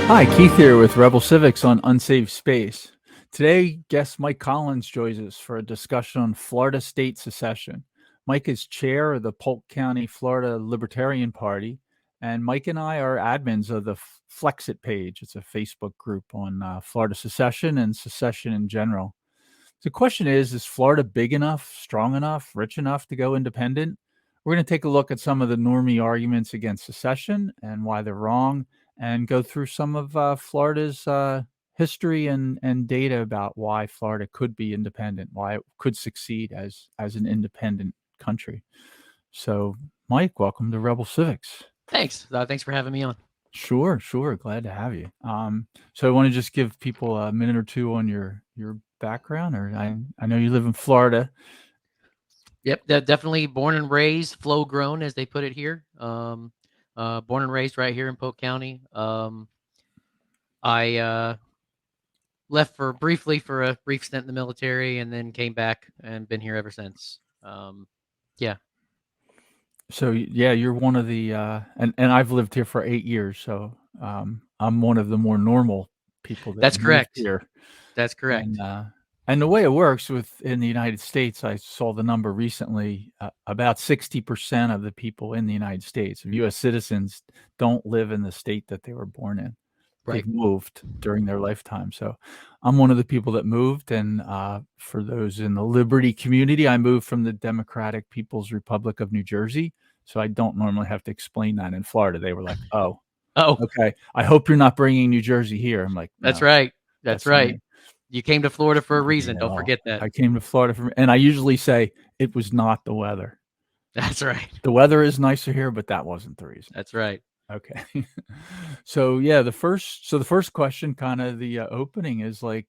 Hi, Keith here with Rebel Civics on Unsafe Space. Today, guest Mike Collins joins us for a discussion on Florida state secession. Mike is chair of the Polk County, Florida Libertarian Party, and Mike and I are admins of the Flexit page. It's a Facebook group on Florida secession and secession in general. The question is Florida big enough, strong enough, rich enough to go independent? We're going to take a look at some of the normie arguments against secession and why they're wrong, and go through some of Florida's history and data about why Florida could be independent, why it could succeed as an independent country. So, Mike, welcome to Rebel Civics. Thanks. Thanks for having me on. Sure. Glad to have you. So I want to just give people a minute or two on your background, or I know you live in Florida. Yep, definitely born and raised, flow grown, as they put it here. Born and raised right here in Polk County. I left briefly for a brief stint in the military, and then came back and been here ever since. Yeah. So yeah, you're one of the and I've lived here for 8 years, so I'm one of the more normal people that That's moved correct. here. That's correct. And the way it works in the United States, I saw the number recently, about 60% of the people in the United States, of U.S. citizens, don't live in the state that they were born in. Right. They've moved during their lifetime. So I'm one of the people that moved. And for those in the Liberty community, I moved from the Democratic People's Republic of New Jersey. So I don't normally have to explain that in Florida. They were like, oh, okay. I hope you're not bringing New Jersey here. I'm like, no, that's right. That's right. me. You came to Florida for a reason. Don't forget that. I came to Florida and I usually say it was not the weather. That's right. The weather is nicer here, but that wasn't the reason. That's right. Okay. So yeah, the first question, kind of the opening, is like,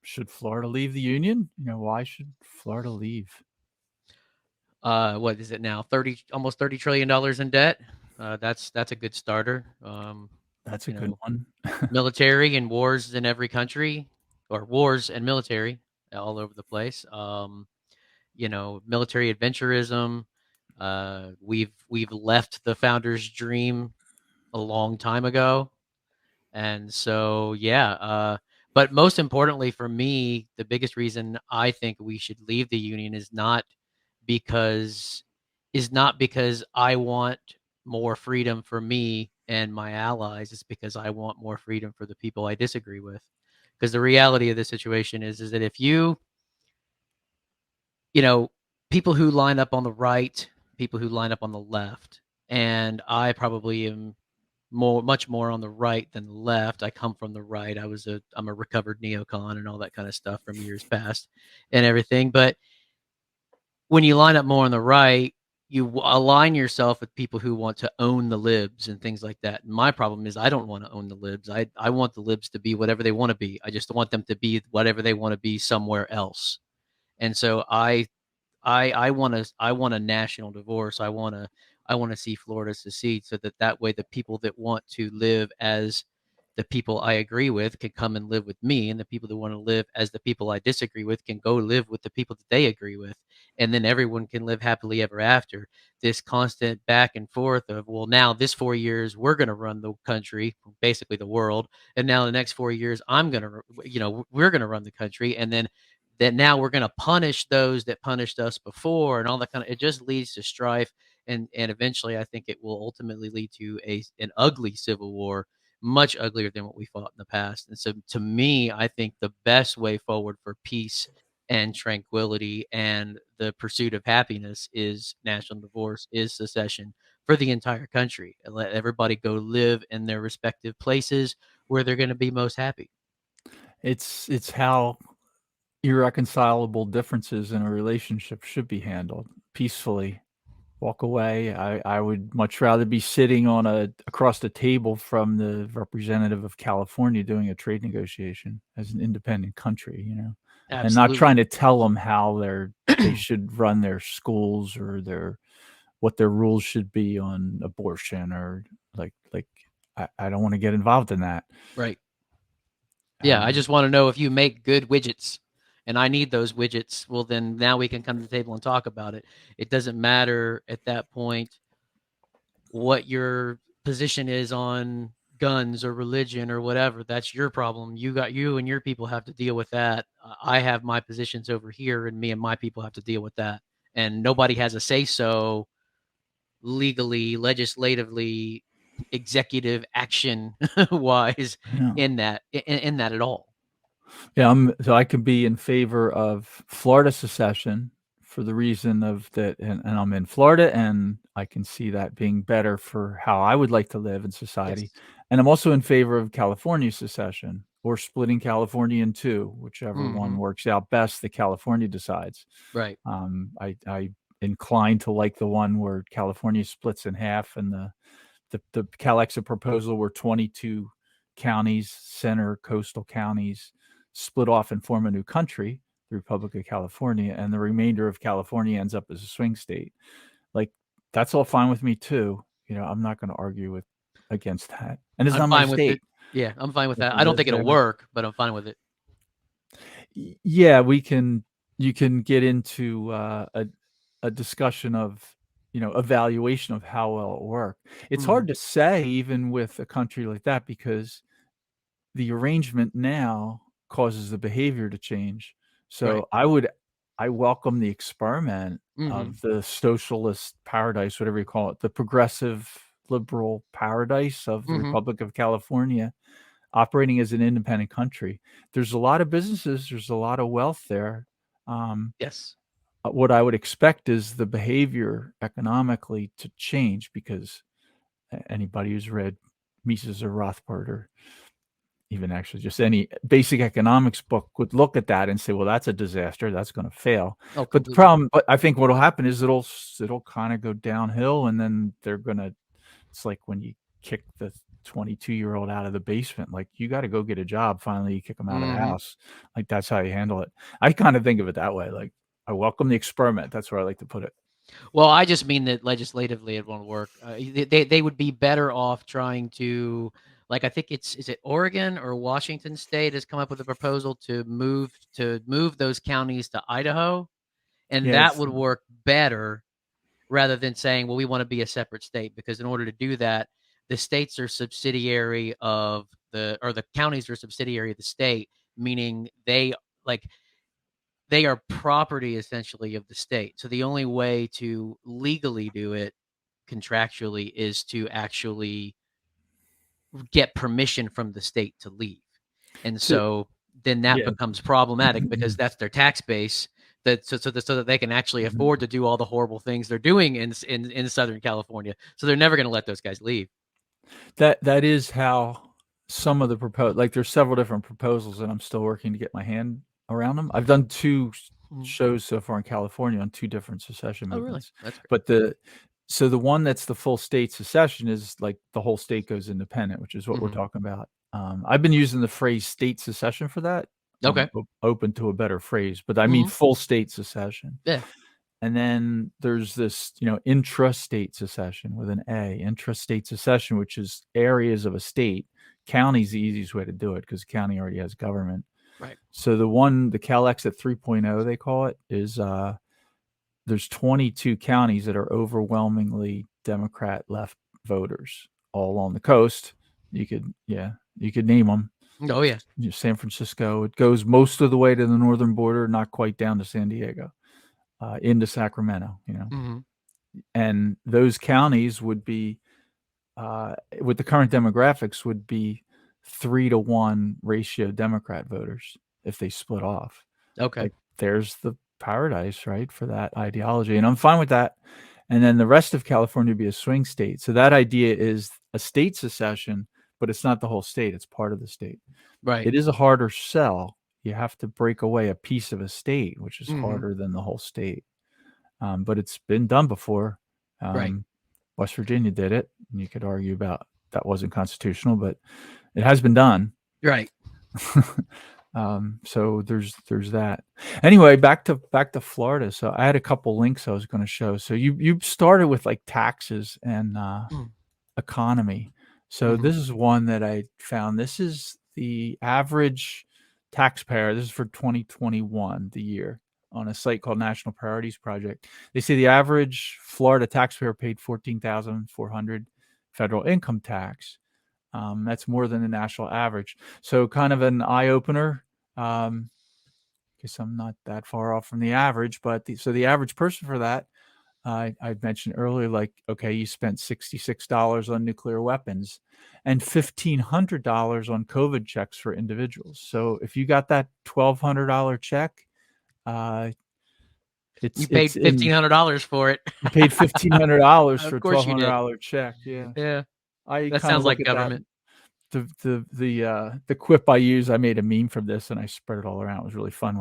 should Florida leave the union? Why should Florida leave? What is it now? Almost $30 trillion in debt. That's a good starter. That's a good one. Military and wars in every country, or wars and military all over the place. Military adventurism. We've left the founder's dream a long time ago, and so yeah. But most importantly for me, the biggest reason I think we should leave the union is not because I want more freedom for me and my allies. It's because I want more freedom for the people I disagree with. Because the reality of the situation is that if people who line up on the right, people who line up on the left, and I probably am much more on the right than the left. I come from the right. I'm a recovered neocon and all that kind of stuff from years past and everything. But when you line up more on the right, you align yourself with people who want to own the libs and things like that. And my problem is I don't want to own the libs. I want the libs to be whatever they want to be. I just want them to be whatever they want to be somewhere else. And so I want a national divorce. I want to see Florida secede, so that way the people that want to live as the people I agree with can come and live with me, and the people that want to live as the people I disagree with can go live with the people that they agree with, and then everyone can live happily ever after. This constant back and forth of, well, now this 4 years we're going to run the country, basically the world, and now the next 4 years we're going to run the country, and then that now we're going to punish those that punished us before, and all that kind of, it just leads to strife, and eventually I think it will ultimately lead to an ugly civil war, much uglier than what we fought in the past. And so to me, I think the best way forward for peace and tranquility and the pursuit of happiness is national divorce, is secession for the entire country, and let everybody go live in their respective places where they're going to be most happy. It's how irreconcilable differences in a relationship should be handled peacefully. Walk away. I would much rather be sitting across the table from the representative of California doing a trade negotiation as an independent country, Absolutely. and not trying to tell them how they should run their schools or what their rules should be on abortion, or like I don't want to get involved in that. Right. Yeah, I just want to know if you make good widgets and I need those widgets. Well, then now we can come to the table and talk about it. It doesn't matter at that point what your position is on guns or religion or whatever. That's your problem. You and your people have to deal with that. I have my positions over here, and me and my people have to deal with that. And nobody has a say so legally, legislatively, executive action wise Yeah. in that at all. Yeah, so I could be in favor of Florida secession for the reason of that, and I'm in Florida, and I can see that being better for how I would like to live in society. Yes. And I'm also in favor of California secession or splitting California in two, whichever one works out best that California decides. Right. I incline to like the one where California splits in half, and the Cal-Exit proposal where 22 counties, center coastal counties, split off and form a new country, the Republic of California, and the remainder of California ends up as a swing state. Like, that's all fine with me too. I'm not going to argue against that. And it's I'm not my fine with it. state. Yeah, I'm fine with I that. can I don't live think it'll there. work, but I'm fine with it. Yeah, you can get into a discussion of evaluation of how well it work. It's hard to say even with a country like that, because the arrangement now causes the behavior to change. Right. So I welcome the experiment of the socialist paradise, whatever you call it, the progressive liberal paradise of the Republic of California, operating as an independent country. There's a lot of businesses, there's a lot of wealth there. Yes. What I would expect is the behavior economically to change, because anybody who's read Mises or Rothbard, or even actually just any basic economics book, would look at that and say, well, that's a disaster, that's going to fail. Oh, But the completely. problem, but I think what will happen is it'll kind of go downhill, and then it's like when you kick the 22-year-old out of the basement, like, you got to go get a job. Finally, you kick them out of the house. Like, that's how you handle it. I kind of think of it that way. Like, I welcome the experiment. That's where I like to put it. Well, I just mean that legislatively it won't work. They would be better off trying to, like, I think is it Oregon or Washington State has come up with a proposal to move those counties to Idaho, and Yeah, that would work better rather than saying, well, we want to be a separate state, because in order to do that, the states are subsidiary of the counties are subsidiary of the state, meaning they are property essentially of the state. So the only way to legally do it contractually is to actually get permission from the state to leave. And so then that becomes problematic, because that's their tax base, so that they can actually afford to do all the horrible things they're doing in Southern California. So they're never going to let those guys leave. That is how some of the like, there's several different proposals, and I'm still working to get my hand around them. I've done 2 shows so far in California on 2 different secession Oh, really? movements. That's great. But the one that's the full state secession is like the whole state goes independent, which is what we're talking about. I've been using the phrase state secession for that. Okay. I'm open to a better phrase, but I mean full state secession. Yeah. And then there's this, intrastate secession with an A, intrastate secession, which is areas of a state. County's the easiest way to do it, because county already has government. Right. So the Cal-Exit 3.0, they call it, is there's 22 counties that are overwhelmingly Democrat left voters, all along the coast. You could name them. Oh, yeah. San Francisco. It goes most of the way to the northern border, not quite down to San Diego. Into Sacramento, and those counties would be, with the current demographics, would be 3-to-1 ratio Democrat voters if they split off. Okay. Like, there's the paradise, right, for that ideology, and I'm fine with that. And then the rest of California would be a swing state. So that idea is a state secession, but it's not the whole state; it's part of the state. Right. It is a harder sell. You have to break away a piece of a state, which is harder than the whole state. But it's been done before. Right. West Virginia did it, and you could argue about that wasn't constitutional, but it has been done. Right. So there's that. Anyway, back to Florida. So I had a couple links I was going to show. So you started with like taxes and economy. So this is one that I found. This is the average taxpayer. This is for 2021, the year, on a site called National Priorities Project. They say the average Florida taxpayer paid $14,400 federal income tax. That's more than the national average. So kind of an eye opener. Guess I'm not that far off from the average, but so the average person for that, I mentioned earlier, like, okay, you spent $66 on nuclear weapons and $1,500 on COVID checks for individuals. So if you got that $1,200 check, You it's paid in. $1,500 for it. You paid $1,500 for Of a course you did. $1,200 check. Yeah, Yeah, I that kind of sounds look like at that. government. The quip I use, I made a meme from this and I spread it all around. It was really fun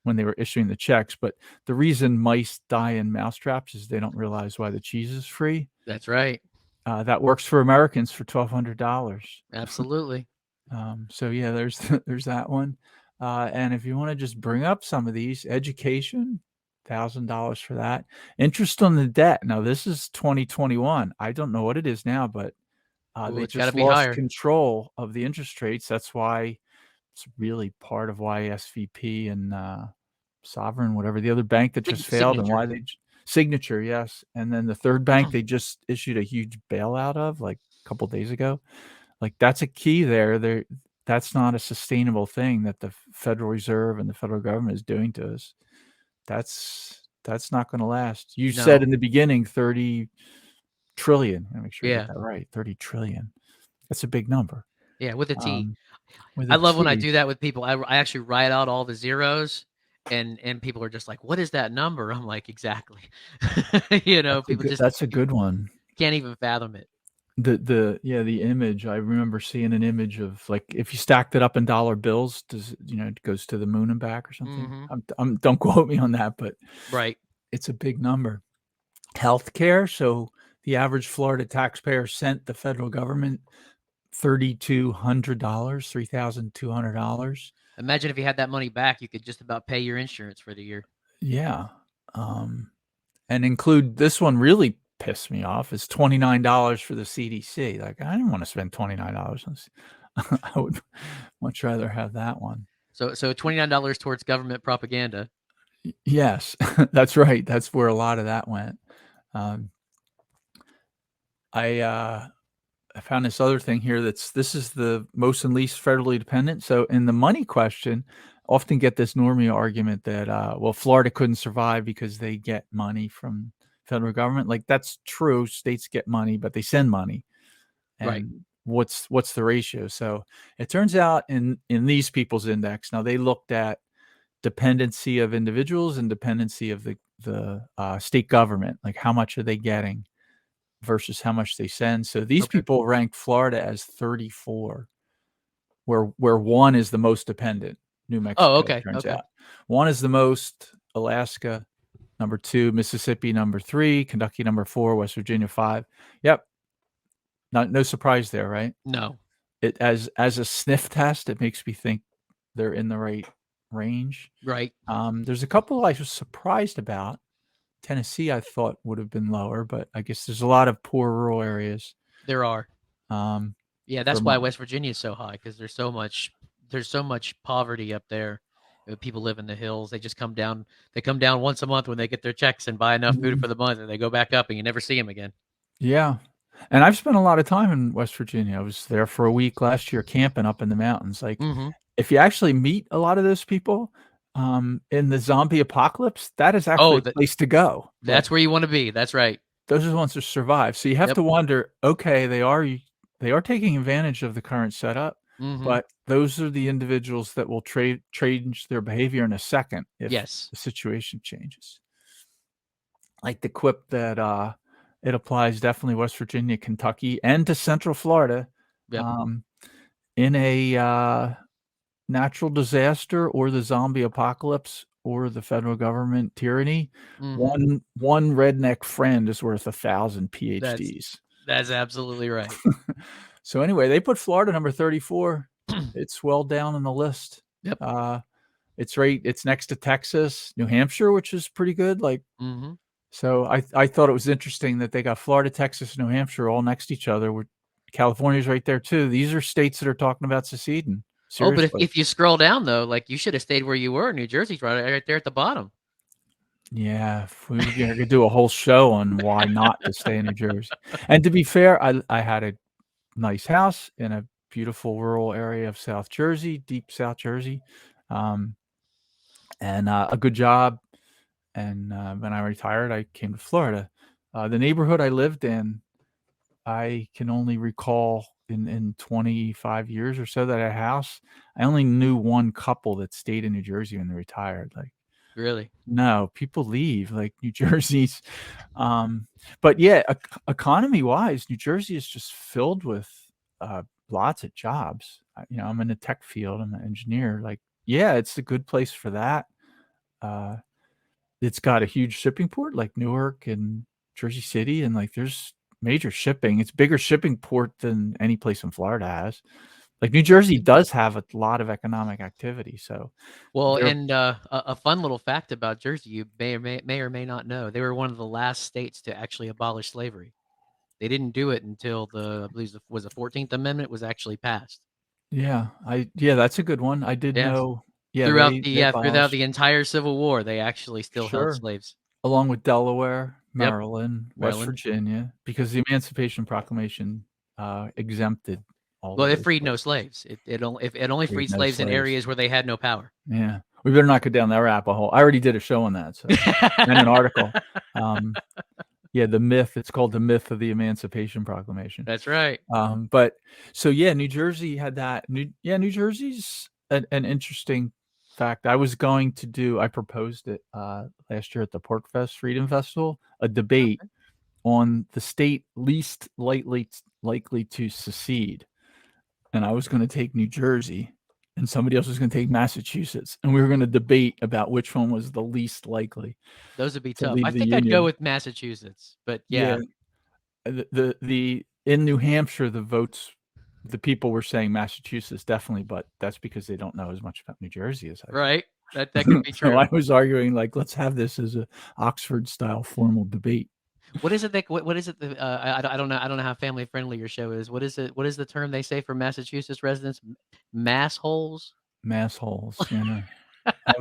when they were issuing the checks. But the reason mice die in mousetraps is they don't realize why the cheese is free. That's right. That works for Americans for $1,200. Absolutely. So yeah, there's there's that one. And if you want to just bring up some of these, education, $1,000 for that. Interest on the debt. Now this is 2021. I don't know what it is now, but Ooh, they it's got to just be lost higher. control of the interest rates. That's why it's really part of why SVP and Sovereign, whatever the other bank that just failed, and why they Signature, yes. And then the third bank they just issued a huge bailout of like a couple days ago. Like that's a key there. That's not a sustainable thing that the Federal Reserve and the federal government is doing to us. That's not going to last. You said No. in the beginning 30 trillion. I make sure I Yeah. get that right. 30 trillion. That's a big number. Yeah, with a T. With I a love when I T. do that with people. I actually write out all the zeros, and people are just like, "What is that number?" I'm like, "Exactly." People just That's a good one. can't even fathom it. The image. I remember seeing an image of like if you stacked it up in dollar bills, it goes to the moon and back or something. Don't quote me on that, but Right. it's a big number. Healthcare. So the average Florida taxpayer sent the federal government $3,200, $3,200. Imagine if you had that money back, you could just about pay your insurance for the year. Yeah. And include this one really pissed me off is $29 for the CDC. Like I didn't want to spend $29 on I would much rather have that one. So $29 towards government propaganda. Yes, that's right. That's where a lot of that went. I found this other thing here this is the most and least federally dependent. So in the money question, often get this normie argument that well, Florida couldn't survive because they get money from federal government. Like that's true. States get money, but they send money. And Right. what's the ratio? So it turns out in these people's index, now they looked at dependency of individuals and dependency of the state government, like how much are they getting versus how much they send. So these people rank Florida as 34, where one is the most dependent. New Mexico. Oh, okay. Turns out one is the most. Alaska, number 2. Mississippi, number 3. Kentucky, number 4. West Virginia, 5. Yep. No surprise there, right? No. It as a sniff test, it makes me think they're in the right range. Right. There's a couple I was surprised about. Tennessee, I thought would have been lower, but I guess there's a lot of poor rural areas. There are. Yeah, that's why Vermont. West Virginia is so high, because there's so much poverty up there. People live in the hills. They just come down. They come down once a month when they get their checks and buy enough food for the month, and they go back up, and you never see them again. Yeah. And I've spent a lot of time in West Virginia. I was there for a week last year camping up in the mountains. Like if you actually meet a lot of those people in the zombie apocalypse, that is actually a place to go. That's where you want to be. That's right. Those are the ones that survive. So you have to wonder, okay, they are taking advantage of the current setup, but those are the individuals that will change their behavior in a second if the situation changes. Like the quip that it applies definitely West Virginia, Kentucky, and to Central Florida. In a natural disaster or the zombie apocalypse or the federal government tyranny, one redneck friend is worth 1,000 PhDs. That's absolutely right. So anyway, they put Florida number 34. It's well down on the list. It's next to Texas, New Hampshire, which is pretty good. Like, so I thought it was interesting that they got Florida, Texas, New Hampshire all next to each other. California's right there too. These are states that are talking about seceding. Seriously. Oh, but if you scroll down though, like you should have stayed where you were. New Jersey's right there at the bottom. Yeah, if we could do a whole show on why not to stay in New Jersey. And to be fair, I had a nice house in a beautiful rural area of South Jersey, deep South Jersey, and a good job. And when I retired, I came to Florida. The neighborhood I lived in, I can only recall in 25 years or so that a house, I only knew one couple that stayed in New Jersey when they retired. Like, Really? no, people leave, like New Jersey's. But yeah, economy wise, New Jersey is just filled with lots of jobs. I'm in the tech field. I'm an engineer. Like, yeah, it's a good place for that. Uh, it's got a huge shipping port like Newark and Jersey City, and like there's major shipping. It's bigger shipping port than any place in Florida has. Like New Jersey does have a lot of economic activity. So Well, they're and a fun little fact about Jersey, you may or may not know, they were one of the last states to actually abolish slavery. They didn't do it until I believe was the 14th Amendment was actually passed. yeah, that's a good one. I did Yes. know. Yeah, they Throughout abolished. the entire Civil War, they actually still held Sure. slaves. Along with Delaware, Yep, Maryland, West Maryland. Virginia, because the Emancipation Proclamation exempted all Well, of it those freed no places. slaves. It only Freed freed no slaves in slaves. areas where they had no power. Yeah. We better not go down that rabbit hole. I already did a show on that, so and an article. Um, yeah, the myth, it's called The Myth of the Emancipation Proclamation. That's right. But so yeah, New Jersey had that. New Jersey's an interesting fact. I proposed it last year at the Pork Fest Freedom Festival, a debate on the state least likely to secede. And I was going to take New Jersey, and somebody else was going to take Massachusetts, and we were going to debate about which one was the least likely Those would be to tough. I leave the think I'd go Union. with Massachusetts, but Yeah, yeah. the in New Hampshire, the people were saying Massachusetts definitely, but that's because they don't know as much about New Jersey as I Right? That do. could be So true. I was arguing like, let's have this as a Oxford style formal debate. What is it that what is it that I don't know how family friendly your show is. What is the term they say for Massachusetts residents? Mass holes? Mass holes, yeah.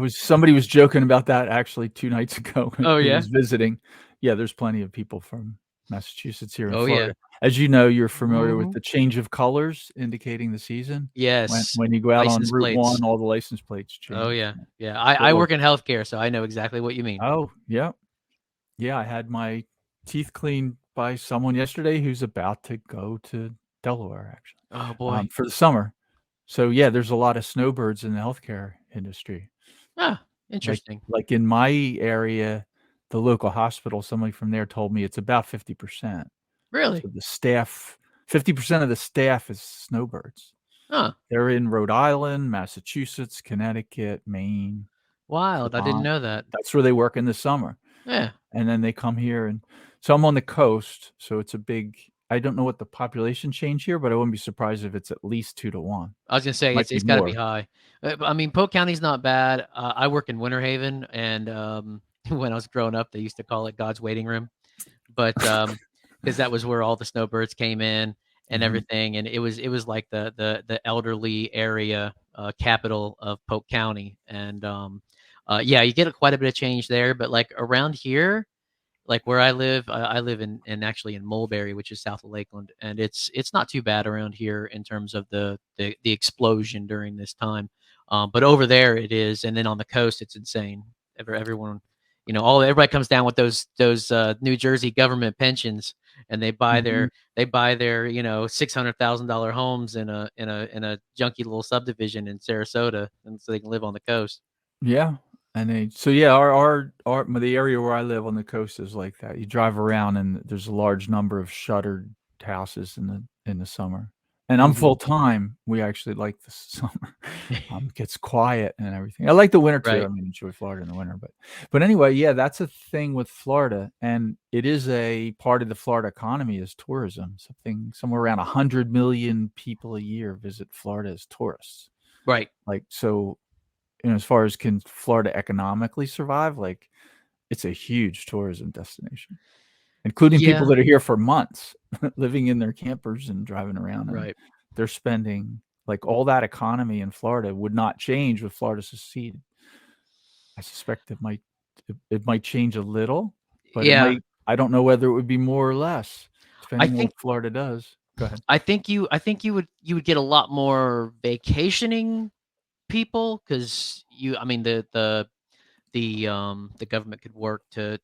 Somebody was joking about that actually 2 nights ago Oh who yeah. was visiting. Yeah, there's plenty of people from Massachusetts here in Oh yeah. Florida. As you know, you're familiar with Mhm. the change of colors indicating the season. When Yes. when you go out on License Route plates. 1, all the license plates Oh change. yeah. Yeah. It I looks work in healthcare, so I know exactly what you mean. Oh, yeah. Yeah, I had my teeth cleaned by someone yesterday who's about to go to Delaware, actually, Oh boy. for the summer. So, yeah, there's a lot of snowbirds in the healthcare industry. Ah, Like interesting. like in my area, the local hospital, somebody from there told me it's about 50%. Really? So the staff 50% of the staff is snowbirds. Huh. They're in Rhode Island, Massachusetts, Connecticut, Maine, Wild. I didn't Vermont. know that. That's where they work in the summer. Yeah. And then they come here, and so I'm on the coast, so it's a big. I don't know what the population change here, but I wouldn't be surprised if it's at least 2 to 1. I was gonna say Might be it's got to be more. high. But, I mean, Polk County's not bad. I work in Winter Haven, and when I was growing up, they used to call it God's waiting room. But because that was where all the snowbirds came in and Mhm. everything, and it was like the elderly area capital of Polk County, and yeah, you get quite a bit of change there. But like around here, like where I live in actually in Mulberry, which is south of Lakeland, and it's not too bad around here in terms of the explosion during this time. But over there it is, and then on the coast it's insane. Everyone, everybody comes down with those New Jersey government pensions, and Mhm. they buy their $600,000 homes in a junky little subdivision in Sarasota, and so they can live on the coast. Yeah, and they so yeah, our the area where I live on the coast is like that. You drive around and there's a large number of shuttered houses in the summer. And I'm Hmm. full time. We actually like the summer. It gets quiet and everything. I like the winter too. I Right. mean, enjoy Florida in the winter, but anyway, yeah, that's a thing with Florida, and it is a part of the Florida economy is tourism. Somewhere around 100 million people a year visit Florida as tourists. Right. Like so as far as can Florida economically survive, like, it's a huge tourism destination, including people Yeah. that are here for months, living in their campers and driving around, and Right. they're spending like, all that economy in Florida would not change with Florida seceded. I suspect it might change a little, but it Yeah. might I don't know whether it would be more or less I depending on think what Florida does. Go ahead. I think you would get a lot more vacationing people because the government could work to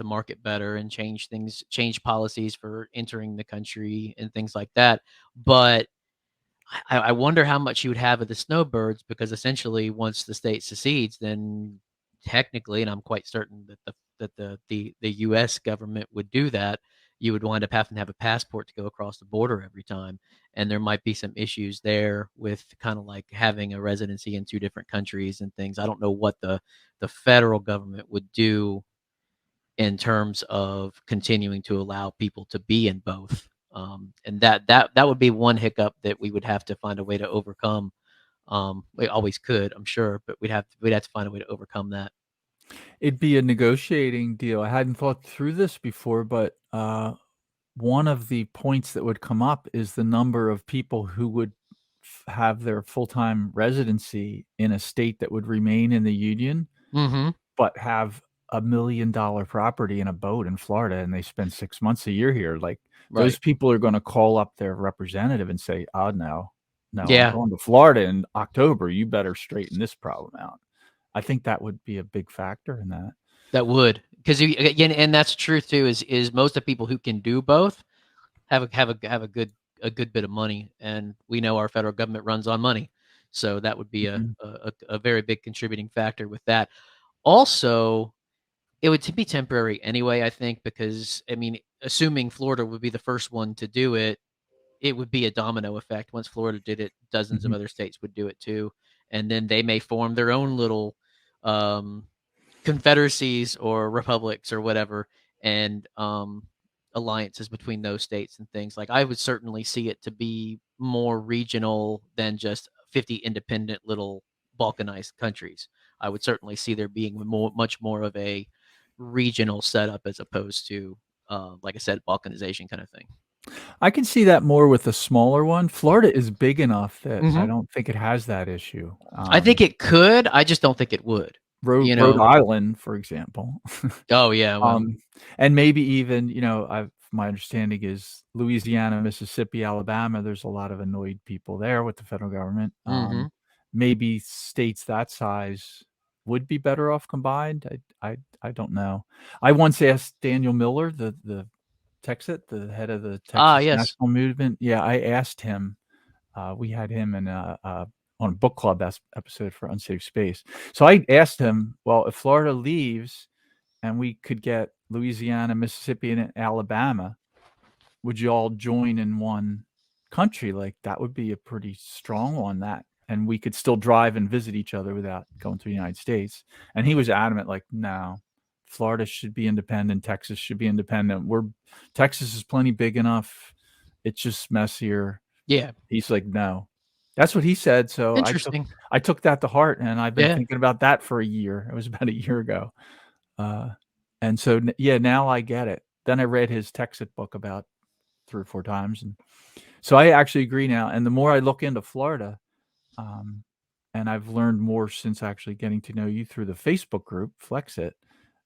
market better and change policies for entering the country and things like that. But I wonder how much you would have of the snowbirds, because essentially once the state secedes, then technically, and I'm quite certain that the U.S. government would do that, you would wind up having to have a passport to go across the border every time, and there might be some issues there with kind of like having a residency in two different countries and things. I don't know what the federal government would do in terms of continuing to allow people to be in both. And that would be one hiccup that we would have to find a way to overcome. We always could, I'm sure, but we'd have to find a way to overcome that. It'd be a negotiating deal. I hadn't thought through this before, but one of the points that would come up is the number of people who would have their full-time residency in a state that would remain in the Union, Mm-hmm. but have $1 million property in a boat in Florida, and they spend 6 months a year here. Like, those Right. people are going to call up their representative and say, "Oh, no, I'm Yeah, going to Florida in October. You better straighten this problem out." I think that would be a big factor in that. that would, because again, and that's true too. Is most of the people who can do both have a good bit of money, and we know our federal government runs on money, so that would be Mhm. a very big contributing factor with that. Also, it would be temporary anyway, I think, because I mean, assuming Florida would be the first one to do it, it would be a domino effect. Once Florida did it, dozens of Mhm. other states would do it too, and then they may form their own little um, confederacies or republics or whatever, and alliances between those states and things. Like, I would certainly see it to be more regional than just 50 independent little balkanized countries. I would certainly see there being much more of a regional setup as opposed to, like I said, balkanization kind of thing. I can see that more with a smaller one. Florida is big enough that I Hmm. don't think it has that issue. I think it could. I just don't think it would. Rhode Island, for example. Oh yeah. Well. Um, and maybe even, my understanding is Louisiana, Mississippi, Alabama, there's a lot of annoyed people there with the federal government. Hmm. Maybe states that size would be better off combined. I don't know. I once asked Daniel Miller, the Texit, the head of the Ah, Texas yes. National Movement. Yeah, I asked him. We had him in on a book club episode for Unsafe Space. So I asked him, well, if Florida leaves and we could get Louisiana, Mississippi, and Alabama, would you all join in one country? Like, that would be a pretty strong one. That, and we could still drive and visit each other without going to the United States. And he was adamant, like, no, Florida should be independent. Texas should be independent. Texas is plenty big enough. It's just messier. Yeah. He's like, no. That's what he said. So Interesting. I took that to heart, and I've been Yeah. thinking about that for a year. It was about a year ago. Uh, and so, yeah, now I get it. Then I read his Texit book about 3 or 4 times, and so I actually agree now. And the more I look into Florida, um, and I've learned more since actually getting to know you through the Facebook group, Flexit,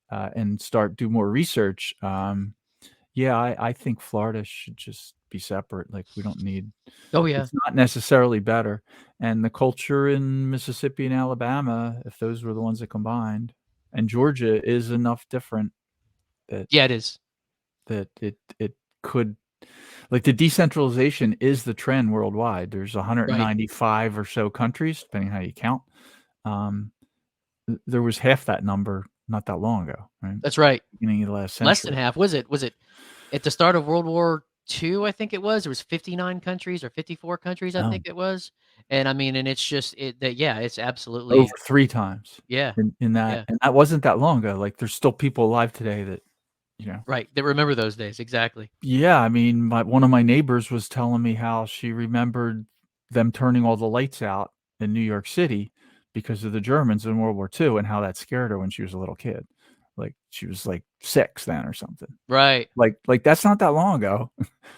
and do more research. Yeah, I think Florida should just be separate. Like, we don't need. Oh yeah. It's not necessarily better. And the culture in Mississippi and Alabama, if those were the ones that combined, and Georgia is enough different that Yeah, it is. it could, like, the decentralization is the trend worldwide. There's Right. 195 or so countries, depending how you count. Um, there was half that number not that long ago, right? That's right. Beginning of the last Less than century. half. Was it at the start of World War II, I think it was. There was 59 countries or 54 countries, I Oh, think it was. And I mean, and it's just yeah, it's absolutely. over 3 times Yeah. in that, Yeah. and that wasn't that long ago. Like, there's still people alive today that, you know. Right. They remember those days. Exactly. Yeah, I mean, one of my neighbors was telling me how she remembered them turning all the lights out in New York City because of the Germans in World War II, and how that scared her when she was a little kid. Like, she was, like, 6 then or something. Right. Like, that's not that long ago.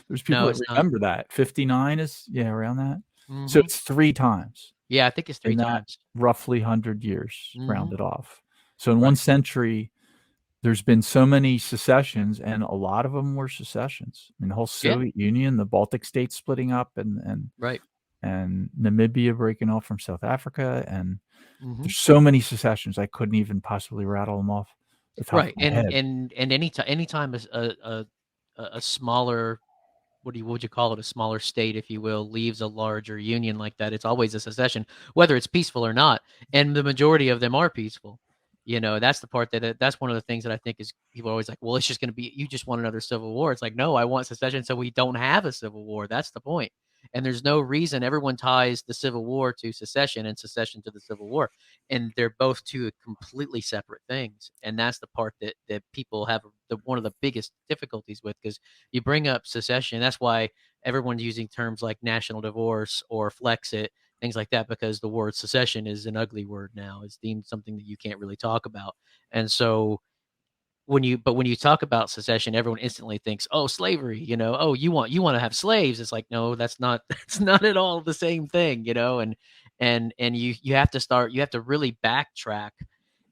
There's people No, that it's not. remember that. 59 is, yeah, around that. So Hmm. it's 3 times Yeah, I think it's 3 in that times. roughly 100 years, Hmm. rounded off. So in 1 Right. century, there's been so many secessions, and a lot of them were secessions. I mean, the whole Yeah. Soviet Union, the Baltic states splitting up, Right. and Namibia breaking off from South Africa, and Hmm. there's so many secessions, I couldn't even possibly rattle them off the top of Right. my head. And anytime a smaller, what would you call it, a smaller state, if you will, leaves a larger union like that, it's always a secession, whether it's peaceful or not. And the majority of them are peaceful. That's the part that's one of the things that I think is, people are always like, well, it's just going to be, you just want another civil war. It's like, no, I want secession so we don't have a civil war. That's the point. And there's no reason, everyone ties the Civil War to secession and secession to the Civil War, and they're both two completely separate things. And that's the part that people have one of the biggest difficulties with, because you bring up secession. That's why everyone's using terms like national divorce or Flexit, things like that, because the word secession is an ugly word now. It's deemed something that you can't really talk about. And so when you talk about secession, everyone instantly thinks, oh, slavery, oh, you want to have slaves. It's like, no, that's not that's not at all the same thing, and you have to really backtrack.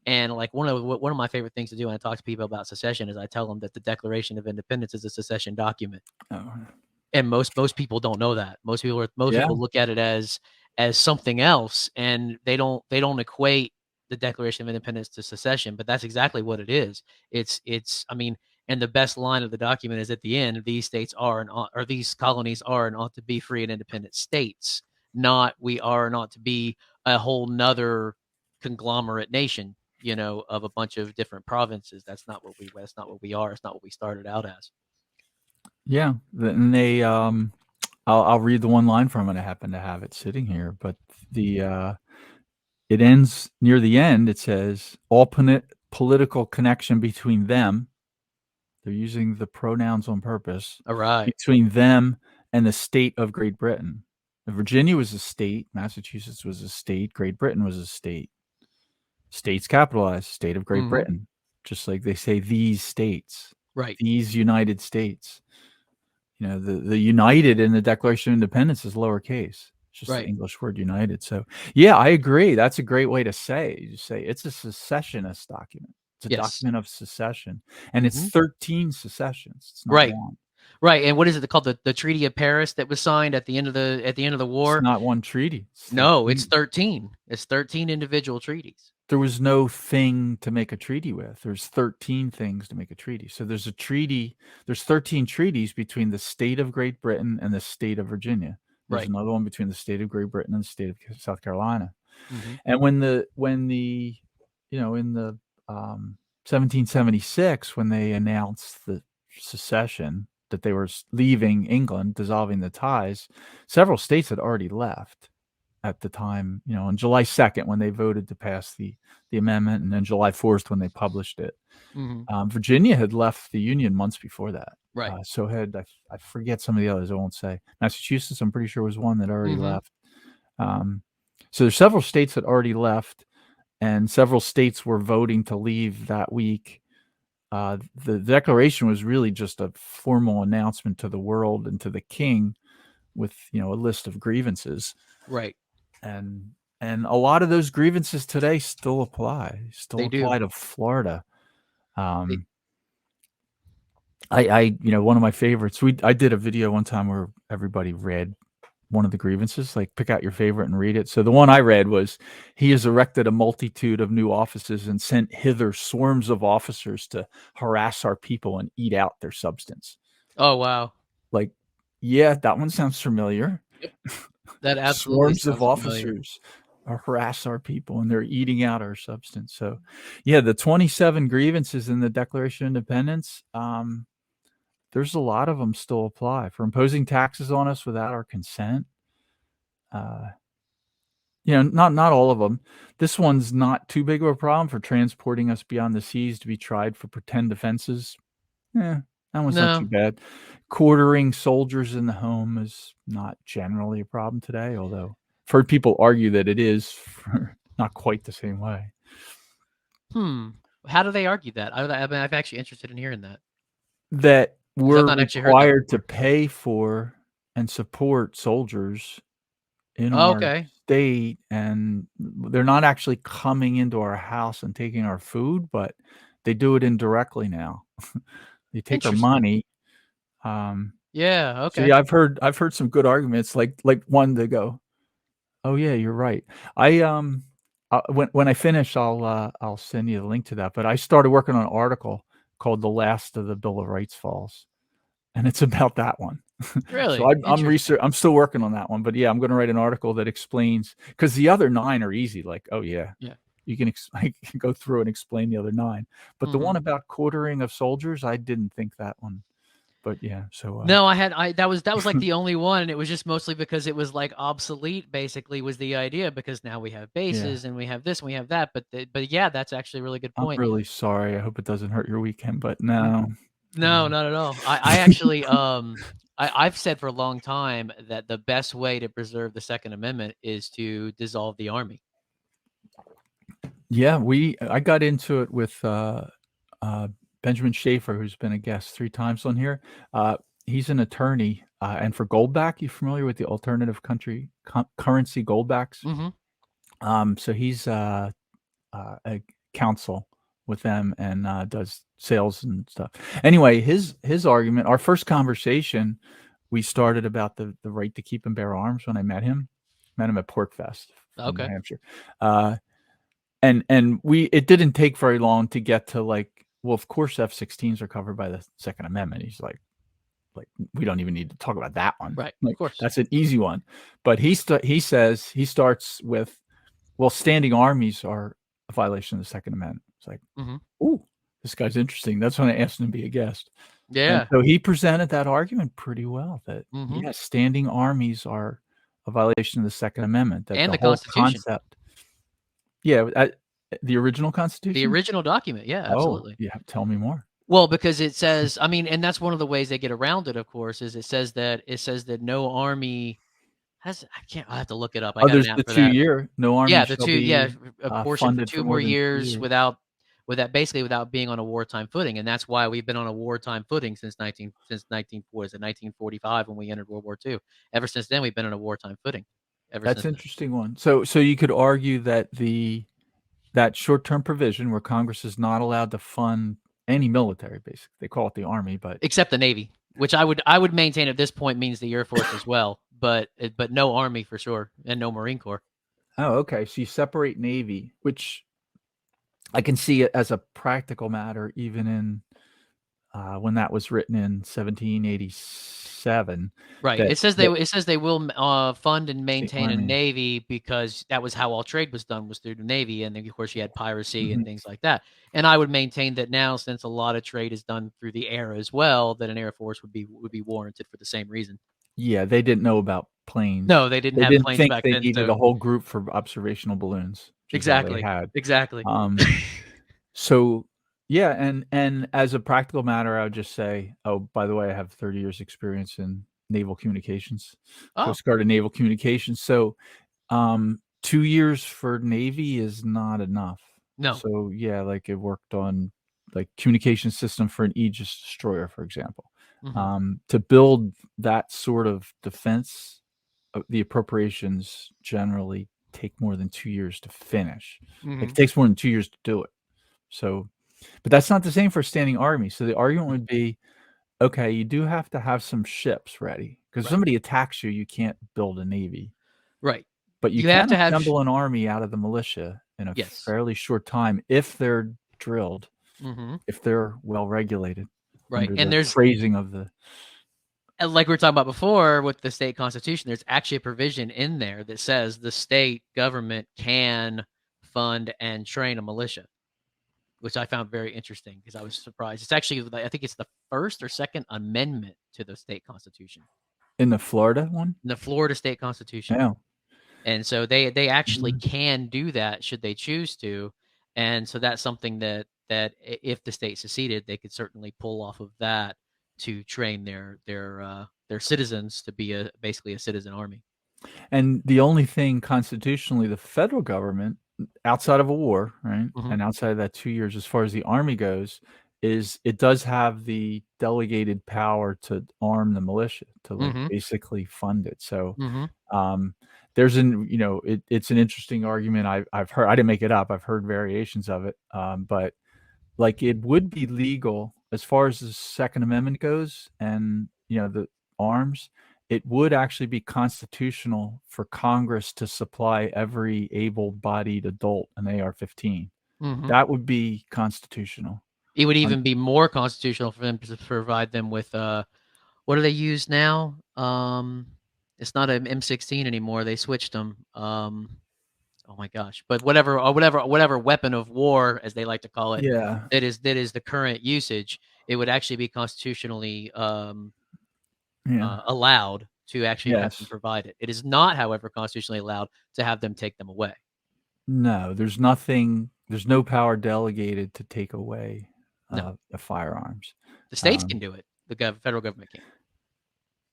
And like one of my favorite things to do when I talk to people about secession is I tell them that the Declaration of Independence is a secession document. Oh, And most people don't know that. Most yeah. people look at it as something else, and they don't equate the Declaration of Independence to secession, but that's exactly what it is. It's I mean, and the best line of the document is at the end: these states are and ought, or these colonies are and ought to be free and independent states, not we are and ought to be a whole nother conglomerate nation, of a bunch of different provinces. That's not what we are. It's not what we started out as. Yeah, and I'll read the one line from it. I happen to have it sitting here, but it ends near the end. It says all political connection between them. They're using the pronouns on purpose. All right. Between them and the state of Great Britain. Virginia was a state. Massachusetts was a state. Great Britain was a state. States capitalized. State of Great Mm-hmm. Britain. Just like they say, these states. Right. These United States. The united in the Declaration of Independence is lowercase. It's just the Right. English word united. So, yeah, I agree. That's a great way to say. You say it's a secessionist document. It's a Yes. document of secession, and it's Mm-hmm. 13 secessions. It's not Right. one. Right. And what is it called? The Treaty of Paris that was signed at the end of the It's war? not one treaty. It's No, it's 13. 13. It's 13 individual treaties. There was no thing to make a treaty with. There's 13 things to make a treaty. So there's a treaty. There's 13 treaties between the state of Great Britain and the state of Virginia. There's Right. another one between the state of Great Britain and the state of South Carolina. Mm-hmm. And when in the 1776, when they announced the secession, that they were leaving England, dissolving the ties, several states had already left at the time. On July 2nd, when they voted to pass the amendment, and then July 4th, when they published it. Mm-hmm. Virginia had left the Union months before that. Right. So had I forget some of the others. I won't say. Massachusetts, I'm pretty sure, was one that already Mm-hmm. left. So there's several states that already left, and several states were voting to leave that week. The Declaration was really just a formal announcement to the world and to the king, with a list of grievances, Right. and a lot of those grievances today still apply. They do. To Florida. They, One of my favorites. I did a video one time where everybody read one of the grievances, like pick out your favorite and read it. So the one I read was, he has erected a multitude of new offices and sent hither swarms of officers to harass our people and eat out their substance. oh, wow. Like, yeah, that one sounds familiar. Yep. That absolutely Swarms of sounds familiar. officers harass our people and they're eating out our substance. So, yeah, the 27 grievances in the Declaration of Independence, there's a lot of them still apply. For imposing taxes on us without our consent. Not all of them. This one's not too big of a problem. For transporting us beyond the seas to be tried for pretend offenses. That one's not too No. bad. Quartering soldiers in the home is not generally a problem today, although I've heard people argue that it is, for not quite the same way. How do they argue that? I'm actually interested in hearing that. That 'Cause I've we're not actually heard that required to before. pay for and support soldiers in Oh, our okay. state, and they're not actually coming into our house and taking our food, but they do it indirectly now. They take our Interesting. money. Yeah. So Okay. yeah, I've heard some good arguments, like one to go, oh yeah, you're right. When I finish, I'll send you the link to that. But I started working on an article called "The Last of the Bill of Rights Falls," and it's about that one. So Really interesting. I'm still working on that one. But yeah, I'm going to write an article that explains, because the other 9 are easy. Like, oh yeah, Yeah. you can I can go through and explain the other 9. But the Mhm. one about quartering of soldiers, I didn't think that one. But yeah, so No, that was like the only one, and it was just mostly because it was like obsolete. Basically, was the idea, because now we have yeah, bases and we have this and we have that. But yeah, that's actually a really good I'm point. really sorry. I hope it doesn't hurt your weekend. But N- no, No, not at all. I actually I've said for a long time that the best way to preserve the Second Amendment is to dissolve the army. yeah, I got into it with Benjamin Schaefer, who's been a guest 3 times on here. He's an attorney, and for goldback, you familiar with the alternative currency goldbacks? Hmm. So he's a counsel with them and does sales and stuff. Anyway, his argument, our first conversation, we started about the right to keep and bear arms when I met him. Met him at Porkfest from New Okay. Hampshire. And it didn't take very long to get to, like, well, of course F-16s are covered by the Second Amendment. He's like, we don't even need to talk about that one. Right. Of Like, course. that's an easy one. But he says, he starts with, well, standing armies are a violation of the Second Amendment. It's like, Hmm. ooh, this guy's interesting. That's when I asked him to be a guest. And Yeah. so he presented that argument pretty well, that Hmm. yes, standing armies are a violation of the Second Amendment, that And the the whole Constitution, concept, yeah, the original the Constitution. original document. Yeah, Oh, absolutely. yeah, tell me more. Well, because it says, I mean, and that's one of the ways they get around it, of course, is it says that no army has. I have to look it up. I Oh, got an there's app the for that. 2-year, no army Yeah, the shall two. Yeah, be a portion for funded for 2 more more than 2 years years. without basically without being on a wartime footing, and that's why we've been on a wartime footing since 1945 when we entered World War II. Ever since then, we've been on a wartime footing. Ever That's since an then. interesting one. So you could argue that that short-term provision where Congress is not allowed to fund any military, basically. They call it the Army, but Except the Navy, which I would maintain at this point means the Air Force as well, but no Army for sure, and no Marine Corps. oh, okay. So you separate Navy, which I can see it as a practical matter, even in when that was written in 1787. Right. That It says they will fund and the maintain a Army. navy, because that was how all trade was done, was through the navy, and then of course you had piracy and Mhm. things like that. And I would maintain that now, since a lot of trade is done through the air as well, that an air force would be warranted for the same reason. Yeah, they didn't know about planes. No, they didn't They have didn't planes think back they then, needed so a whole group for observational balloons, which is all they exactly, had. exactly. Um, so yeah, and as a practical matter, I would just say, oh, by the way, I have 30 years experience in naval communications, Oh Coast Guard and naval communications. So 2 years for Navy is not enough. no. So yeah, like, it worked on, like, communication system for an Aegis destroyer, for example. Hmm. To build that sort of defense, the appropriations generally take more than 2 years to finish. Like, Hmm. it takes more than 2 years to do it. So, but that's not the same for a standing army. So the argument would be, okay, you do have to have some ships ready, because if Right, somebody attacks you, you can't build a navy. right. But you You have can to have assemble an army out of the militia in a yes. fairly short time if they're drilled, Hmm. if they're well regulated Right, under and the there's, phrasing of the and like we were talking about before with the state constitution, there's actually a provision in there that says the state government can fund and train a militia, which I found very interesting because I was surprised. It's actually, I think it's the first or second amendment to the state constitution, in the Florida one? in the Florida state constitution. Yeah. And so they actually Mhm. can do that should they choose to. And so that's something if the state seceded, they could certainly pull off of that to train their citizens to be basically a citizen army. And the only thing constitutionally, the federal government, outside of a war, right, Hmm. and outside of that 2 years, as far as the Army goes, is it does have the delegated power to arm the militia, to, like, Hmm. basically fund it. So, Hmm. um, it's an interesting argument I've heard. I didn't make it up. I've heard variations of it, but like it would be legal as far as the Second Amendment goes, and the arms. It would actually be constitutional for Congress to supply every able-bodied adult an AR-15. Hmm. That would be constitutional. It would Um, even be more constitutional for them to provide them with what do they use now? It's not an M16 anymore. They switched them. Oh my gosh! But whatever weapon of war, as they like to call it, yeah, that is the current usage. It would actually be constitutionally yeah, allowed to actually have them yes. provide it. It is not, however, constitutionally allowed to have them take them away. No, there's nothing. There's no power delegated to take away No, the firearms. the states Um, can do it. The federal government can't.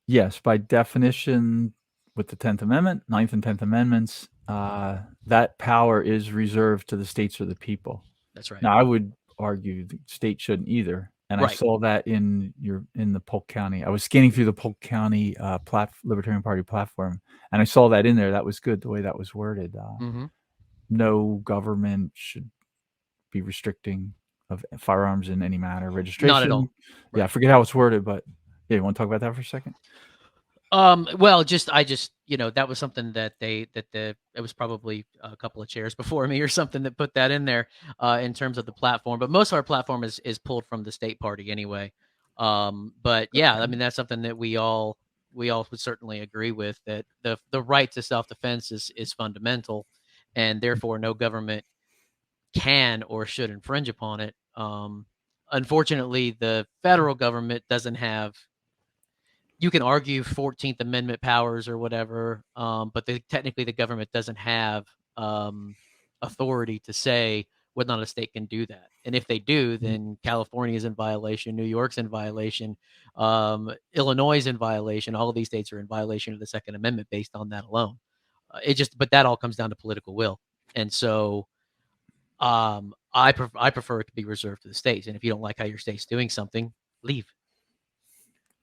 yes, by definition, with the 10th Amendment, 9th and 10th Amendments, that power is reserved to the states or the people. That's right. Now, I would argue the state shouldn't either, and I Right. saw that in the Polk County. I was scanning through the Polk County Libertarian Party platform, and I saw that in there. That was good the way that was worded. Hmm. No government should be restricting of firearms in any manner. Not at all. Registration, yeah, I Right. forget how it's worded, but yeah, you want to talk about that for a second? Well, I just, that was something that it was probably a couple of chairs before me or something that put that in there, in terms of the platform. But most of our platform is pulled from the state party anyway. But yeah, I mean, that's something that we all would certainly agree with, that the right to self-defense is fundamental, and therefore no government can or should infringe upon it. Unfortunately, the federal government doesn't have, you can argue 14th Amendment powers or whatever, but technically the government doesn't have authority to say whether or not a state can do that. And if they do, then California is in violation, New York's in violation, Illinois is in violation. All of these states are in violation of the Second Amendment based on that alone. But that all comes down to political will. And so I prefer it to be reserved to the states. And if you don't like how your state's doing something, leave.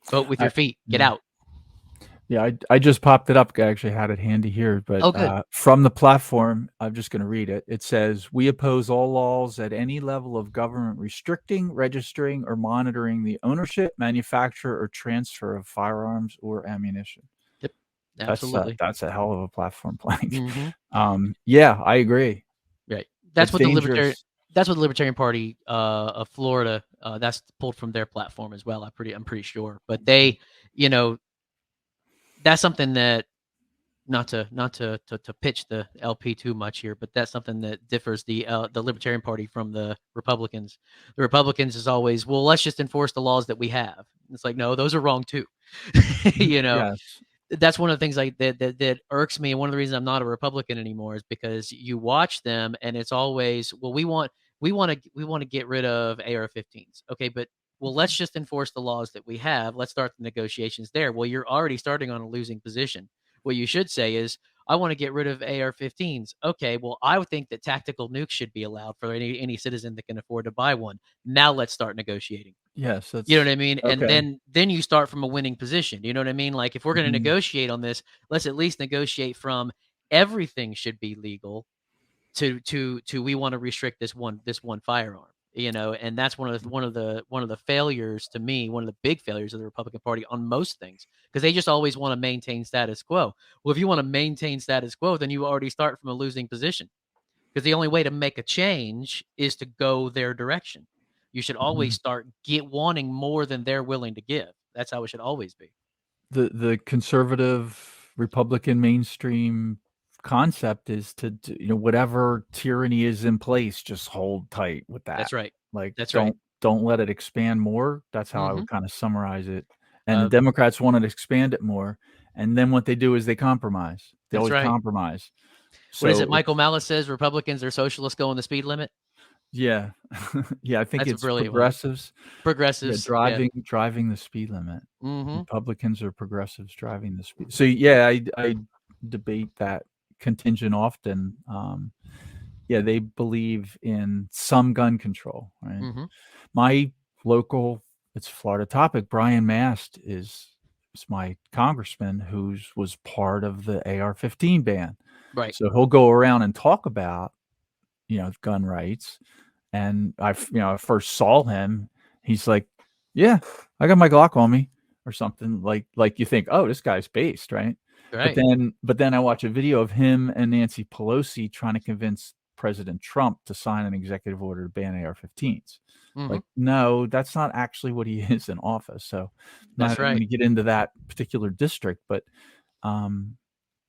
Vote with I, your feet. Get yeah. out. Yeah, I just popped it up. I actually had it handy here, but Oh, good. from the platform, I'm just going to read it. It says, "We oppose all laws at any level of government restricting, registering, or monitoring the ownership, manufacture, or transfer of firearms or ammunition." Yep. Absolutely. That's a hell of a platform plank. Hmm. Yeah, I agree. Right. That's It's what the libertarian. dangerous. That's what the Libertarian Party of Florida. That's pulled from their platform as well. I'm pretty sure. But they, you know, that's something that, not to pitch the LP too much here, but that's something that differs the Libertarian Party from the Republicans. The Republicans is always, well, let's just enforce the laws that we have. It's like, no, those are wrong too. you know, Yes. that's one of the things that irks me, and one of the reasons I'm not a Republican anymore is because you watch them and it's always, well, we want to get rid of AR-15s. Okay, but well, let's just enforce the laws that we have. Let's start the negotiations there. Well, you're already starting on a losing position. What you should say is, I want to get rid of AR-15s. Okay, well, I would think that tactical nukes should be allowed for any citizen that can afford to buy one. Now let's start negotiating. Yes, You know what that's I mean? And okay. then you start from a winning position. You know what I mean? Like, if we're going to Mhm. negotiate on this, let's at least negotiate from everything should be legal to we want to restrict this one firearm. And that's one of the failures to me, one of the big failures of the Republican Party on most things, because they just always want to maintain status quo. Well, if you want to maintain status quo, then you already start from a losing position, because the only way to make a change is to go their direction. You should always Mhm. start wanting more than they're willing to give. That's how it should always be. The conservative Republican mainstream concept is to whatever tyranny is in place, just hold tight with that. That's right. Like, That's right. don't let it expand more. That's how I Hmm. would kind of summarize it. And the Uh, Democrats want to expand it more, and then what they do is they compromise. They that's always right. compromise. What is it? So Michael it's Malice says Republicans are socialists going the speed limit. yeah, yeah. I think That's a it's brilliant one. progressives. Yeah, Progressives, yeah. driving the speed limit. Mhm. Republicans or progressives driving the speed. So yeah, I debate that contingent often. Yeah, they believe in some gun control, right? Mhm. My local, it's Florida topic. Brian Mast is my congressman who's was part of the AR-15 ban. Right. So he'll go around and talk about gun rights, And I first saw him. He's like, "Yeah, I got my Glock on me," or something. Like you think, "Oh, this guy's based, right?" But Right. then I watch a video of him and Nancy Pelosi trying to convince President Trump to sign an executive order to ban AR-15s. Hmm. Like, no, that's not actually what he is in office. So, I'm That's not even right. going to get into that particular district, but um,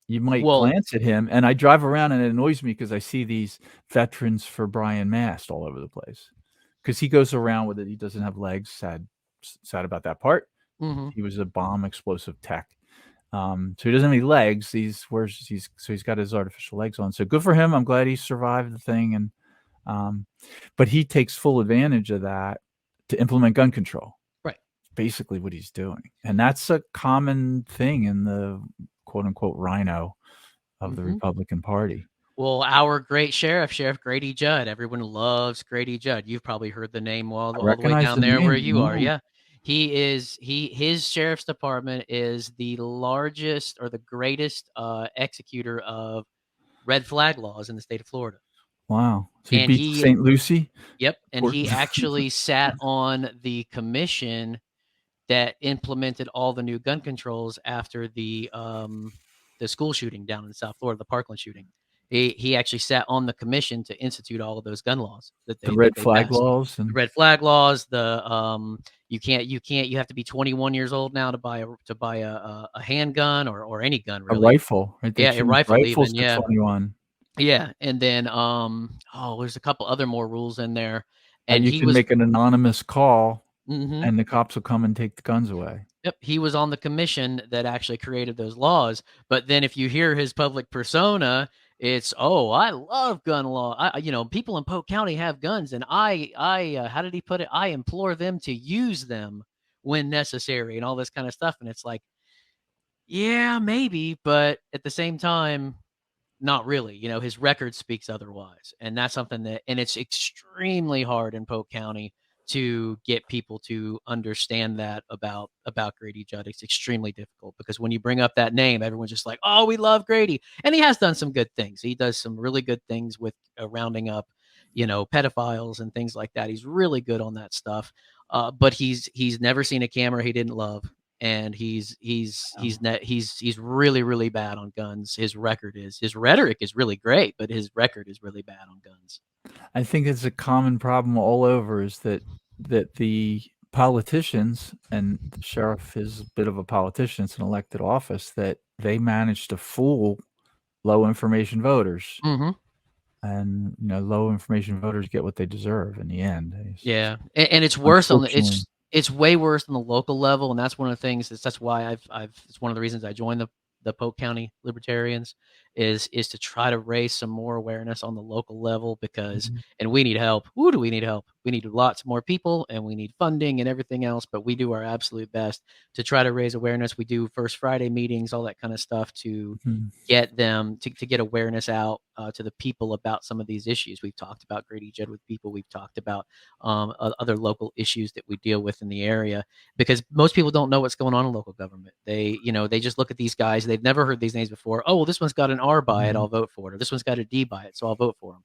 you might Well, glance at him, and I drive around and it annoys me because I see these veterans for Brian Mast all over the place. Because he goes around with it. He doesn't have legs. Sad about that part. mhm. He was a bomb explosive tech. So he doesn't have any legs. He's got his artificial legs on. So good for him. I'm glad he survived the thing. And but he takes full advantage of that to implement gun control. Right. Basically what he's doing. And that's a common thing in the quote unquote rhino of the Mhm. Republican Party. Well, our great sheriff, Sheriff Grady Judd. Everyone loves Grady Judd. You've probably heard the name I all the way recognize down the there where name. you are. Yeah. Yeah. His sheriff's department is the largest or the greatest executor of red flag laws in the state of Florida. Wow. So he And beats he St. Lucie? Yep, and Or he actually sat on the commission that implemented all the new gun controls after the school shooting down in South Florida, the Parkland shooting. He actually sat on the commission to institute all of those gun laws the that red they flag passed. laws The and red flag laws, you have to be 21 years old now to buy a handgun or any gun a really. rifle, right? They Yeah, a changed rifle rifles even, to yeah. 21. Yeah, and then, there's a couple other more rules in there, and You he can was make an anonymous call mhm. and the cops will come and take the guns away. Yep, he was on the commission that actually created those laws. But then if you hear his public persona, it's, "Oh, I love gun law. People in Polk County have guns, and how did he put it? I implore them to use them when necessary," and all this kind of stuff. And it's like, yeah, maybe, but at the same time, not really. His record speaks otherwise. And that's something and it's extremely hard in Polk County to get people to understand that about Grady Judd. It's extremely difficult because when you bring up that name, everyone's just like, "Oh, we love Grady." And he has done some good things. He does some really good things with rounding up, pedophiles and things like that. He's really good on that stuff. But he's never seen a camera he didn't love, and he's really really bad on guns. His rhetoric is really great, but his record is really bad on guns. I think it's a common problem all over is that the politicians, and the sheriff is a bit of a politician, it's an elected office, that they manage to fool low information voters. Hmm. And, low information voters get what they deserve in the end. Yeah, and it's worse Unfortunately. it's way worse on the local level, and that's one of the things. That's why it's one of the reasons I joined the Polk County Libertarians is to try to raise some more awareness on the local level because Mhm. and we need help. Who do we need help? We need lots more people and we need funding and everything else, but we do our absolute best to try to raise awareness. We do First Friday meetings, all that kind of stuff to Mhm. get them to get awareness out to the people about some of these issues. We've talked about Grady Judd with people. We've talked about other local issues that we deal with in the area because most people don't know what's going on in local government. They just look at these guys. They've never heard these names before. Oh, well, this one's got an R by it. Mhm. I'll vote for it. Or this one's got a D by it. So I'll vote for him,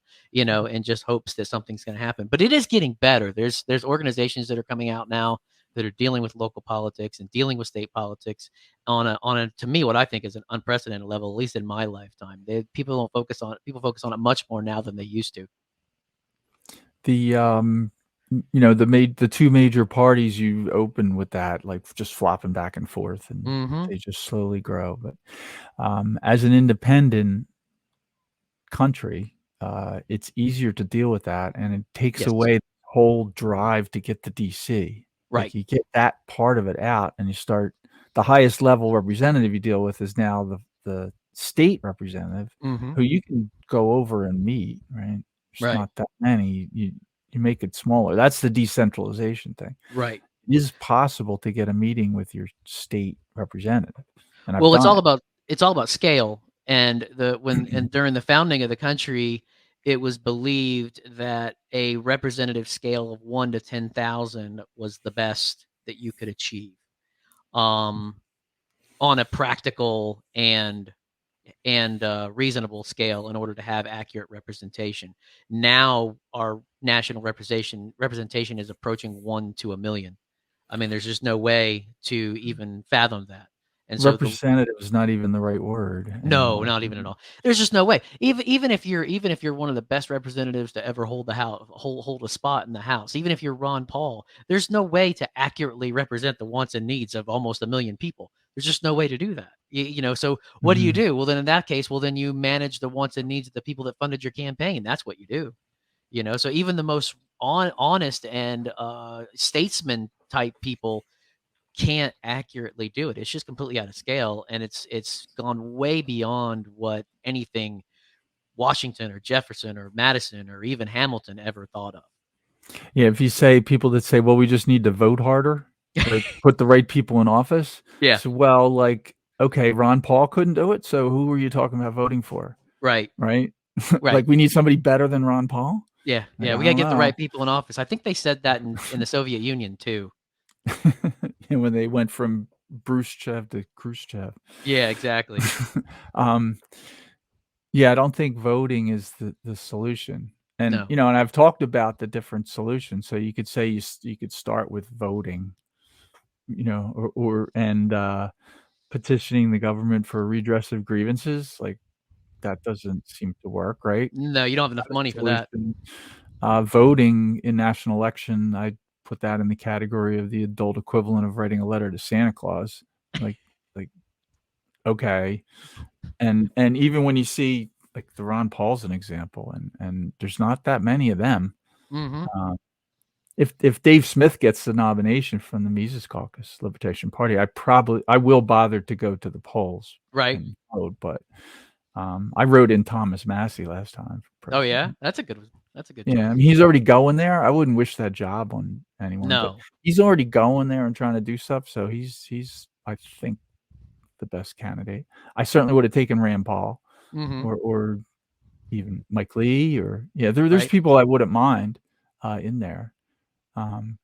and just hopes that something's going to happen. But it is getting better. There's organizations that are coming out now that are dealing with local politics and dealing with state politics on a to me what I think is an unprecedented level, at least in my lifetime. People focus on it much more now than they used to. The the two major parties you open with that, like just flopping back and forth, and Hmm. they just slowly grow. But as an independent country, it's easier to deal with that, and it takes Yes. away the whole drive to get to DC. Like Right. you get that part of it out, and you start the highest level representative you deal with is now the state representative, Hmm. who you can go over and meet. Right? There's Right. not that many. You make it smaller. That's the decentralization thing. Right. It is possible to get a meeting with your state representative, and I've Well, done it. it's all about scale. And during the founding of the country, it was believed that a representative scale of 1 to 10,000 was the best that you could achieve, um, on a practical and reasonable scale in order to have accurate representation. Now our national representation is approaching 1 to 1,000,000. I mean, there's just no way to even fathom that. And so Representative is not even the right word no, anymore. not even at all. There's just no way. Even if you're one of the best representatives to ever hold the house, hold a spot in the House, even if you're Ron Paul, there's no way to accurately represent the wants and needs of almost 1,000,000 people. There's just no way to do that. So what do you Mhm. do? Well, then in that case, then you manage the wants and needs of the people that funded your campaign. That's what you do. So even the most honest and statesman type people can't accurately do it. It's just completely out of scale, and it's gone way beyond what anything Washington or Jefferson or Madison or even Hamilton ever thought of. Yeah, if you say people that say, "Well, we just need to vote harder or put the right people in office." Yeah. So, well, like, okay, Ron Paul couldn't do it, so who were you talking about voting for? Right. Right? Right. Like, we need somebody better than Ron Paul? Yeah. Like, Yeah. I We got to don't get the right know. people in office. I think they said that in the Soviet Union too. And when they went from Khrushchev to Khrushchev. Yeah, exactly. Um, yeah, I don't think voting is the solution. And, No. and I've talked about the different solutions. So you could say you could start with voting, and petitioning the government for redress of grievances. Like, that doesn't seem to work, right? No, you don't have enough Not a money for that. solution. Voting in national election, I put that in the category of the adult equivalent of writing a letter to Santa Claus. Like, okay. And even when you see, like, the Ron Paul's an example, and there's not that many of them. Mhm. Uh, if Dave Smith gets the nomination from the Mises Caucus, Libertarian Party, I will bother to go to the polls Right. and vote, but, I wrote in Thomas Massey last time for Oh yeah, president. that's a good Yeah, choice. I mean, he's already going there. I wouldn't wish that job on anyone, but No. he's already going there and trying to do stuff, so he's, I think, the best candidate. I certainly would have taken Rand Paul Mhm. or even Mike Lee, or there's Right. people I wouldn't mind, in there. Um,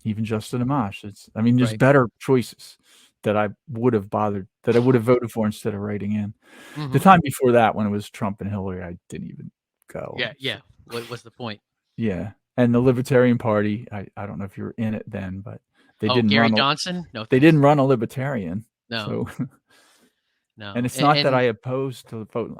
Even Justin Amash. I mean, there's Right. better choices that I would have voted for instead of writing in. The Mhm. time before that, when it was Trump and Hillary, I didn't even go. Yeah, yeah. What's the point? Yeah, and the Libertarian Party, I don't know if you were in it then, but they Oh, didn't Gary run a Johnson? No they thanks. didn't run a libertarian, No. so and No. it's not that I And oppose to the vote.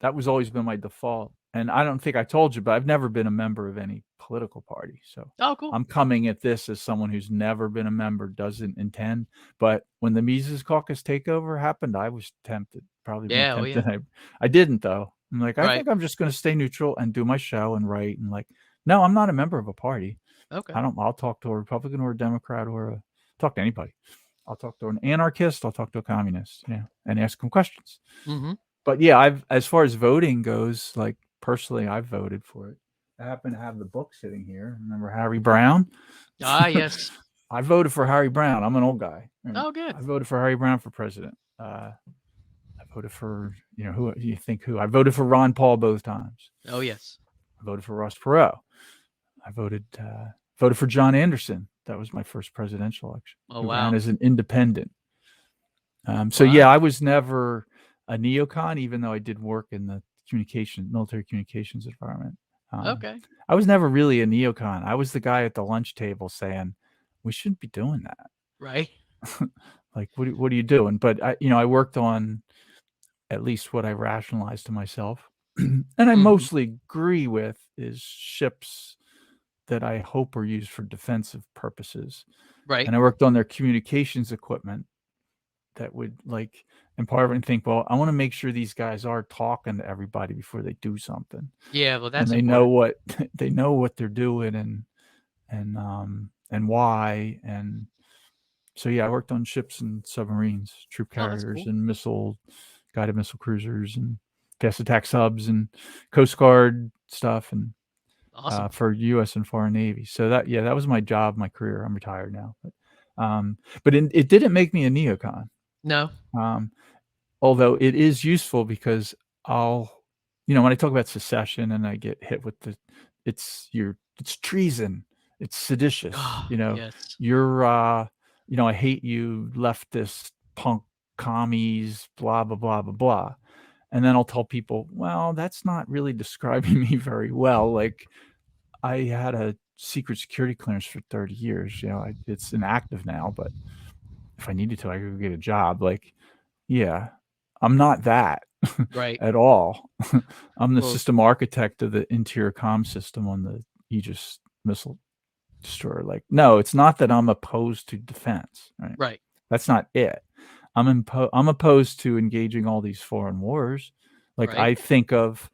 That was always been my default, and I don't think I told you, but I've never been a member of any political party, so oh, cool. I'm coming at this as someone who's never been a member, doesn't intend, but when the Mises Caucus takeover happened, I was tempted, probably more Yeah, oh yeah. tempted I didn't, though. I'm like, "I Right. think I'm just gonna stay neutral and do my show and write," and, like, no, I'm not a member of a party. Okay. I'll talk to a Republican or a Democrat talk to anybody. I'll talk to an anarchist, I'll talk to a communist, and ask them questions. Mhm. But yeah, as far as voting goes, like, personally, I've voted for it. I happen to have the book sitting here. Remember Harry Brown? Ah, yes. I voted for Harry Brown. I'm an old guy. Oh, good. I voted for Harry Brown for president. I voted for, who you think who? I voted for Ron Paul both times. Oh, yes. I voted for Ross Perot. I voted for John Anderson. That was my first presidential election. Oh, Who ran wow. as an independent. So yeah, Wow. I was never a neocon, even though I did work in the military communications environment. Okay. I was never really a neocon. I was the guy at the lunch table saying, "We shouldn't be doing that." Right. Like, what are you doing? But I worked on at least what I rationalized to myself, and I Mhm. mostly agree with is ships that I hope are used for defensive purposes. Right. And I worked on their communications equipment that would, like, and part of it, and think, well, I want to make sure these guys are talking to everybody before they do something, Yeah, well, and that's they know important. what they're doing, and why. And so yeah, I worked on ships and submarines, troop Oh, that's carriers, cool. and guided missile cruisers, and fast attack subs, and Coast Guard stuff, and Awesome. for U.S. and foreign Navy. So that was my job, my career. I'm retired now, but it didn't make me a neocon. No. Um, Although it is useful because when I talk about secession and I get hit with it's treason, it's seditious, Oh, yes. you're, I hate you leftist punk commies, blah, blah, blah, blah, blah. And then I'll tell people, well, that's not really describing me very well. Like, I had a secret security clearance for 30 years. It's inactive now, but if I needed to, I could get a job. Like, yeah, I'm not that Right. at all. I'm the Well, system architect of the interior comm system on the Aegis missile destroyer. Like, no, it's not that I'm opposed to defense, right? right. That's not it. I'm opposed to engaging all these foreign wars. Like, Right. I think of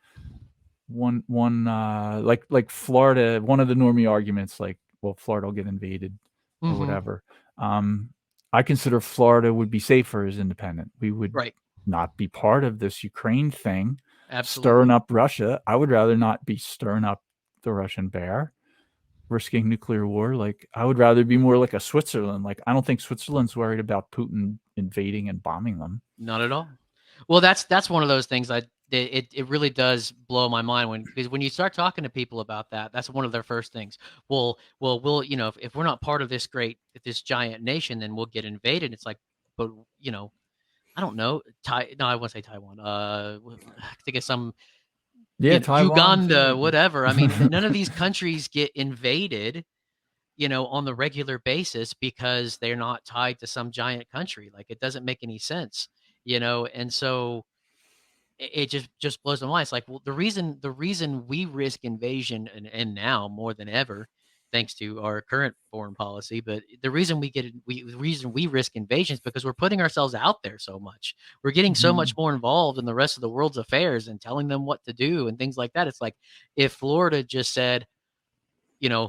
one like Florida. One of the normie arguments, like, well, Florida will get invaded or Hmm. whatever. Um, I consider Florida would be safer as independent. We would Right. not be part of this Ukraine thing, stirring Absolutely. up Russia. I would rather not be stirring up the Russian bear, risking nuclear war. Like, I would rather be more like a Switzerland. Like, I don't think Switzerland's worried about Putin invading and bombing them. Not at all. Well, that's one of those things it really does blow my mind because when you start talking to people about that, that's one of their first things. We'll if we're not part of this giant nation, then we'll get invaded. It's like, but I don't know. No, I won't say Taiwan. I think it's some Yeah, Taiwan Uganda, too. whatever. I mean, none of these countries get invaded, on the regular basis because they're not tied to some giant country. Like, it doesn't make any sense, and so it just blows my mind. It's like, well, the reason we risk invasion and now more than ever, thanks to our current foreign policy, but the reason we risk invasion is because we're putting ourselves out there so much. We're getting so much Mhm. more involved in the rest of the world's affairs and telling them what to do and things like that. It's like if Florida just said,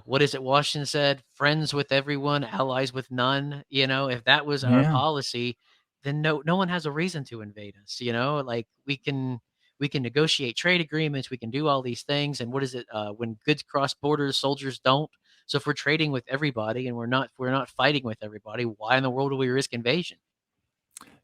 what is it Washington said? Friends with everyone, allies with none. If that was our Yeah. policy, then no one has a reason to invade us. Like we can negotiate trade agreements, we can do all these things. And what is it? When goods cross borders, soldiers don't. So if we're trading with everybody and we're not fighting with everybody, why in the world do we risk invasion?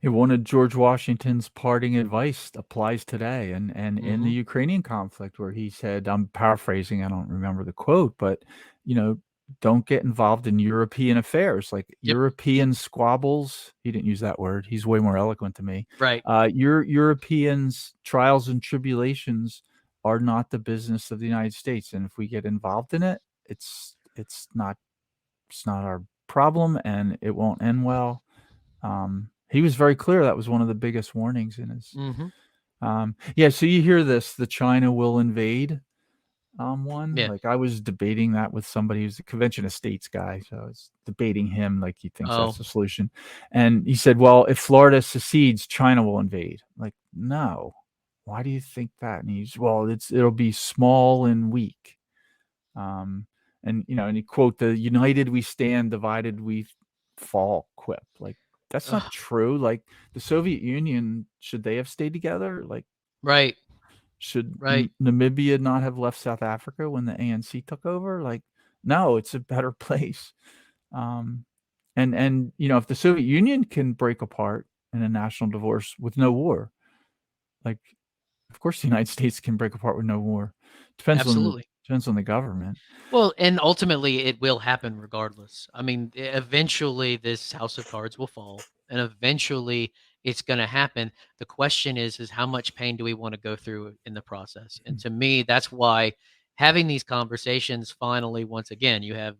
One of George Washington's parting advice applies today, and in the Hmm. Ukrainian conflict, where he said, I'm paraphrasing, I don't remember the quote, but you know, don't get involved in European affairs, like Yep. European squabbles. He didn't use that word. He's way more eloquent to me. Right. Your Europeans' trials and tribulations are not the business of the United States, and if we get involved in it, it's not our problem, and it won't end well. He was very clear. That was one of the biggest warnings in his. Hmm. Yeah. So you hear this, the China will invade one. Yeah. Like, I was debating that with somebody who's a Convention of States guy. So I was debating him, like, he thinks that's Oh, the solution. And he said, well, if Florida secedes, China will invade. Like, no. Why do you think that? And he's, well, it'll be small and weak. Um, and he quote, the united we stand, divided we fall quip. Like, that's not ugh, true. Like, the Soviet Union, should they have stayed together? Like, right. should Right. Namibia not have left South Africa when the ANC took over? Like, no, it's a better place. Um, and if the Soviet Union can break apart in a national divorce with no war, like, of course the United States can break apart with no war. Absolutely. Depends on the government. Well, and ultimately it will happen regardless. I mean, eventually this house of cards will fall and eventually it's going to happen. The question is how much pain do we want to go through in the process? And to me, that's why having these conversations finally, once again, you have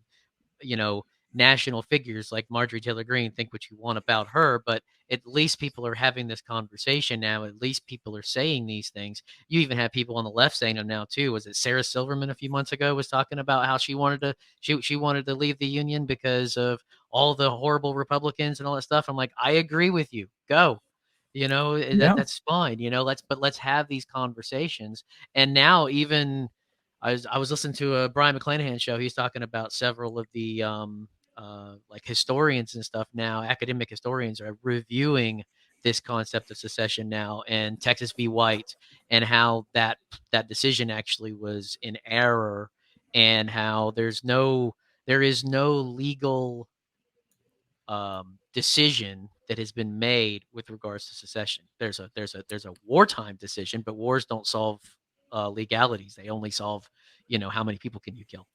you know, national figures like Marjorie Taylor Greene, think what you want about her, but at least people are having this conversation now. At least people are saying these things. You even have people on the left saying them now too. Was it Sarah Silverman a few months ago was talking about how she wanted to leave the union because of all the horrible Republicans and all that stuff. I'm like, I agree with you. Go. Yeah. That's fine. Let's have these conversations. And now even I was listening to a Brian McClanahan show. He's talking about several of the like historians and stuff now. Academic historians are reviewing this concept of secession now and Texas v. White and how that decision actually was in error and how there is no legal decision that has been made with regards to secession. There's a wartime decision, but wars don't solve legalities. They only solve, how many people can you kill?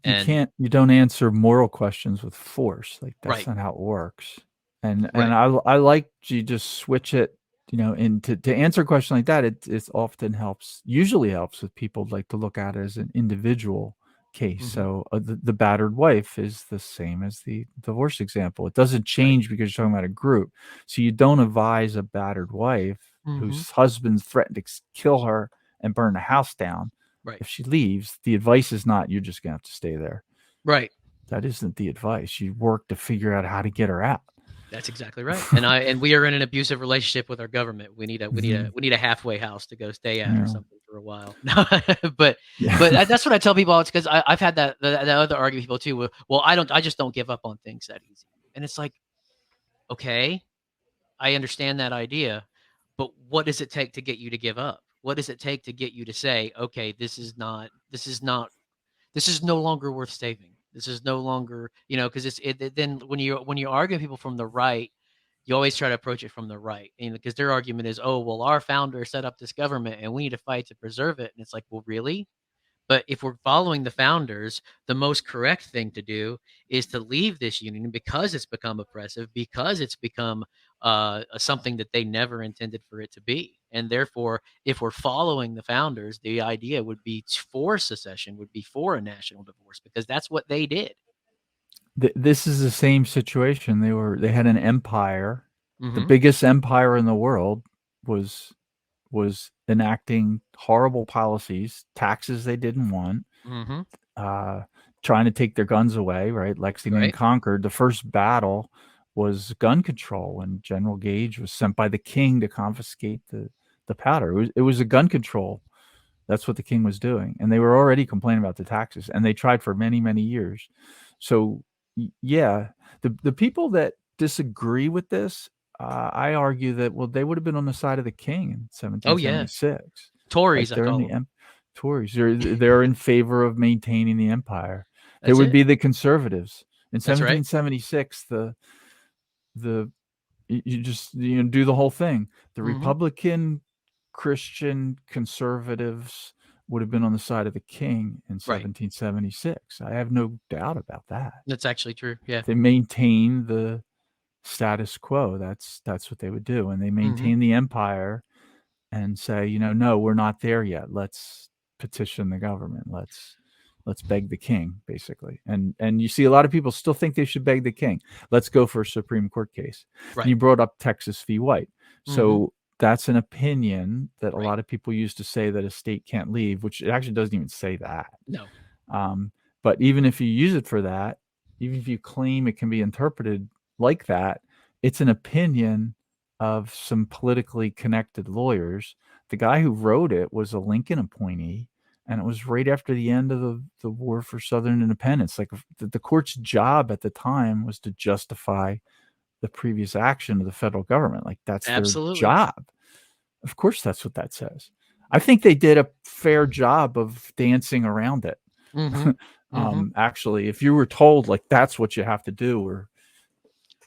And You don't answer moral questions with force. Like, that's right, not how it works. And right, I like you just switch it. And to answer a question like that, it often usually helps with people like to look at it as an individual case. Mm-hmm. So the battered wife is the same as the divorce example. It doesn't Right. change because you're talking about a group. So you don't advise a battered wife Mm-hmm. whose husband threatened to kill her and burn the house down. Right. If she leaves, the advice is not you're just gonna have to stay there. Right. That isn't the advice. You work to figure out how to get her out. That's exactly right. And we are in an abusive relationship with our government. We need Mhm. a halfway house to go stay at or Yeah. something for a while. but Yeah. that's what I tell people. It's because I've had that other argument with people too. Well, I just don't give up on things that easy. And it's like, okay, I understand that idea, but what does it take to get you to give up? What does it take to get you to say, okay, this is no longer worth saving. This is no longer, because then when you argue with people from the right, you always try to approach it from the right, because their argument is, oh, well, our founder set up this government and we need to fight to preserve it. And it's like, well, really? But if we're following the founders, the most correct thing to do is to leave this union because it's become oppressive, because it's become something that they never intended for it to be. And therefore, if we're following the founders, the idea would be for secession, would be for a national divorce, because that's what they did. This is the same situation. They had an empire. The Mm-hmm. biggest empire in the world was enacting horrible policies, taxes they didn't want, Mm-hmm. uh, trying to take their guns away. Right, Lexington Right. conquered. The first battle was gun control, when General Gage was sent by the king to confiscate the powder. It was a gun control. That's what the king was doing, and they were already complaining about the taxes, and they tried for many, many years. So, yeah, the people that disagree with this, I argue that well, they would have been on the side of the king in Oh yeah. 1776. Like Tories, I they're in call the them. Tories. They're in favor of maintaining the empire. There That's would it. be the conservatives in That's right. 1776. The you just do the whole thing. The Mm-hmm. Republican Christian conservatives would have been on the side of the king in Right. 1776. I have no doubt about that. That's actually true. Yeah. They maintain the status quo. That's what they would do, and they Mm-hmm. maintain the empire and say, no, we're not there yet. Let's petition the government. Let's beg the king, basically. And you see a lot of people still think they should beg the king. Let's go for a Supreme Court case. And Right. you brought up Texas v. White. Mm-hmm. So that's an opinion that a Right. lot of people use to say that a state can't leave, which it actually doesn't even say that. No. Um, but even if you use it for that, even if you claim it can be interpreted like that, it's an opinion of some politically connected lawyers. The guy who wrote it was a Lincoln appointee, and it was right after the end of the war for Southern independence. Like the court's job at the time was to justify the previous action of the federal government. Like that's their Absolutely. job. Of course, that's what that says. I think they did a fair job of dancing around it. Mm-hmm. Mm-hmm. Actually, if you were told like that's what you have to do, or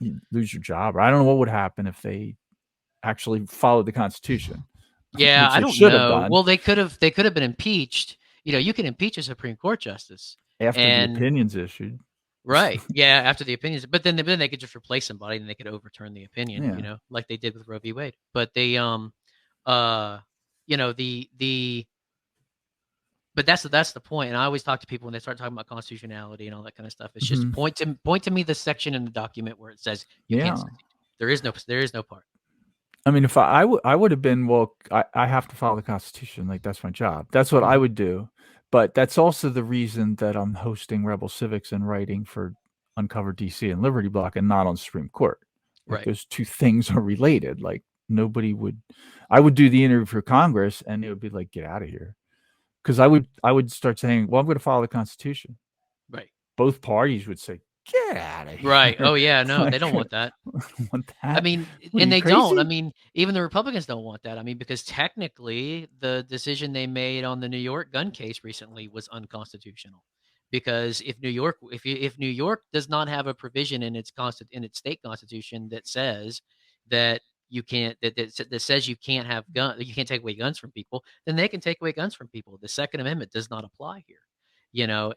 you lose your job, or I don't know what would happen if they actually followed the Constitution, Yeah, which I they don't should have know. done Well, they could have been impeached. You can impeach a Supreme Court justice, after the and opinions issued. right, yeah, after the opinions. But then they could just replace somebody, and they could overturn the opinion. Yeah. Like they did with Roe v. Wade. But they uh, the but that's the point. And I always talk to people when they start talking about constitutionality and all that kind of stuff. It's just Mhm. point to me the section in the document where it says you can't Yeah. secede. There is no part. I mean, if I would have been, well, I have to follow the Constitution. Like that's my job. That's what I Mhm. would do. But that's also the reason that I'm hosting Rebel Civics and writing for Uncover DC and Liberty Block and not on Supreme Court. Like Right. those two things are related. Like I would do the interview for Congress and it would be like, get out of here. Because I would start saying, well, I'm going to follow the Constitution. Right. Both parties would say, get out of Right. here. Oh yeah, no, they Like, don't want that. want I that? mean, What are and you they don't. I crazy? mean, even the Republicans don't want that. I mean, because technically, the decision they made on the New York gun case recently was unconstitutional. Because if New York does not have a provision in in its state constitution that says that that says you can't take away guns from people, then they can take away guns from people. The Second Amendment does not apply here.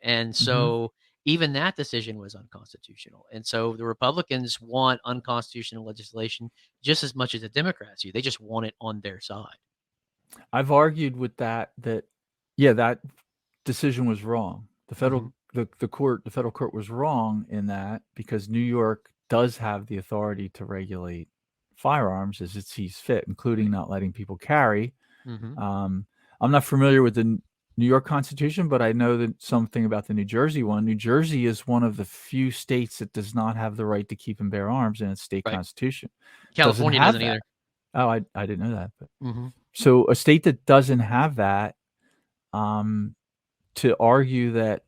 And Hmm. so even that decision was unconstitutional. And so the Republicans want unconstitutional legislation just as much as the Democrats do. They just want it on their side. I've argued with that yeah, that decision was wrong. The federal the federal court was wrong in that, because New York does have the authority to regulate firearms as it sees fit, including not letting people carry. I'm not familiar with the New York Constitution, but I know that something about the New Jersey one. New Jersey is one of the few states that does not have the right to keep and bear arms in its state Right. constitution. California doesn't either. Oh, I didn't know that. But so a state that doesn't have that, to argue that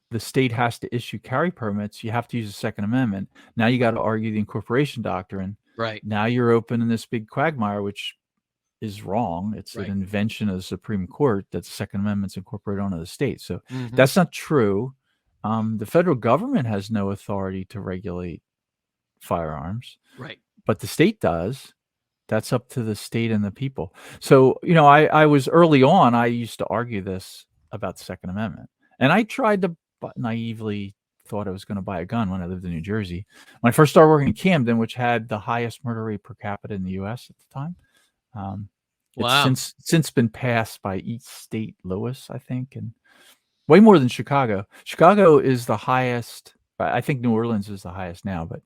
the state has to issue carry permits, you have to use the Second Amendment. Now you got to argue the incorporation doctrine. Right. Now you're opening this big quagmire, which is wrong. It's an invention of the Supreme Court that the Second Amendment's incorporated onto the state. So that's not true. The federal government has no authority to regulate firearms. Right. But the state does. That's up to the state and the people. So, I was early on, I used to argue this about the Second Amendment. And I tried to naively thought I was going to buy a gun when I lived in New Jersey. When I first started working in Camden, which had the highest murder rate per capita in the U.S. at the time. It's since been passed by East State Louis, I think, and way more than Chicago. Chicago is the highest. I think New Orleans is the highest now, but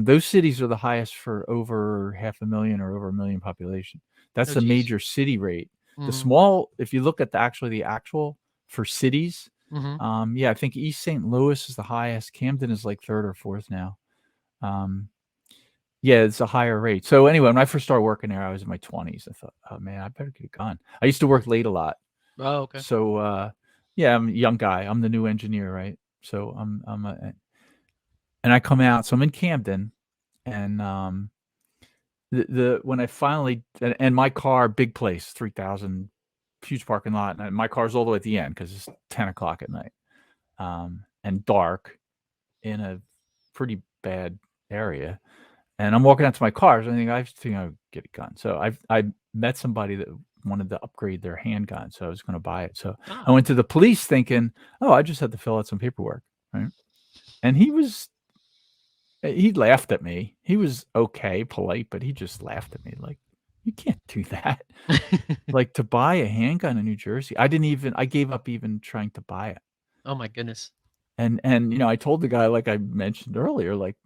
those cities are the highest for over 500,000 or over 1 million population. That's the major city rate. The small, if you look at the actual for cities, I think East St. Louis is the highest. Camden is like third or fourth now. Yeah, it's a higher rate. So anyway, when I first started working there, I was in my 20s. I thought, oh man, I better get a gun. I used to work late a lot. Oh, okay. So I'm a young guy. I'm the new engineer, right? So and I come out. So I'm in Camden, and when I finally and my car, big place, 3,000, huge parking lot, and my car's all the way at the end because it's 10 o'clock at night, and dark in a pretty bad area. And I'm walking out to my car. So I think I would get a gun. So I met somebody that wanted to upgrade their handgun, so I was going to buy it. So I went to the police thinking, oh, I just had to fill out some paperwork, right? And he laughed at me. He was okay, polite, but he just laughed at me like, you can't do that. Like, to buy a handgun in New Jersey, I gave up even trying to buy it. Oh my goodness. And I told the guy, like I mentioned earlier, like,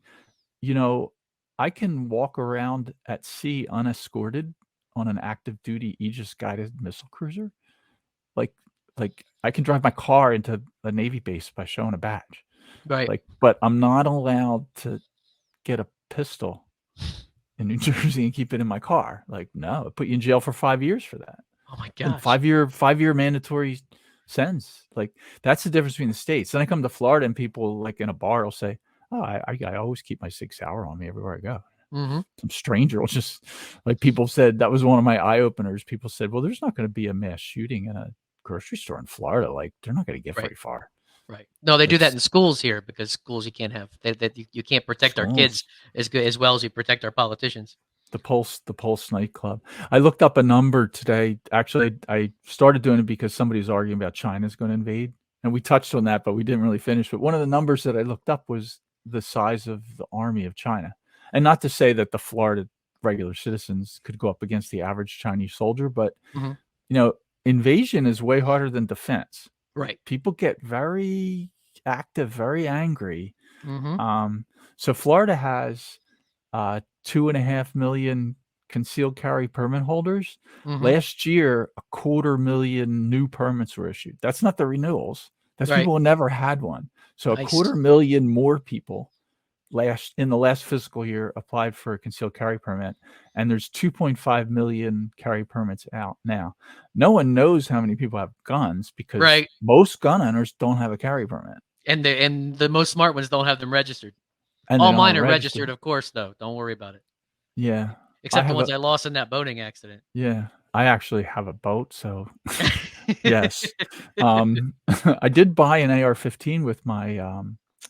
I can walk around at sea unescorted on an active duty Aegis guided missile cruiser. Like I can drive my car into a Navy base by showing a badge. Right. But I'm not allowed to get a pistol in New Jersey and keep it in my car. Like, no, it'll put you in jail for 5 years for that. Oh my gosh. 5-year mandatory sentence. Like, that's the difference between the states. Then I come to Florida and people like in a bar will say, oh, I always keep my 6 Sauer on me everywhere I go. Some stranger will just, like, people said, that was one of my eye openers. People said, well, there's not going to be a mass shooting in a grocery store in Florida. Like, they're not going to get very far. Right. No, they do that in schools here, because schools you can't have that. You can't protect our kids as well as you protect our politicians. The Pulse nightclub. I looked up a number today. Actually, I started doing it because somebody was arguing about China's going to invade, and we touched on that, but we didn't really finish. But one of the numbers that I looked up was the size of the army of China. And not to say that the Florida regular citizens could go up against the average Chinese soldier, but invasion is way harder than defense. Right. People get very active, very angry. So Florida has 2.5 million concealed carry permit holders. Last year, 250,000 new permits were issued. That's not the renewals. That's people who never had one. So 250,000 more people in the last fiscal year applied for a concealed carry permit, and there's 2.5 million carry permits out now. No one knows how many people have guns because most gun owners don't have a carry permit, and the most smart ones don't have them registered. And all mine are registered, of course, though. Don't worry about it. Yeah, except the ones I lost in that boating accident. Yeah, I actually have a boat, so yes. I did buy an AR-15 with my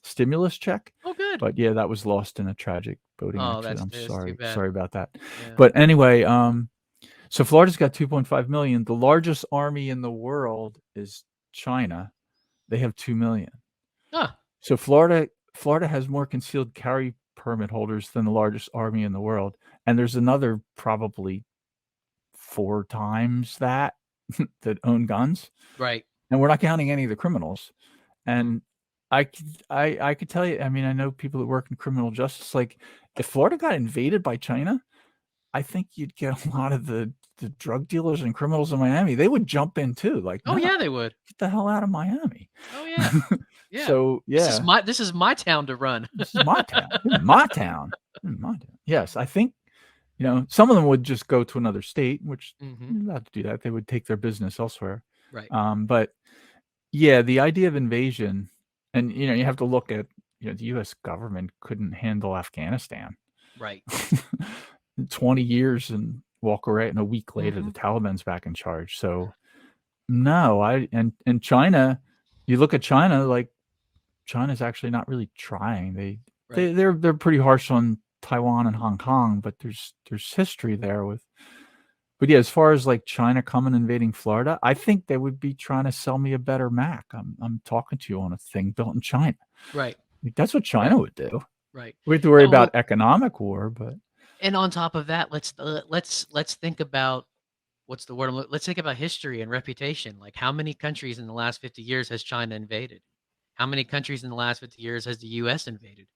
stimulus check. Oh, good. But yeah, that was lost in a tragic boating accident. I'm sorry. Sorry about that. Yeah. But anyway, so Florida's got 2.5 million. The largest army in the world is China. They have 2 million. Ah, So Florida has more concealed carry permit holders than the largest army in the world, and there's another probably 4 times that that own guns, right. and we're not counting any of the criminals. Mhm. And I could tell you, I mean, I know people that work in criminal justice, like, if Florida got invaded by China, I think you'd get a lot of the drug dealers and criminals in Miami, they would jump in too, like, Oh, "No, yeah, they would. get the hell out of Miami." Oh, yeah. Yeah. So, yeah, This is my town to run. this is my town. This is my town. This is my town. Yes, I think, some of them would just go to another state, which Mhm. you're allowed to do that. They would take their business elsewhere. Right. But yeah, the idea of invasion, and you have to look at, the U.S. government couldn't handle Afghanistan. Right. 20 years and walk away, and a week later, the Mhm. Taliban's back in charge. So no, and China, you look at China, like, China's actually not really trying. Right. They're pretty harsh on Taiwan and Hong Kong, but there's history there with. But yeah, as far as like China coming invading Florida, I think they would be trying to sell me a better Mac. I'm talking to you on a thing built in China. Right. Like, that's what China Right. would do. Right. We have to worry Well, about economic war, but and on top of that, let's think about what's the word? Let's think about history and reputation. Like, how many countries in the last 50 years has China invaded? How many countries in the last 50 years has the U.S. invaded?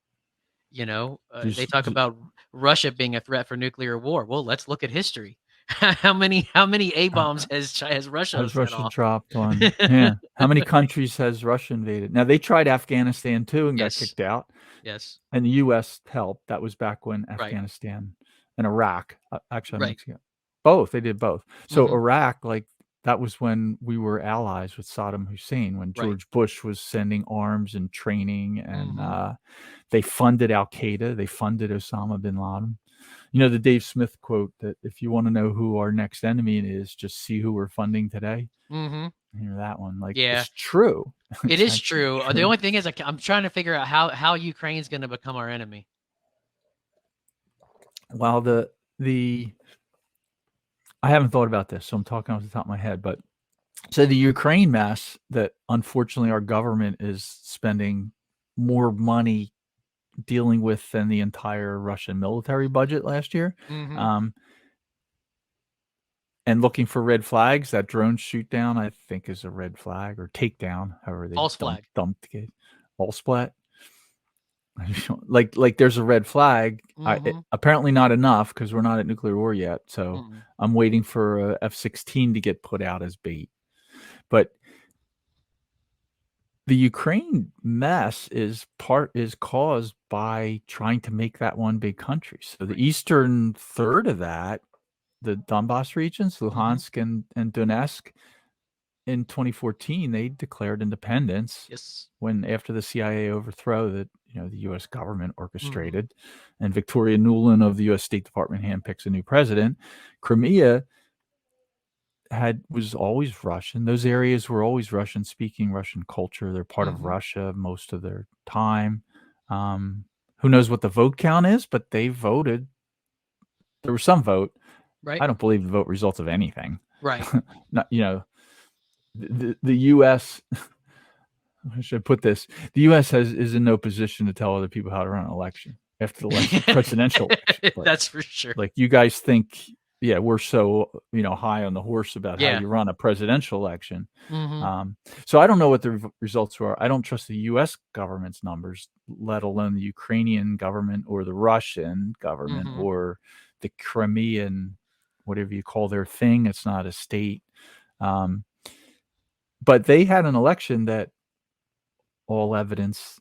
They there's talk about Russia being a threat for nuclear war. Well, let's look at history. How many A bombs has Russia has set Russia off? dropped on? Yeah, how many countries has Russia invaded? Now they tried Afghanistan too and got Yes. kicked out. Yes. And the U.S. helped. That was back when Right. Afghanistan and Iraq, actually, Right. Mexico, both. They did both. So Hmm. Iraq, like, that was when we were allies with Saddam Hussein, when Right. George Bush was sending arms and training, and Hmm. they funded Al Qaeda, they funded Osama bin Laden. The Dave Smith quote that if you want to know who our next enemy is, just see who we're funding today. Hmm. That one, like, Yeah, it's true. it It's is actually true. The true. only thing is, I'm trying to figure out how Ukraine's going to become our enemy. While the I haven't thought about this, so I'm talking off the top of my head, but so the Ukraine mess that unfortunately our government is spending more money dealing with than the entire Russian military budget last year. Hmm. Um, and looking for red flags, that drone shoot down, I think, is a red flag, or takedown, however they False flag. dumped it. All splat. Like there's a red flag. Hmm. Apparently not enough, because we're not at nuclear war yet. So Mm. I'm waiting for a F-16 to get put out as bait. But the Ukraine mess is caused by trying to make that one big country. So the Right. eastern third of that, the Donbass regions, Hmm. Luhansk and Donetsk, in 2014, they declared independence Yes. when, after the CIA overthrow that the U.S. government Hmm. orchestrated, and Victoria Nuland of the U.S. State Department handpicks a new president. Crimea was always Russian. Those areas were always Russian speaking, Russian culture. They're part of Hmm. Russia most of their time. Who knows what the vote count is, but they voted. There was some vote. Right. I don't believe the vote results of anything. Right. Not, the U.S. I should put this. The U.S. is in no position to tell other people how to run an election after the last presidential election. That's for sure. Like, you guys think, yeah, we're so high on the horse about how Yeah. you run a presidential election. Hmm. So I don't know what the results were. I don't trust the U.S. government's numbers, let alone the Ukrainian government or the Russian government Hmm. or the Crimean, whatever you call their thing. It's not a state. But they had an election that all evidence,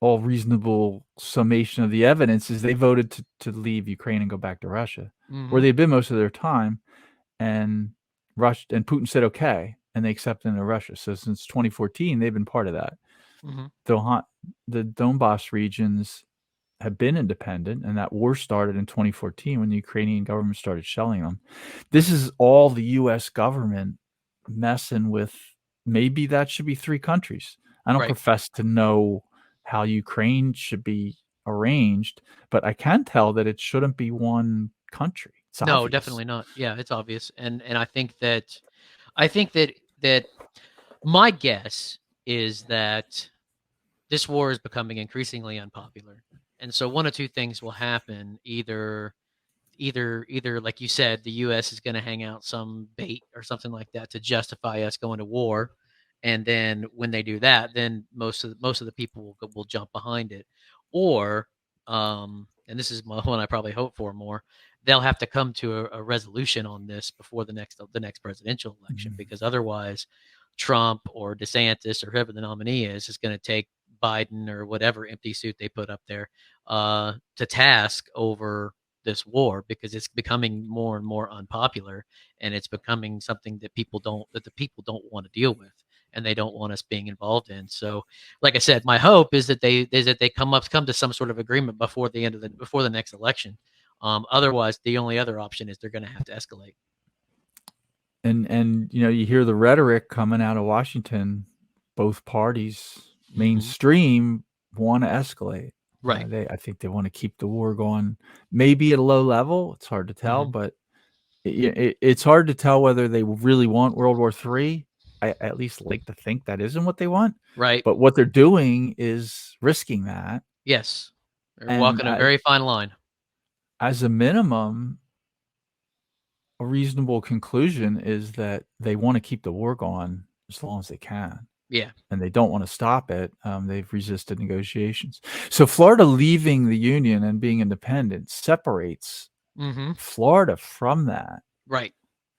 all reasonable summation of the evidence is they voted to leave Ukraine and go back to Russia, where Hmm. they'd been most of their time. And Putin said okay, and they accepted into Russia. So since 2014, they've been part of that. Hmm. The Donbass regions have been independent, and that war started in 2014 when the Ukrainian government started shelling them. This is all the U.S. government messing with. Maybe that should be 3 countries. I don't Right. profess to know how Ukraine should be arranged, but I can tell that it shouldn't be one country. It's No, obvious. definitely not. Yeah, it's obvious. And I think that my guess is that this war is becoming increasingly unpopular. And so one of two things will happen. Either like you said, the US is going to hang out some bait or something like that to justify us going to war. And then when they do that, then most of the people will jump behind it. Or and this is one I probably hope for more, they'll have to come to a resolution on this before the next presidential election, because otherwise Trump or DeSantis or whoever the nominee is going to take Biden or whatever empty suit they put up there to task over this war, because it's becoming more and more unpopular, and it's becoming something that the people don't want to deal with, and they don't want us being involved in. So, like I said, my hope is that they come to some sort of agreement before the next election. Otherwise, the only other option is they're going to have to escalate. And you hear the rhetoric coming out of Washington, both parties mainstream want to escalate. Right. I think they want to keep the war going, maybe at a low level. It's hard to tell, but it's hard to tell whether they really want World War III. I at least like to think that isn't what they want. Right. But what they're doing is risking that. Yes. They're walking a very fine line. As a minimum, a reasonable conclusion is that they want to keep the war going as long as they can. Yeah. And they don't want to stop it. They've resisted negotiations. So Florida leaving the Union and being independent separates Florida from that. Right.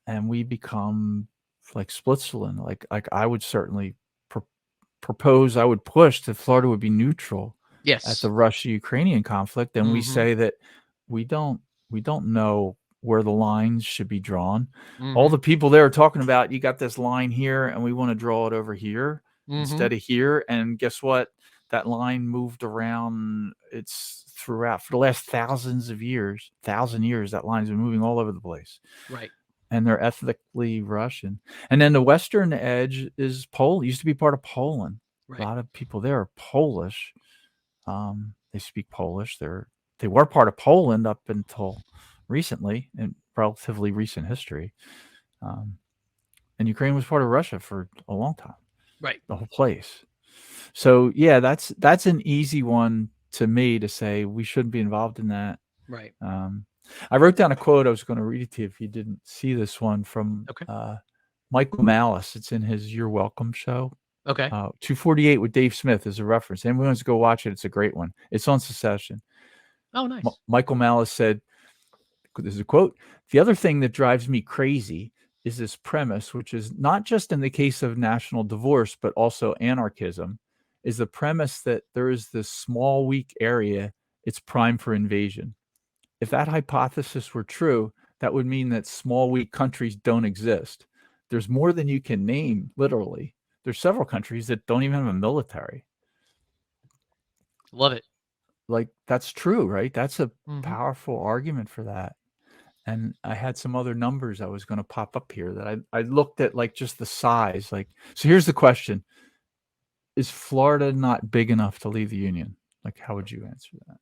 And we become like Switzerland. Like I would certainly propose, I would push that Florida would be neutral at the Russia-Ukrainian conflict. And we say that we don't know where the lines should be drawn. All the people there are talking about, you got this line here and we want to draw it over here instead of here. And guess what? That line moved around. It's throughout for the last 1,000 years, that line's been moving all over the place. Right. And they're ethnically Russian. And then the western edge is Poland. Used to be part of Poland. Right. A lot of people there are Polish. They speak Polish. They were part of Poland up until recently, in relatively recent history. And Ukraine was part of Russia for a long time. Right. The whole place. So yeah, that's an easy one to me to say we shouldn't be involved in that. Right. I wrote down a quote. I was going to read it to you if you didn't see this one from Michael Malice. It's in his You're Welcome show. Okay. 248 with Dave Smith is a reference. Anyone wants to go watch it, it's a great one. It's on Secession. Oh, nice. Michael Malice said, this is a quote, "The other thing that drives me crazy is this premise, which is not just in the case of national divorce, but also anarchism, is the premise that there is this small, weak area, it's prime for invasion. If that hypothesis were true, that would mean that small, weak countries don't exist. There's more than you can name, literally. There's several countries that don't even have a military." Love it. Like, that's true, right? That's a powerful argument for that. And I had some other numbers I was going to pop up here that I looked at, like just the size. Like, so here's the question. Is Florida not big enough to leave the Union? Like, how would you answer that?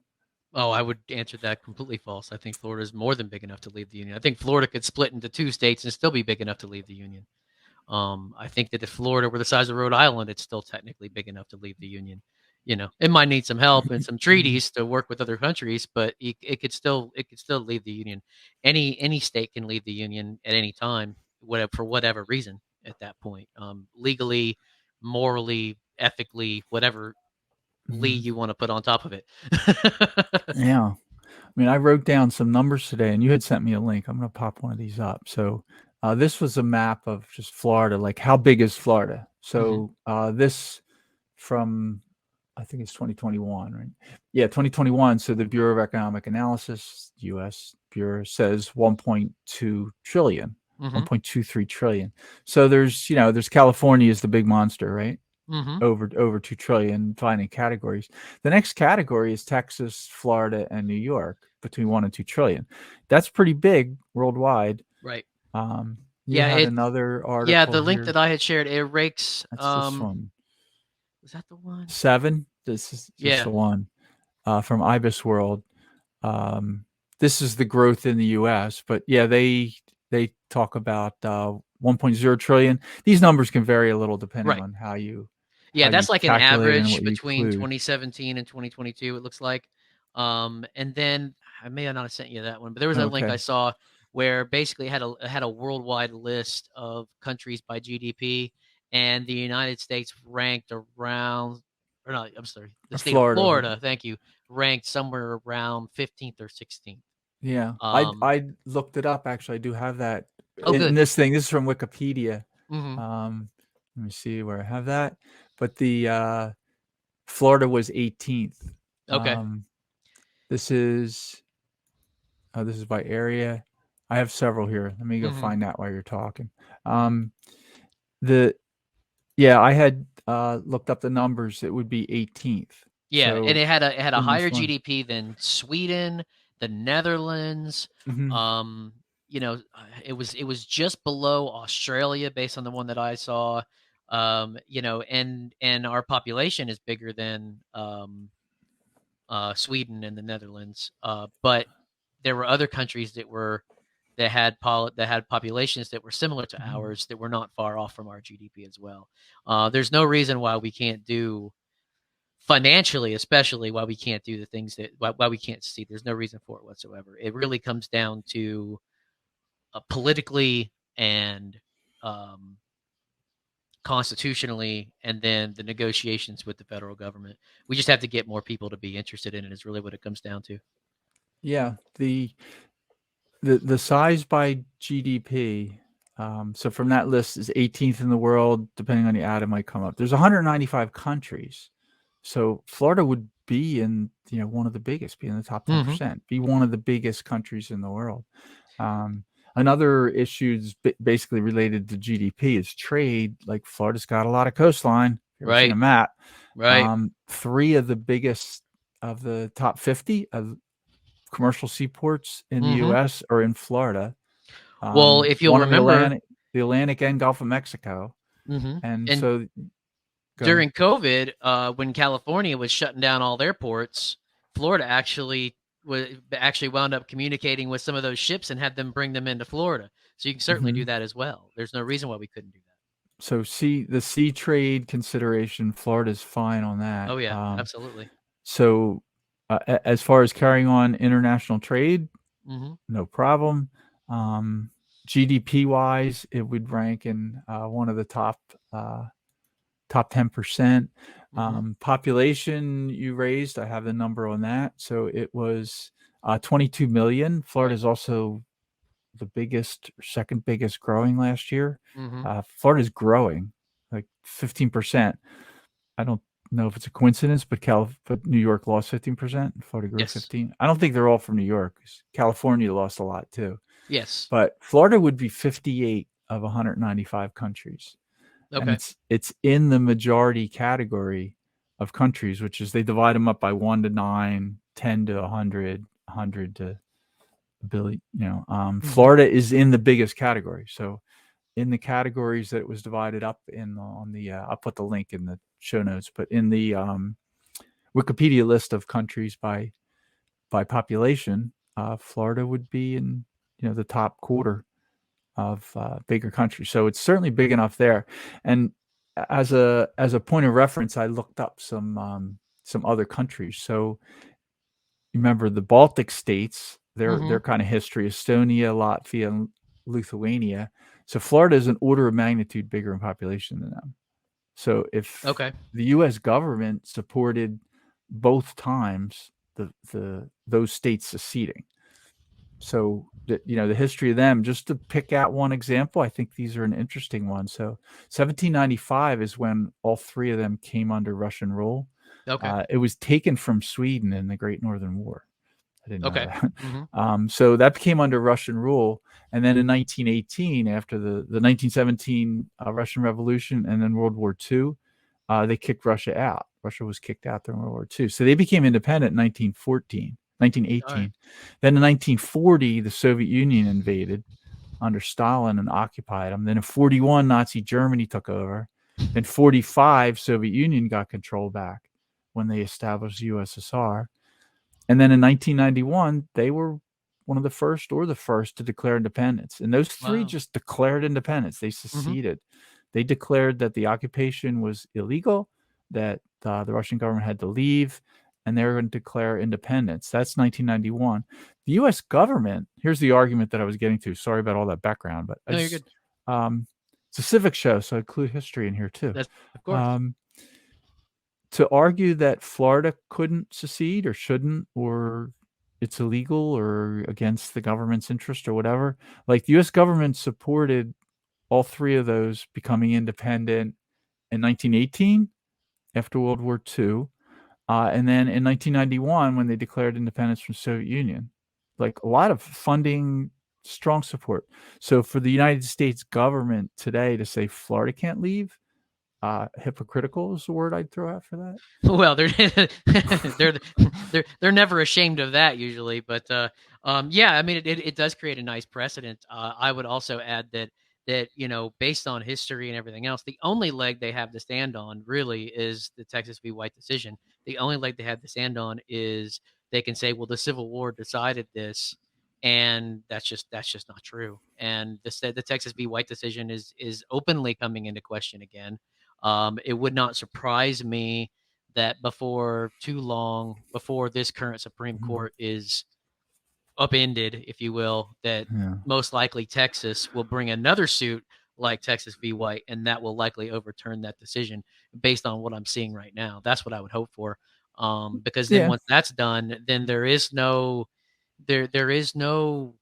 Oh, I would answer that completely false. I think Florida is more than big enough to leave the Union. I think Florida could split into 2 states and still be big enough to leave the Union. I think that if Florida were the size of Rhode Island, it's still technically big enough to leave the Union. It might need some help and some treaties to work with other countries, but it could still leave the Union. Any state can leave the Union at any time, for whatever reason at that point. Legally, morally, ethically, whatever Lee you want to put on top of it. Yeah. I mean, I wrote down some numbers today, and you had sent me a link. I'm going to pop one of these up. So this was a map of just Florida, like how big is Florida? So this from, I think it's 2021, right? Yeah, 2021. So the Bureau of Economic Analysis, U.S. Bureau, says 1.2 trillion, 1.23 trillion. So there's California is the big monster, right? Over 2 trillion, finding categories. The next category is Texas, Florida, and New York, between 1 and 2 trillion. That's pretty big worldwide. Right. You had another article. Yeah, the link that I had shared, it rakes. That's this one. Is that the one? 7. This is just the one from IBIS World. This is the growth in the U.S., but yeah, they talk about 1.0 trillion. These numbers can vary a little depending on how you Yeah, that's like an calculate and average what you between include. 2017 and 2022, it looks like. And then I may have not have sent you that one, but there was a link I Okay. saw where basically it had a worldwide list of countries by GDP, and the United States ranked around, or no, I'm sorry, the state of Florida. Florida, thank you, ranked somewhere around 15th or 16th. Yeah, I looked it up. Actually, I do have that Oh, in good. this thing. This is from Wikipedia. Hmm. Let me see where I have that. But the Florida was 18th. Okay. This is by area. I have several here. Let me go Hmm. find that while you're talking. Hmm. The Yeah, I had looked up the numbers. It would be 18th. Yeah, and So it had a in higher this one. GDP than Sweden, the Netherlands. Mhm. You know, it was just below Australia based on the one that I saw. You know, and our population is bigger than Sweden and the Netherlands. But there were other countries that had populations that were similar to Mhm. ours that were not far off from our GDP as well. There's no reason why we can't do financially, especially why we can't do the things that why we can't see. There's no reason for it whatsoever. It really comes down to politically and um, constitutionally, and then the negotiations with the federal government. We just have to get more people to be interested in it. Is really what it comes down to. Yeah, the size by GDP. So from that list is 18th in the world. Depending on the ad, it might come up. There's 195 countries, so Florida would be in one of the biggest, be in the top Mm-hmm. 10%, be one of the biggest countries in the world. Another issue basically related to GDP is trade. Like Florida's got a lot of coastline. If you ever seen a Right. map? Right. 3 of the biggest of the top 50 of commercial seaports in the Mm-hmm. U.S. are in Florida. Well, if you'll One in remember, the Atlantic and Gulf of Mexico, mm-hmm. and and so go ahead. during COVID, when California was shutting down all their ports, Florida actually wound up communicating with some of those ships and had them bring them into Florida. So you can certainly do Mhm. that as well. There's no reason why we couldn't do that. So the sea trade consideration, Florida's fine on that. Oh yeah, absolutely. So as far as carrying on international trade, Mm-hmm. no problem. GDP wise, it would rank in one of the top 10%. Mm-hmm. Population you raised, I have the number on that. So it was 22 million. Florida Right. is also the biggest, second biggest growing last year. Mm-hmm. Florida's growing like 15%. I don't know if it's a coincidence, but New York lost 15%. Florida grew Yes. 15. I don't think they're all from New York. California lost a lot too. Yes. But Florida would be 58 of 195 countries. And Okay. it's in the majority category of countries, which is they divide them up by 1 to 9, 10 to 100, 100 to a billion. Mm-hmm. Florida is in the biggest category. So in the categories that it was divided up in on the I'll put the link in the show notes, but in the Wikipedia list of countries by population, Florida would be in the top quarter of bigger countries. So it's certainly big enough there. And as a point of reference, I looked up some other countries. So remember the Baltic states, Mm-hmm. their kind of history: Estonia, Latvia, and Lithuania. So Florida is an order of magnitude bigger in population than them. So if Okay. the U.S. government supported both times those states seceding, so the history of them, just to pick out one example, I think these are an interesting one. So 1795 is when all 3 of them came under Russian rule. Okay. It was taken from Sweden in the Great Northern War. I didn't know Okay. that. Mm-hmm. So that became under Russian rule. And then in 1918, after the 1917 Russian Revolution and then World War II, they kicked Russia out. Russia was kicked out during World War II. So they became independent in 1914, All right. 1918. Then in 1940, the Soviet Union invaded under Stalin and occupied them. Then in 41, Nazi Germany took over. Then 45, Soviet Union got control back when they established the USSR. And then in 1991, they were one of the first or the first to declare independence. And those 3 Wow. just declared independence. They Mm-hmm. seceded. They declared that the occupation was illegal. that the Russian government had to leave, and they were going to declare independence. That's 1991. The U.S. government. Here's the argument that I was getting to. Sorry about all that background, but No, you're good. It's a civics show, so I include history in here too. That's, of course. To argue that Florida couldn't secede or shouldn't, or it's illegal or against the government's interest or whatever, like the U.S. government supported all three of those becoming independent in 1918 after World War II, and then in 1991 when they declared independence from Soviet Union. Like a lot of funding, strong support. So for the United States government today to say Florida can't leave, hypocritical is the word I'd throw out for that. Well, they're never ashamed of that usually, but yeah, I mean it does create a nice precedent. I would also add that based on history and everything else, the only leg they have to stand on really is the Texas v. White decision. The only leg they have to stand on is they can say, well, the Civil War decided this, and that's just not true. And the Texas v. White decision is openly coming into question again. It would not surprise me that before too long, before this current Supreme Court is upended, if you will, that most likely Texas will bring another suit like Texas v. White, and that will likely overturn that decision based on what I'm seeing right now. That's what I would hope for. Because then once that's done, then there is no there's no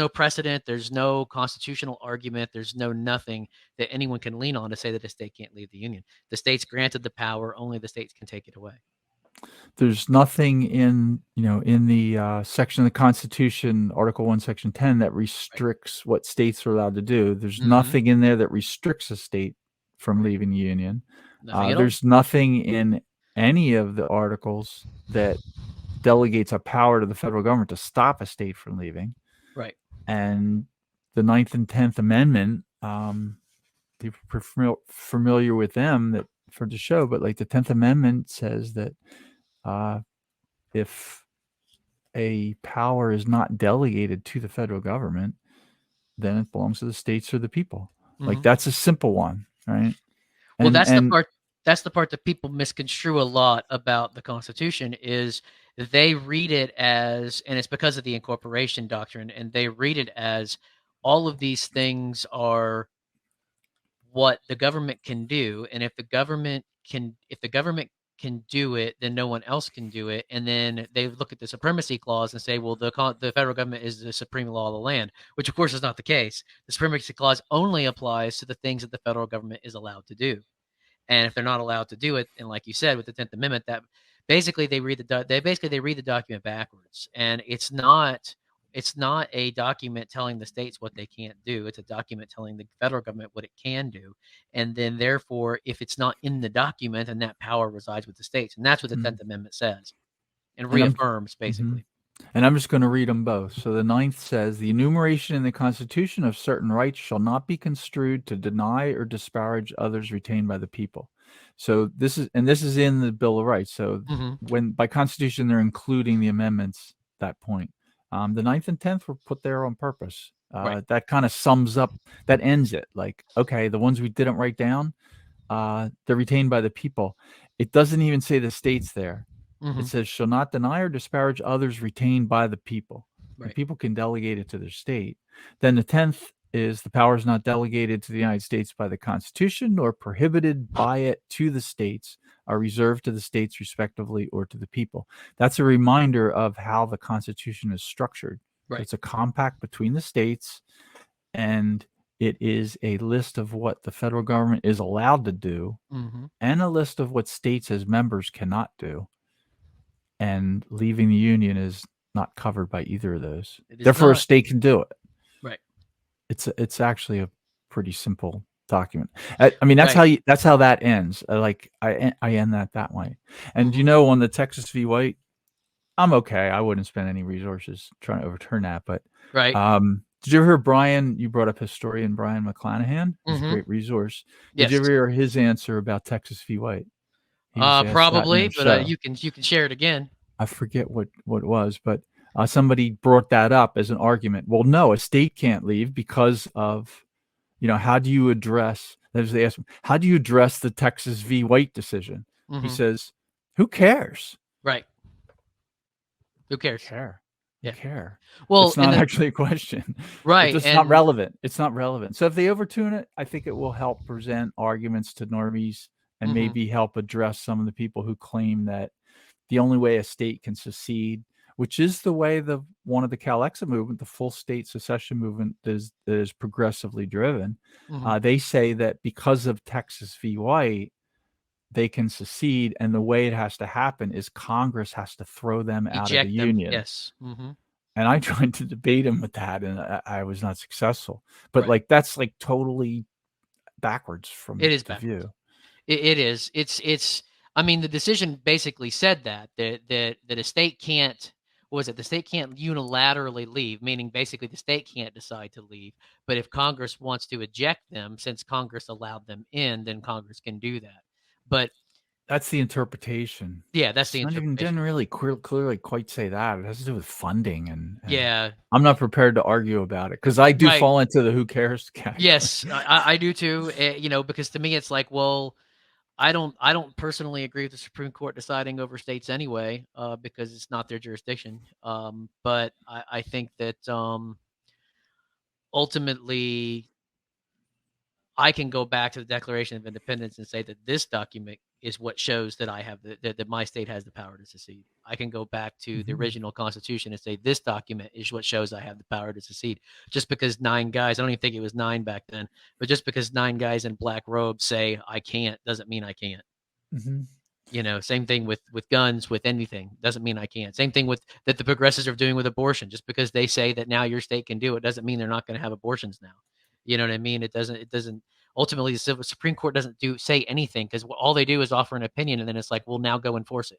precedent, there's no constitutional argument, there's no nothing that anyone can lean on to say that a state can't leave the Union. The states granted the power, only the states can take it away. There's nothing in the section of the Constitution, Article 1, Section 10, that restricts what states are allowed to do. There's nothing in there that restricts a state from leaving the Union. There's nothing in any of the articles that delegates a power to the federal government to stop a state from leaving. Right. And the 9th and 10th Amendment, you're familiar with them that for the show, but like the 10th Amendment says that if a power is not delegated to the federal government, then it belongs to the states or the people. Like that's a simple one, right? Well, that's the part that people misconstrue a lot about the Constitution is they read it as, and it's because of the incorporation doctrine, and they read it as all of these things are what the government can do, and if the government can do it, then no one else can do it. And then they look at the supremacy clause and say, well, the federal government is the supreme law of the land, which of course is not the case. The supremacy clause only applies to the things that the federal government is allowed to do. And if they're not allowed to do it, and like you said with the 10th Amendment, that basically they read the document backwards, and it's not a document telling the states what they can't do. It's a document telling the federal government what it can do. And then therefore, if it's not in the document, then that power resides with the states. And that's what the 10th Amendment says and reaffirms, basically. And I'm just going to read them both. So the 9th says, the enumeration in the Constitution of certain rights shall not be construed to deny or disparage others retained by the people. So this is in the Bill of Rights. So when by Constitution, they're including the amendments at that point. The 9th and 10th were put there on purpose. That kind of sums up, that ends it. Like, okay, the ones we didn't write down, they're retained by the people. It doesn't even say the states there. It says, shall not deny or disparage others retained by the people. The people can delegate it to their state. Then the 10th is the power is not delegated to the United States by the Constitution or prohibited by it to the states, are reserved to the states respectively or to the people. That's a reminder of how the Constitution is structured. It's a compact between the states, and it is a list of what the federal government is allowed to do and a list of what states as members cannot do. And leaving the Union is not covered by either of those. Therefore, a state can do it. Right. It's actually a pretty simple document. I mean, that's how that ends. I end that way. And on the Texas v. White, I'm okay. I wouldn't spend any resources trying to overturn that. But did you ever hear Brian? You brought up historian Brian McClanahan. He's a great resource. Did you ever hear his answer about Texas v. White? Probably, but you can share it again. I forget what it was, but somebody brought that up as an argument. Well, no, a state can't leave because of, how do you address They asked him, "How do you address the Texas v. White decision?" He says, "Who cares? Right. Who Who cares? care? Who Yeah. care?" Well, It's not actually a question. It's right, just not and relevant. It's not relevant. So if they overturn it, I think it will help present arguments to normies and maybe help address some of the people who claim that the only way a state can secede, which is the way one of the Cal-Exa movement, the full state secession movement, is progressively driven. They say that because of Texas v. White, they can secede, and the way it has to happen is Congress has to throw them out of the eject them. union. Yes. And I tried to debate him with that, and I was not successful. But Right. that's like totally backwards from It is the backwards. view. It is. It's. I mean, the decision basically said that a state can't. What was it? The state can't unilaterally leave, meaning basically the state can't decide to leave. But if Congress wants to eject them, since Congress allowed them in, then Congress can do that. But That's the interpretation. yeah, that's It's the not even interpretation. didn't really clearly quite say that. It has to do with funding, and Yeah. I'm not prepared to argue about it because I do Right. fall into the who cares category. Yes, I do too. Because to me it's like, well, I don't personally agree with the Supreme Court deciding over states anyway, because it's not their jurisdiction. But I think that ultimately I can go back to the Declaration of Independence and say that this document is what shows that I have that my state has the power to secede. I can go back to the original Constitution and say this document is what shows I have the power to secede. Just because 9 guys, I don't even think it was 9 back then, but just because 9 guys in black robes say I can't doesn't mean I can't. Same thing with guns, with anything, doesn't mean I can't. Same thing with that the progressives are doing with abortion. Just because they say that now your state can do it doesn't mean they're not going to have abortions now. You know what I mean? It doesn't ultimately the Supreme Court doesn't say anything, because all they do is offer an opinion, and then it's like, well, now go enforce it.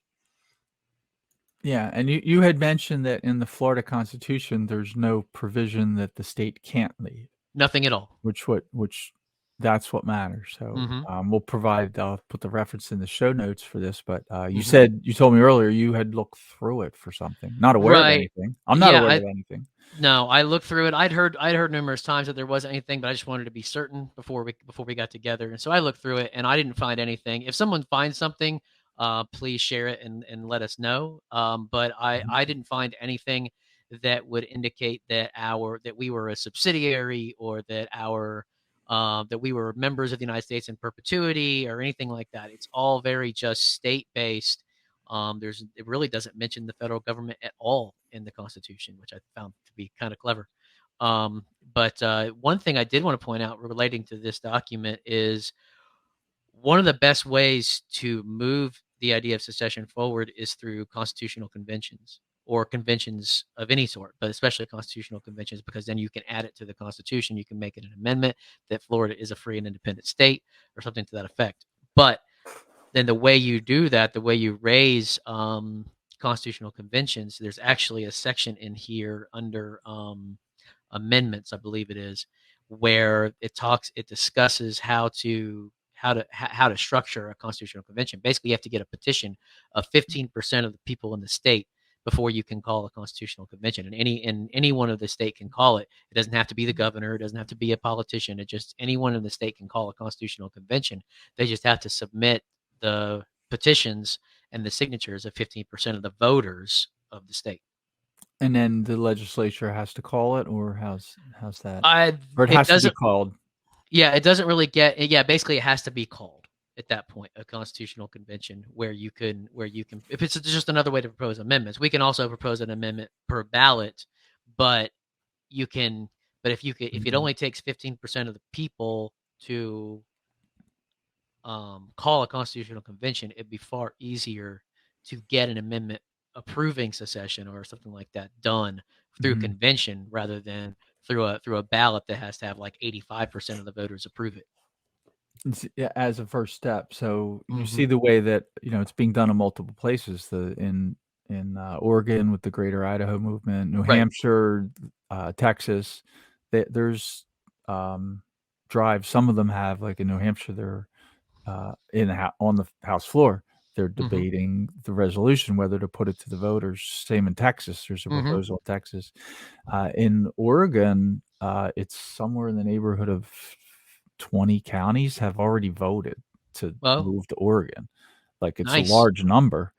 Yeah, and you had mentioned that in the Florida Constitution, there's no provision that the state can't leave, Nothing at all. which that's what matters. So Mm-hmm. I'll put the reference in the show notes for this. But Mm-hmm. you told me earlier you had looked through it for something. Not aware of Right. anything. I'm not Yeah. aware of anything. No, I looked through it. I'd heard numerous times that there wasn't anything, but I just wanted to be certain before we got together. And so I looked through it, and I didn't find anything. If someone finds something, please share it and let us know. But I didn't find anything that would indicate that we were a subsidiary, or that we were members of the United States in perpetuity, or anything like that. It's all very just state based. It really doesn't mention the federal government at all in the Constitution, which I found to be kind of clever. But one thing I did want to point out relating to this document is one of the best ways to move the idea of secession forward is through constitutional conventions, or conventions of any sort, but especially constitutional conventions, because then you can add it to the Constitution. You can make it an amendment that Florida is a free and independent state, or something to that effect. But then the way you do that, the way you raise constitutional conventions, there's actually a section in here under amendments, I believe it is, where it discusses how to structure a constitutional convention. Basically, you have to get a petition of 15% of the people in the state before you can call a constitutional convention. And anyone of the state can call it. It doesn't have to be the governor. It doesn't have to be a politician. It just anyone in the state can call a constitutional convention. They just have to submit the petitions and the signatures of 15% of the voters of the state. And then the legislature has to call it, or how's that? Or it It has to be doesn't. called. Yeah, it doesn't really get. Yeah, basically, it has to be called at that point a constitutional convention, where you can if it's just another way to propose amendments. We can also propose an amendment per ballot, but you can. But if it only takes 15% of the people to call a constitutional convention, it'd be far easier to get an amendment approving secession or something like that done through convention, rather than through a ballot that has to have like 85% of the voters approve it. As a first step. So you see the way that it's being done in multiple places. In Oregon with the Greater Idaho Movement, New Right. Hampshire, Texas. There's drives. Some of them have, like in New Hampshire, they're on the House floor. They're debating the resolution, whether to put it to the voters. Same in Texas. There's a proposal in Texas. In Oregon, it's somewhere in the neighborhood of 20 counties have already voted to Well, move to Oregon. Like, it's a nice. large number.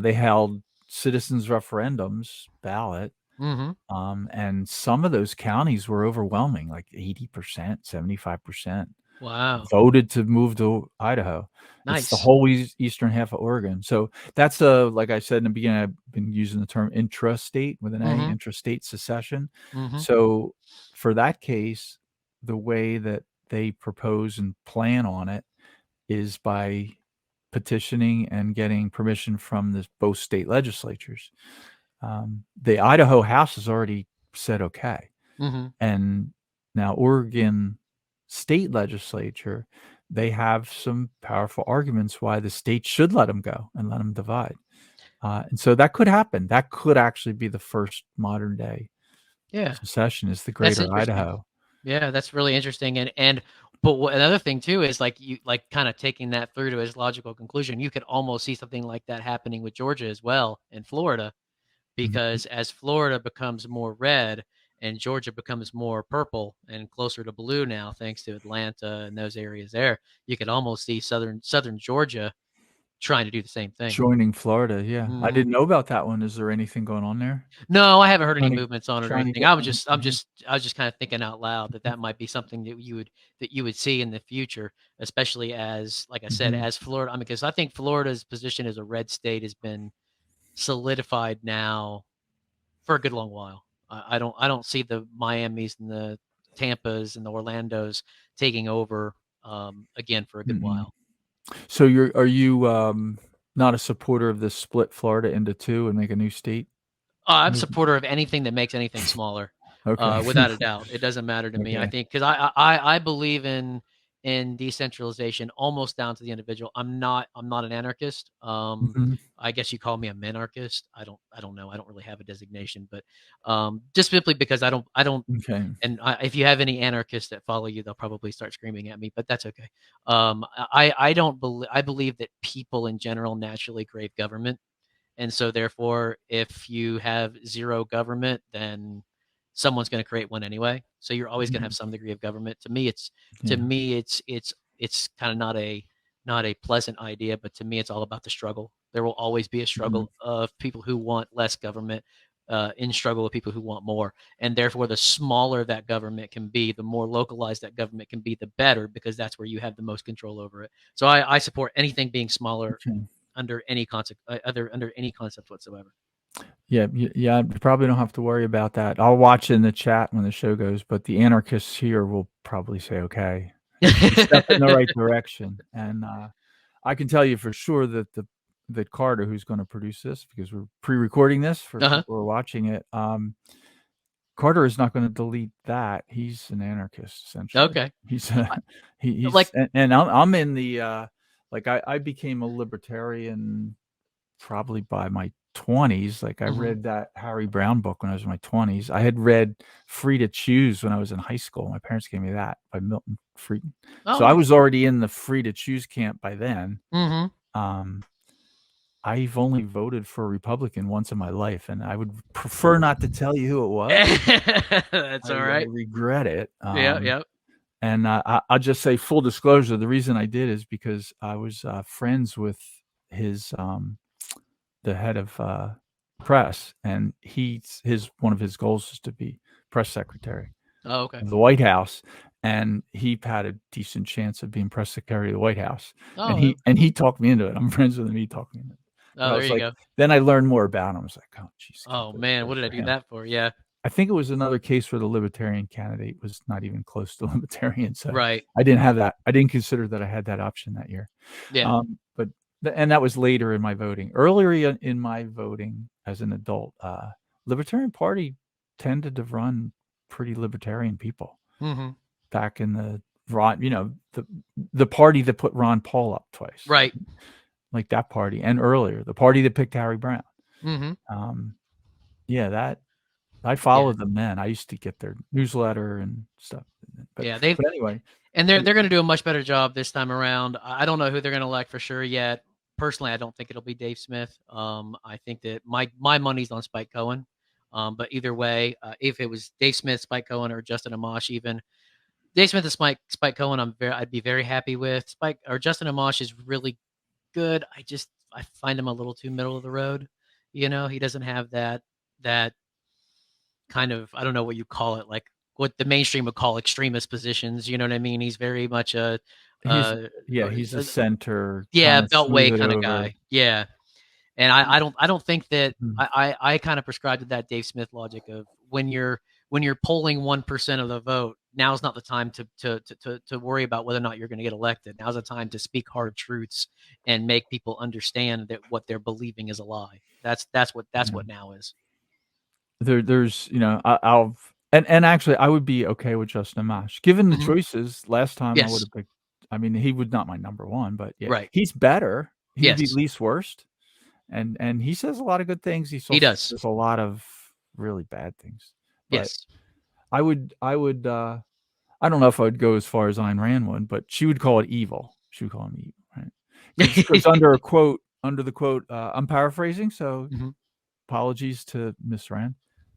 They held citizens referendums ballot, Mm-hmm. and some of those counties were overwhelming, like 80%, 75% Wow. voted to move to Idaho. It's the Nice. whole eastern half of Oregon. So that's like I said in the beginning, I've been using the term intrastate with an A, Mm-hmm. intrastate secession. Mm-hmm. So for that case, the way that they propose and plan on it is by petitioning and getting permission from both state legislatures. The Idaho House has already said okay. Mm-hmm. And now Oregon state legislature, they have some powerful arguments why the state should let them go and let them divide. And so that could happen. That could actually be the first modern day Yeah, secession, is the that's greater interesting. Idaho. Yeah, that's really interesting. But another thing too is like you like kind of taking that through to its logical conclusion. You could almost see something like that happening with Georgia as well and Florida, Mhm. because as Florida becomes more red and Georgia becomes more purple and closer to blue now, thanks to Atlanta and those areas there, you could almost see southern Georgia trying to do the same thing. Joining Florida, yeah. I Hmm. didn't know about that one. Is there anything going on there? No, I haven't heard any Trying to movements on it or trying to anything. get them. Mhm, I was just kind of thinking out loud that that might be something that you would see in the future, especially as, like I said, mhm, as Florida. I mean, because I think Florida's position as a red state has been solidified now for a good long while. I don't see the Miamis and the Tampas and the Orlandos taking over again for a good mhm. while. So are you not a supporter of this split Florida into two and make a new state? I'm a Movement? supporter of anything that makes anything smaller, Okay. without a doubt. It doesn't matter to me. I Okay. think because I believe in decentralization almost down to the individual. I'm not an anarchist. Mhm. I guess you call me a minarchist. I don't know. I don't really have a designation, but just simply because I don't. Okay. And if you have any anarchists that follow you, they'll probably start screaming at me, but that's okay. I don't believe I believe that people in general naturally crave government, and so therefore, if you have zero government, then someone's going to create one anyway. So you're always going to have Mhm. some degree of government. To Yeah. me, it's kind of not a pleasant idea, but to me, it's all about the struggle. There will always be a Mhm. struggle of people who want less government, in struggle with people who want more, and therefore, the smaller that government can be, the more localized that government can be, the better, because that's where you have the most control over it. So I support anything being smaller Okay. under any concept, under any concept whatsoever. Yeah, yeah, you probably don't have to worry about that. I'll watch in the chat when the show goes, but the anarchists here will probably say, "Okay, it's a step in the right direction." And, I can tell you for sure that that Carter, who's gonna produce this, because we're pre-recording this for Uh-huh. people who are watching it, Carter is not gonna delete that. He's an anarchist, essentially. Okay. He's I, he's like, and I'm in the, like, I became a libertarian probably by my 20s. Like, I mhm. read that Harry Brown book when I was in my 20s. I had read Free to Choose when I was in high school. My parents gave me that by Milton Friedman. Oh, So I nice. was already in the Free to Choose camp by then. Mhm. Um, I've only voted for a Republican once in my life, and I would prefer not to tell you who it was. That's all I right. regret it. Yeah, yeah. And I'll just say full disclosure, the reason I did is because I was friends with his the head of press, and his one of his goals is to be press secretary Oh, okay. of the White House, and he had a decent chance of being press secretary of the White House, and Oh, he talked me into it. I'm friends with him. He talked me into it. But oh, I there was you like, go. then I learned more about him. I was like, oh, geez, can't Oh believe I man, what voted did I for do him. that for? Yeah. I think it was another case where the libertarian candidate was not even close to libertarian, so Right. I didn't have that. I didn't consider that I had that option that year. Yeah. But and that was later in my voting. Earlier in my voting as an adult, Libertarian Party tended to run pretty libertarian people Mhm. back in the the party that put Ron Paul up twice, Right. like that party, and earlier the party that picked Harry Brown. Mhm. Um, yeah, that I Yeah. followed them then. I used to get their newsletter and stuff, but Yeah, they've anyway, and y they're going to do a much better job this time around. I don't know who they're going to elect for sure yet. Personally, I don't think it'll be Dave Smith. I think that my money's on Spike Cohen. But either way, if it was Dave Smith, Spike Cohen, or Justin Amash, even, Dave Smith and Spike Cohen, I'd be very happy with. Spike or Justin Amash is really good. I find him a little too middle of the road. He doesn't have that kind of, I don't know what you call it, like what the mainstream would call extremist positions. You know what I mean? He's very much He's uh, he's a center yeah, kind of beltway smooth it kind of over. guy. Yeah. And I don't think that Mhm. I kind of prescribe to that Dave Smith logic of when you're polling 1% of the vote, now's not the time to worry about whether or not you're going to get elected. Now's the time to speak hard truths and make people understand that what they're believing is a lie. That's what now is. There's I'll and actually I would be okay with Justin Amash given the Mhm. choices. Last time I would Yes. have picked. I mean, he would not my number one, but yeah, Right. he's better. He would be Yes. least worst. And he says a lot of good things. He He also does. says a lot of really bad things. But Yes. I would I don't know if I would go as far as Ayn Rand would, but she would call it evil. She would call him evil, right? Because under the quote, I'm paraphrasing, so Mhm. apologies to Miss Rand.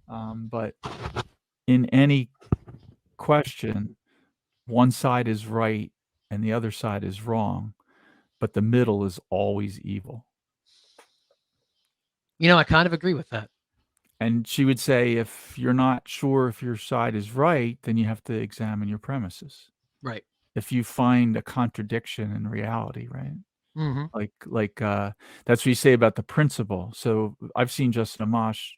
But in any question, one side is right and the other side is wrong, but the middle is always evil. I kind of agree with that. And she would say, if you're not sure if your side is right, then you have to examine your premises. Right. If you find a contradiction in reality, right? Mhm. That's what you say about the principle. So I've seen Justin Amash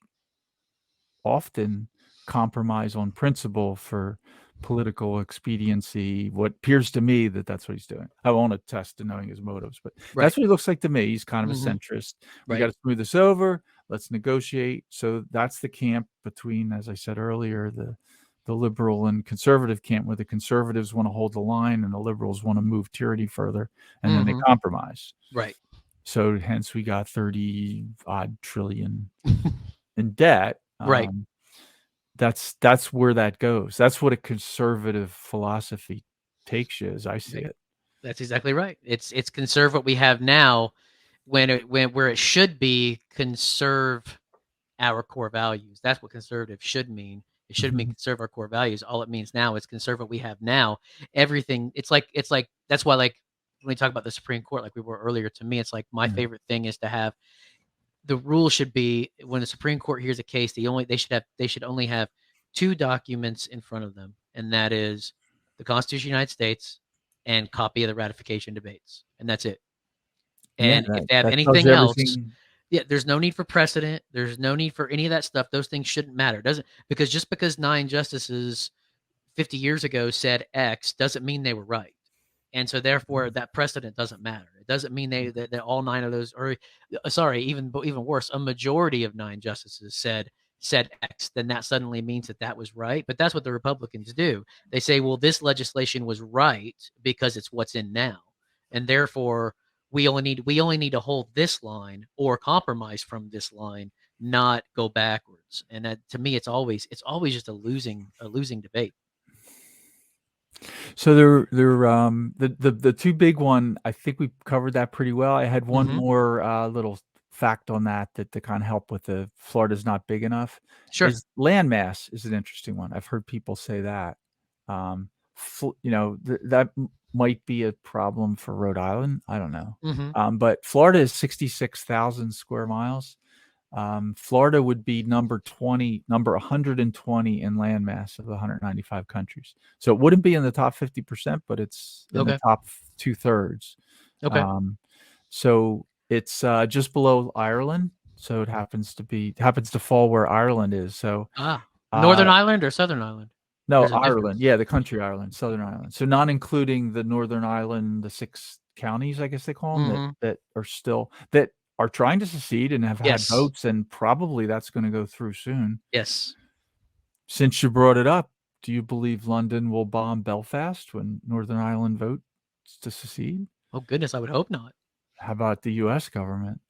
often compromise on principle for political expediency. What appears to me that's what he's doing. I won't attest to knowing his motives, but Right. that's what he looks like to me. He's kind of a Mhm. centrist. We got Right. to smooth this over. Let's negotiate. So that's the camp between, as I said earlier, the liberal and conservative camp, where the conservatives want to hold the line and the liberals want to move tyranny further, and then they Mhm. compromise. Right. So hence we got 30 odd trillion in debt. Right. That's where that goes. That's what a conservative philosophy takes you, as I see Right. it. That's exactly right. It's conserve what we have now when where it should be conserve our core values. That's what conservative should mean. It should mean Mhm. conserve our core values. All it means now is conserve what we have now. Everything. It's like that's why, like, when we talk about the Supreme Court, like we were earlier, to me, it's like my Yeah. favorite thing is to have the rule should be when the Supreme Court hears a case, they should only have two documents in front of them, and that is the Constitution of the United States and copy of the ratification debates, and that's it. Yeah, And if that they have that tells anything you else, everything. yeah, there's no need for precedent. There's no need for any of that stuff. Those things shouldn't matter. Doesn't because just because nine justices 50 years ago said X doesn't mean they were right. And so therefore that precedent doesn't matter. It doesn't mean that all nine of those, or sorry, even worse, a majority of nine justices said X, then that suddenly means that was right. But that's what the Republicans do. They say, well, this legislation was right because it's what's in now. And therefore we only need to hold this line or compromise from this line, not go backwards. And that, to me, it's always just a losing debate. So the two big one, I think we covered that pretty well. I had one Mm-hmm. more little fact on that to kind of help with the Florida's not big enough. Sure. Is landmass is an interesting one. I've heard people say that. That might be a problem for Rhode Island. I don't know. Mm-hmm. But Florida is 66,000 square miles. Florida would be number 120 in landmass of 195 countries. So it wouldn't be in the top 50%, but it's in the Okay. top two-thirds. Okay. Um, so it's just below Ireland. So it happens to fall where Ireland is. So Ah, uh, Northern Ireland or Southern Ireland? no, There's a Ireland. difference. Yeah, the country Ireland, Southern Ireland. So not including the Northern Ireland, the 6 counties, I guess they call them, that Mhm. that are trying to secede and have had Yes. votes, and probably that's gonna go through soon. Yes. Since you brought it up, do you believe London will bomb Belfast when Northern Ireland votes to secede? Oh, goodness, I would hope not. How about the US government?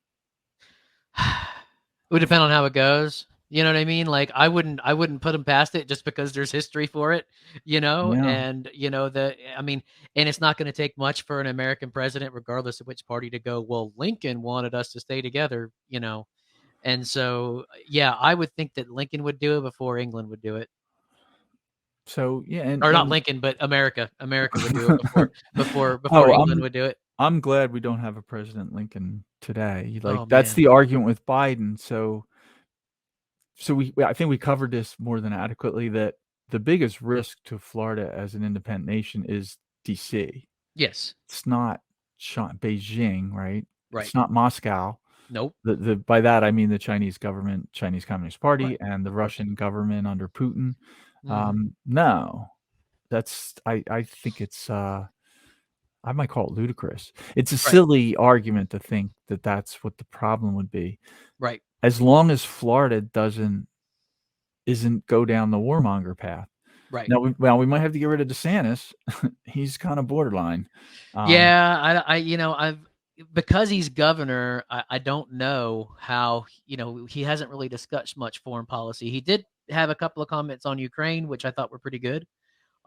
It would depend on how it goes. You know what I mean? Like, I wouldn't put them past it just because there's history for it, Yeah. and I mean, and it's not going to take much for an American president, regardless of which party, to go, well, Lincoln wanted us to stay together. And so, yeah, I would think that Lincoln would do it before England would do it. So yeah, or not and Lincoln, but America. America would do it before oh, England would do it. I'm glad we don't have a President Lincoln today. Like Oh that's man, the argument with Biden. So I think we covered this more than adequately that the biggest risk to Florida as an independent nation is DC. yes, It's not Beijing, right? right. It's not Moscow. Nope. The by that I mean the Chinese government, Chinese Communist Right. Party, and the Of course. Russian government under Putin. Hmm. No, that's I think it's I might call it ludicrous. It's a Right. silly argument to think that that's what the problem would be. Right. As long as Florida isn't go down the warmonger path. Right. Now, we might have to get rid of DeSantis. He's kind of borderline. Yeah, I've because he's governor. I don't know how. He hasn't really discussed much foreign policy. He did have a couple of comments on Ukraine, which I thought were pretty good.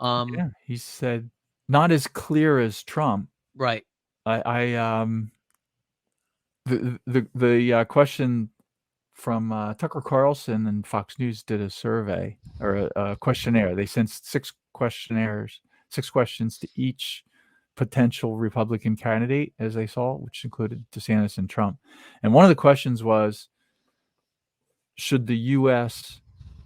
Yeah, he said not as clear as Trump. Right. The question from Tucker Carlson and Fox News did a survey or a questionnaire. They sent six questions to each potential Republican candidate, as they saw, which included DeSantis and Trump. And one of the questions was, should the U.S.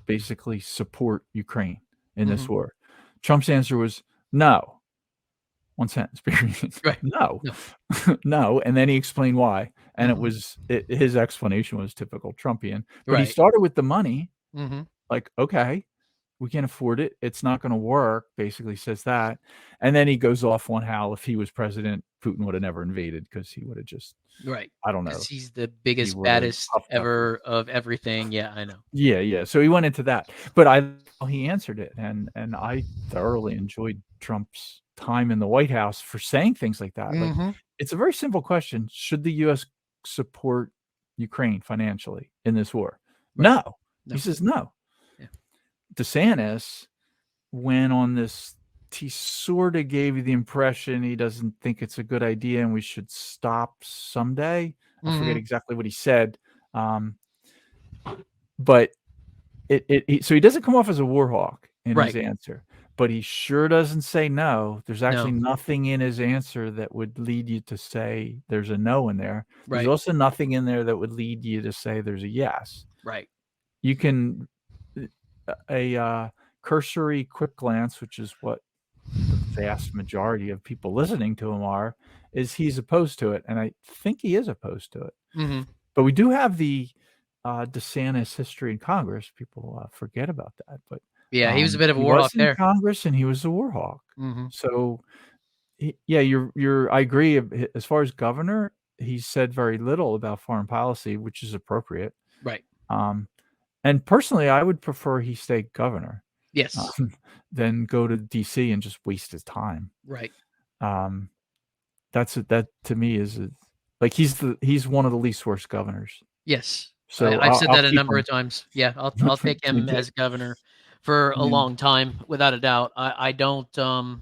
basically support Ukraine in this war? Trump's answer was no. One sentence, period. Right. No, No. no. And then he explained why. And his explanation was typical Trumpian. But he Right. started with the money. Mm-hmm. Like, okay, we can't afford it. It's not going to work, basically says that. And then he goes off on how if he was president, Putin would have never invaded because he would have just, Right. I don't know. Because he's the He biggest, would have baddest puffed up. ever of everything. Yeah, I know. Yeah. So he went into that. But he answered it. And I thoroughly enjoyed Trump's time in the White House for saying things like that. Like, it's a very simple question. Should the U.S. support Ukraine financially in this war? Right. No. He says no. Yeah. DeSantis went on this, he sort of gave you the impression he doesn't think it's a good idea and we should stop someday. I forget exactly what he said. But so he doesn't come off as a war hawk in his answer, but he sure doesn't say no. There's actually nothing in his answer that would lead you to say there's a no in there. There's also nothing in there that would lead you to say there's a yes. Right. You can a cursory quick glance, which is what the vast majority of people listening to him is he's opposed to it, and I think he is opposed to it. But we do have the DeSantis history in Congress. People forget about that, but yeah, he was a bit of a war hawk there. Congress, and he was a war hawk. So, yeah, I agree. As far as governor, he said very little about foreign policy, which is appropriate. Right. And personally, I would prefer he stay governor. Yes. Than go to DC and just waste his time. Right. That to me is like he's one of the least worst governors. Yes. So I've said that a number of times. Yeah, I'll take him as governor for a long time, without a doubt. I don't know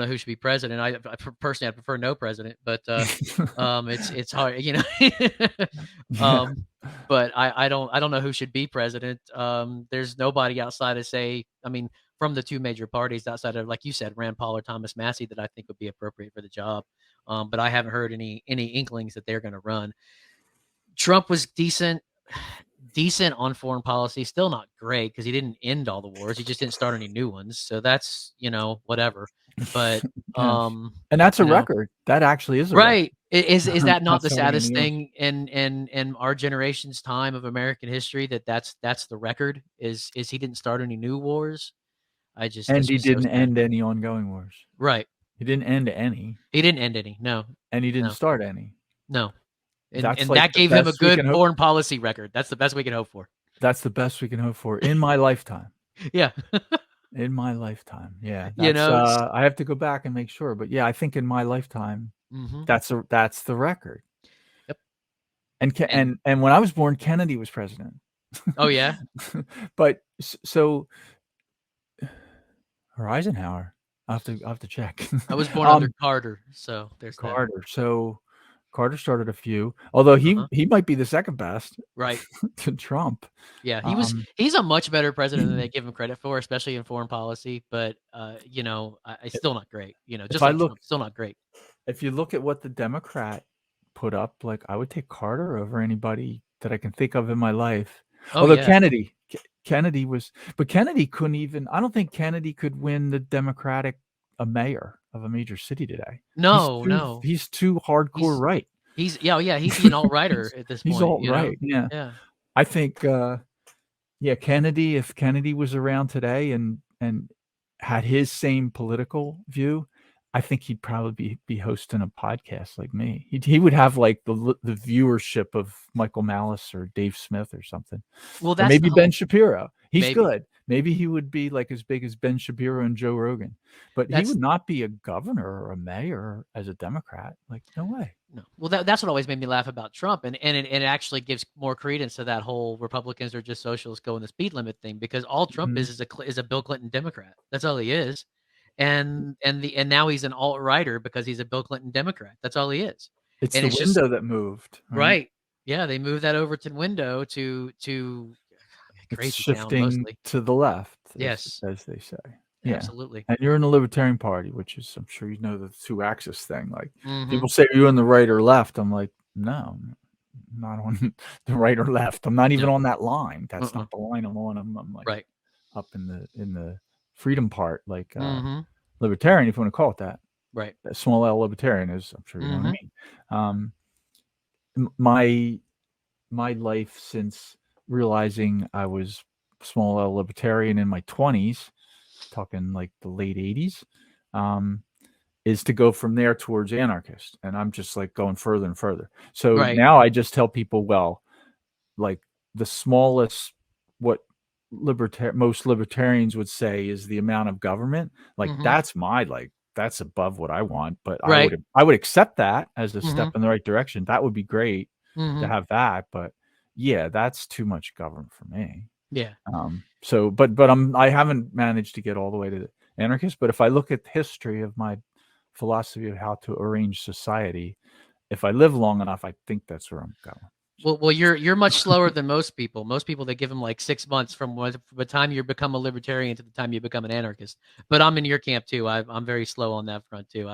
who should be president. I personally I prefer no president, but it's hard, but I don't know who should be president. There's nobody outside of from the two major parties outside of, like you said, Rand Paul or Thomas Massie that I think would be appropriate for the job. But I haven't heard any inklings that they're going to run. Trump was decent on foreign policy, still not great because he didn't end all the wars. He just didn't start any new ones. So that's, whatever. But and that's a record. That actually is a right. Is that not the saddest thing in our generation's time of American history, that's the record is he didn't start any new wars? And he didn't end any ongoing wars. Right. He didn't end any. He didn't end any. No. And he didn't start any. No. And like that gave him a good foreign policy record. That's the best we can hope for. That's the best we can hope for in my lifetime. Yeah. In my lifetime. Yeah. I have to go back and make sure. But yeah, I think in my lifetime, that's the record. Yep. And when I was born, Kennedy was president. Oh, yeah. But so or Eisenhower. I'll have to check. I was born under Carter, so there's Carter. that. So Carter started a few, although Uh-huh. he might be the second best Right. to Trump. Yeah, Um, he's a much better president than they give him credit for, especially in foreign policy. But still not great. if Just I like look, Trump, still not great. if you look at what the Democrat put up, like I would take Carter over anybody that I can think of in my life. Oh Although yeah, Kennedy was, but Kennedy couldn't even. I don't think Kennedy could win the Democratic a mayor of a major city today. no, He's too hardcore he's right. he's an alt-righter at this He's point. alt right. Yeah, Yeah. I think. Yeah, Kennedy. If Kennedy was around today and had his same political view, I think he'd probably be hosting a podcast like me. He would have like the viewership of Michael Malice or Dave Smith or something, Well, or that's maybe the Ben whole Shapiro. He's maybe. good. Maybe he would be like as big as Ben Shapiro and Joe Rogan, but he That's would not be a governor or a mayor as a Democrat. Like no way. No. Well, that's what always made me laugh about Trump, and it actually gives more credence to that whole Republicans are just socialists going the speed limit thing, because all Trump Mhm. is a Bill Clinton Democrat. That's all he is, and now he's an alt righter because he's a Bill Clinton Democrat. That's all he is, It's and the it's just window that moved, right? right. Yeah, they moved that over to window to It's crazy town shifting mostly. to the left, Yes, as they say. Yeah. absolutely. And you're in the Libertarian Party, which is, I'm sure you know, the two axis thing. Like Mm-hmm. people say you're on the right or left. I'm like, no, I'm not on the right or left. I'm not even No. on that line. That's Uh-uh. not the line I'm on. I'm like Right. up in the freedom part, like Mm-hmm. libertarian, if you want to call it that. Right. That small L libertarian is, I'm sure you know what I Mm-hmm. mean. My life since realizing I was small L libertarian in my 20s, talking like the late 80s, is to go from there towards anarchist. And I'm just like going further and further. So Right. now I just tell people, well, like the smallest, what most libertarians would say is the amount of government. Like Mm-hmm. that's that's above what I want, but Right. I would accept that as a Mm-hmm. step in the right direction. That would be great to Mm-hmm. have that, but yeah, that's too much government for me. Yeah. So, but I haven't managed to get all the way to anarchist. But if I look at the history of my philosophy of how to arrange society, if I live long enough, I think that's where I'm going. Well, you're much slower than most people. Most people, they give them like 6 months from the time you become a libertarian to the time you become an anarchist. But I'm in your camp too. I'm very slow on that front too.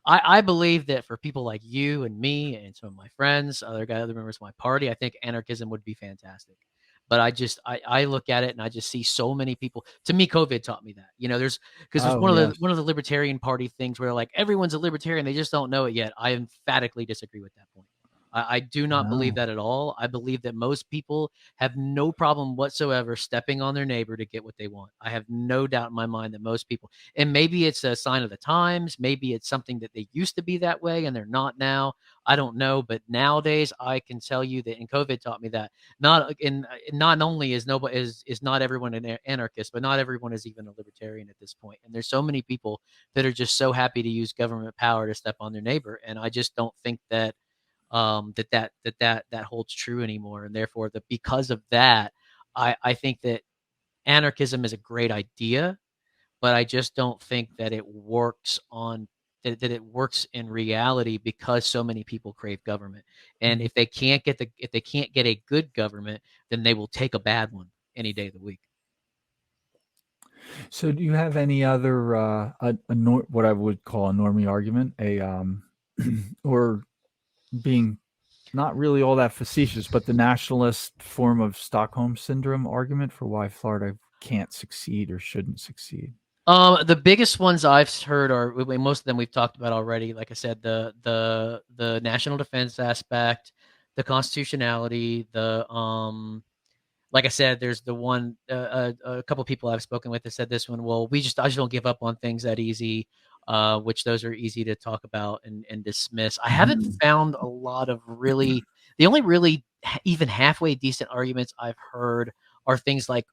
I believe that for people like you and me and some of my friends, other members of my party, I think anarchism would be fantastic. But I look at it and I just see so many people. To me, COVID taught me that. There's because there's Oh yes. one of the Libertarian Party things where like everyone's a libertarian, they just don't know it yet. I emphatically disagree with that point. I do not believe Oh. that at all. I believe that most people have no problem whatsoever stepping on their neighbor to get what they want. I have no doubt in my mind that most people, and maybe it's a sign of the times, maybe it's something that they used to be that way and they're not now. I don't know, but nowadays I can tell you that, and COVID taught me that not only is nobody is not everyone an anarchist, but not everyone is even a libertarian at this point. And there's so many people that are just so happy to use government power to step on their neighbor, and I just don't think that that holds true anymore. And therefore, because of that, I think that anarchism is a great idea, but I just don't think that it works that it works in reality because so many people crave government. And Mhm. if they can't get a good government, then they will take a bad one any day of the week. So, do you have any other what I would call a normie argument, or being not really all that facetious, but the nationalist form of Stockholm syndrome argument for why Florida can't succeed or shouldn't succeed? The biggest ones I've heard are most of them we've talked about already. Like I said, the national defense aspect, the constitutionality, like I said, there's the one a couple of people I've spoken with that said this one. Well, I just don't give up on things that easy, which those are easy to talk about and dismiss. I haven't Mhm. found a lot of really the only really even halfway decent arguments I've heard are things like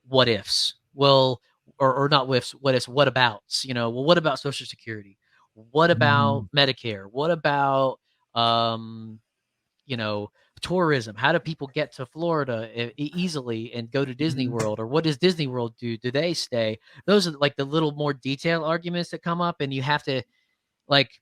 what ifs. Well, or not what ifs, what abouts, well, what about Social Security? What about Mhm. Medicare? What about um, you know, tourism? How do people get to Florida easily and go to Disney Mhm. World? Or what does Disney World do? Do they stay? Those are like the little more detailed arguments that come up, and you have to like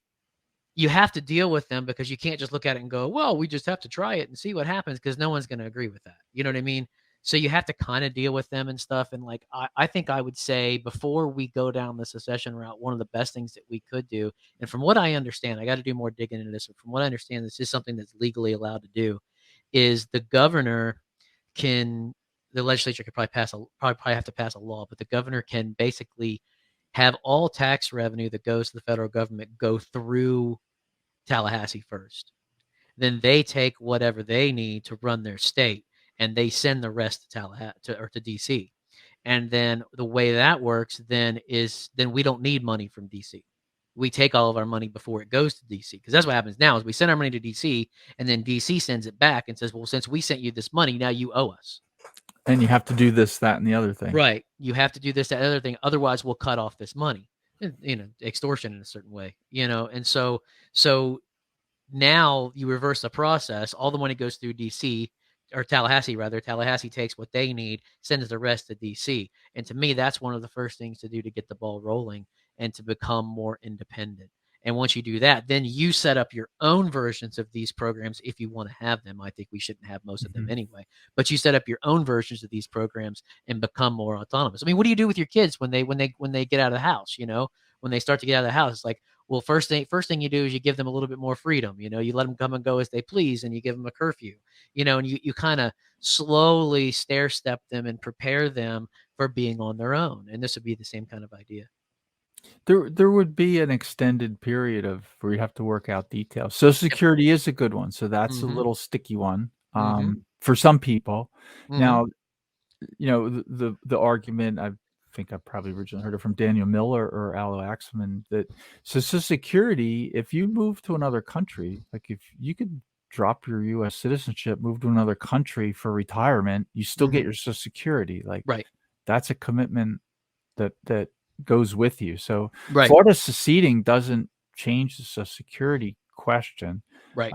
you have to deal with them because you can't just look at it and go, well, we just have to try it and see what happens, because no one's going to agree with that. You know what I mean? So you have to kind of deal with them and stuff. And like, I think I would say before we go down the secession route, one of the best things that we could do, and from what I understand, I got to do more digging into this, but from what I understand, this is something that's legally allowed to do, is the governor can, the legislature could probably have to pass a law, but the governor can basically have all tax revenue that goes to the federal government go through Tallahassee first. Then they take whatever they need to run their state, and they send the rest to Tallahassee or to DC. And then the way that works then is then we don't need money from DC. We take all of our money before it goes to DC, because that's what happens now is we send our money to DC, and then DC sends it back and says, well, since we sent you this money, now you owe us. And you have to do this, that, and the other thing. Right. You have to do this, that, other thing. Otherwise, we'll cut off this money. Extortion in a certain way. And so now you reverse the process. All the money goes through DC, or Tallahassee rather. Tallahassee takes what they need, sends the rest to DC. And to me, that's one of the first things to do to get the ball rolling and to become more independent. And once you do that, then you set up your own versions of these programs if you want to have them. I think we shouldn't have most of them anyway. But you set up your own versions of these programs and become more autonomous. I mean, what do you do with your kids when they get out of the house? When they start to get out of the house, it's like, well, first thing you do is you give them a little bit more freedom. You let them come and go as they please, and you give them a curfew. And you kind of slowly stair step them and prepare them for being on their own. And this would be the same kind of idea. There would be an extended period of where you have to work out details. Social Security is a good one, so that's a little sticky one for some people. Now, the argument, I think I probably originally heard it from Daniel Miller or Aloe Axelman, that Social Security, if you move to another country, like if you could drop your U.S. citizenship, move to another country for retirement, you still get your Social Security. Like, right. That's a commitment that goes with you. So right. Florida seceding doesn't change the Social Security question. Right.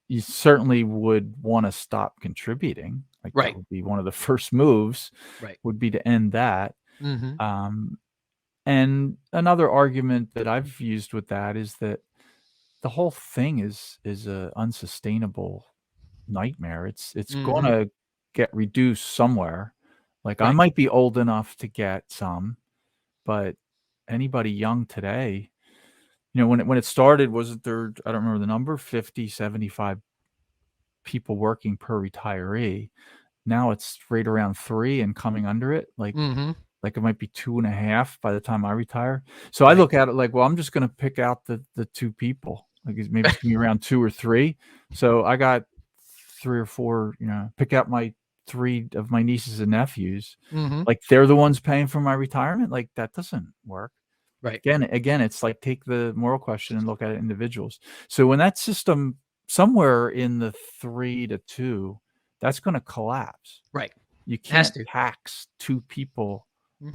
You certainly would want to stop contributing. Like right. That would be one of the first moves. Right. Would be to end that. And another argument that I've used with that is that the whole thing is a unsustainable nightmare. It's going to get reduced somewhere. Like I might be old enough to get some, but anybody young today, when it started, wasn't there, I don't remember the number, 50, 75 people working per retiree. Now it's right around 3 and coming under it. Like it might be 2.5 by the time I retire. So I look at it like, well, I'm just going to pick out the 2 people. Like maybe it's going to be around 2 or 3. So I got 3 or 4, pick out my 3 of my nieces and nephews. Like they're the ones paying for my retirement. Like that doesn't work. Right. Again, it's like take the moral question and look at it individuals. So when that system somewhere in the 3 to 2, that's going to collapse. Right. You can't tax 2 people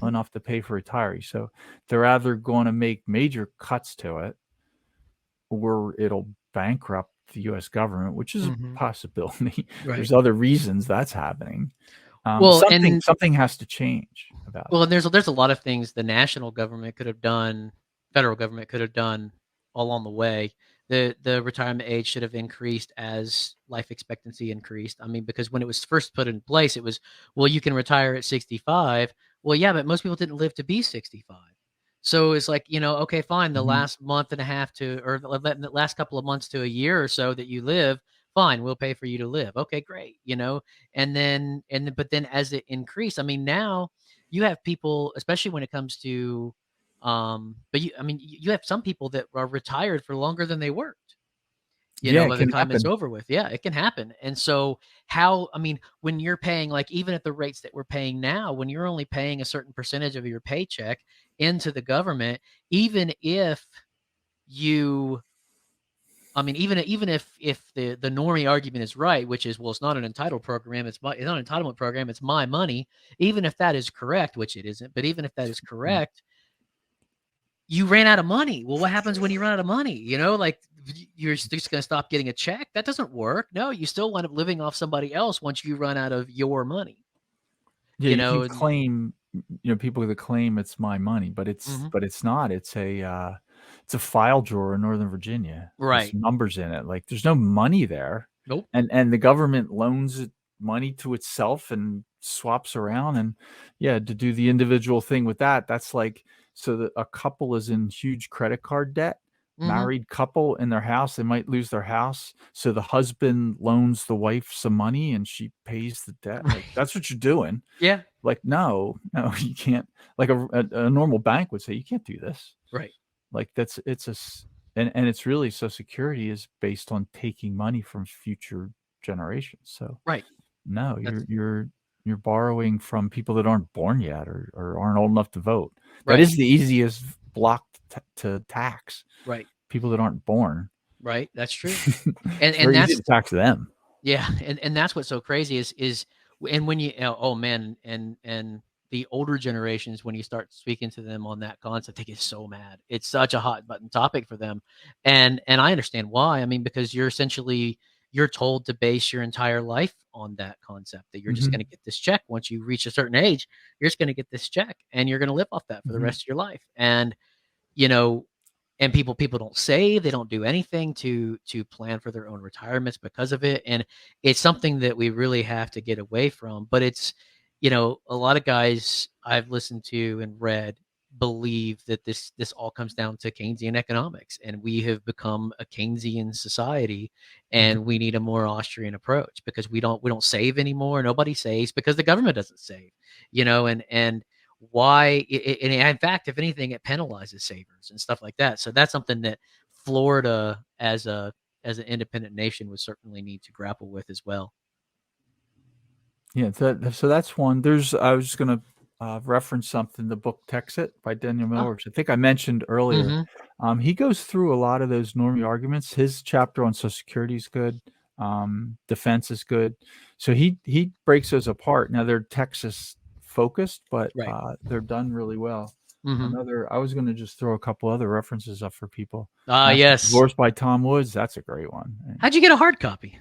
enough to pay for retirees. So they're either going to make major cuts to it, or it'll bankrupt the U.S. government, which is a possibility. Right. There's other reasons that's happening. Well, something has to change about it. Well, and there's a lot of things the national government could have done, federal government could have done along the way. The retirement age should have increased as life expectancy increased. I mean, because when it was first put in place, it was, well, you can retire at 65. Well, yeah, but most people didn't live to be 65. So it's like, okay, fine. The last month and a half or the last couple of months to a year or so that you live, fine, we'll pay for you to live. Okay, great. But then as it increased, I mean, now you have people, especially when it comes to, you have some people that are retired for longer than they worked. By the time it's over with. Yeah, it can happen. And so when you're paying, like even at the rates that we're paying now, when you're only paying a certain percentage of your paycheck into the government, even if the normie argument is right, which is, well, it's not an entitled program, it's not an entitlement program, it's my money. Even if that is correct, which it isn't, but even if that is correct, you ran out of money. Well, what happens when you run out of money? Like you're just going to stop getting a check? That doesn't work. No, you still wind up living off somebody else once you run out of your money. Yeah, you can claim, people that claim it's my money, but it's not. It's it's a file drawer in Northern Virginia with Right. some numbers in it. Like there's no money there. Nope. And the government loans it money to itself and swaps around. And yeah, to do the individual thing with that, that's like, so that a couple is in huge credit card debt, Mhm. married couple in their house, they might lose their house. So the husband loans the wife some money and she pays the debt. Like Right. that's what you're doing. Yeah. Like, no, you can't. Like a normal bank would say, you can't do this. Right. Like and it's really, so security is based on taking money from future generations. So Right. no, That's you're borrowing from people that aren't born yet or aren't old enough to vote. That right. is the easiest block to tax. Right. People that aren't born. Right. That's true. It's And very easy that's to tax them. yeah, and that's what's so crazy is and when you oh man, and the older generations, when you start speaking to them on that concept, they get so mad. It's such a hot button topic for them, and I understand why. I mean, because you're told to base your entire life on that concept that you're just going Mhm, to get this check once you reach a certain age. You're just going to get this check, and you're going to live off that for the mhm. rest of your life. And you know, and people don't save, they don't do anything to plan for their own retirements because of it, and it's something that we really have to get away from. But it's, a lot of guys I've listened to and read believe that this all comes down to Keynesian economics, and we have become a Keynesian society, Mhm. and we need a more Austrian approach because we don't save anymore. Nobody saves because the government doesn't save, and why and in fact, if anything, it penalizes savers and stuff like that. So that's something that Florida as an independent nation would certainly need to grapple with as well. Yeah, so that's one. I was just gonna reference something, the book Texit by Daniel Oh, Miller, which I think I mentioned earlier. mm-hmm. He goes through a lot of those normie arguments. His chapter on Social Security is good. Defense is good. So he breaks those apart. Now they're Texas focused, but Right. they're done really well. Mm-hmm. I was gonna just throw a couple other references up for people. Ah, National yes. Divorce by Tom Woods, that's a great one. And How'd you get a hard copy?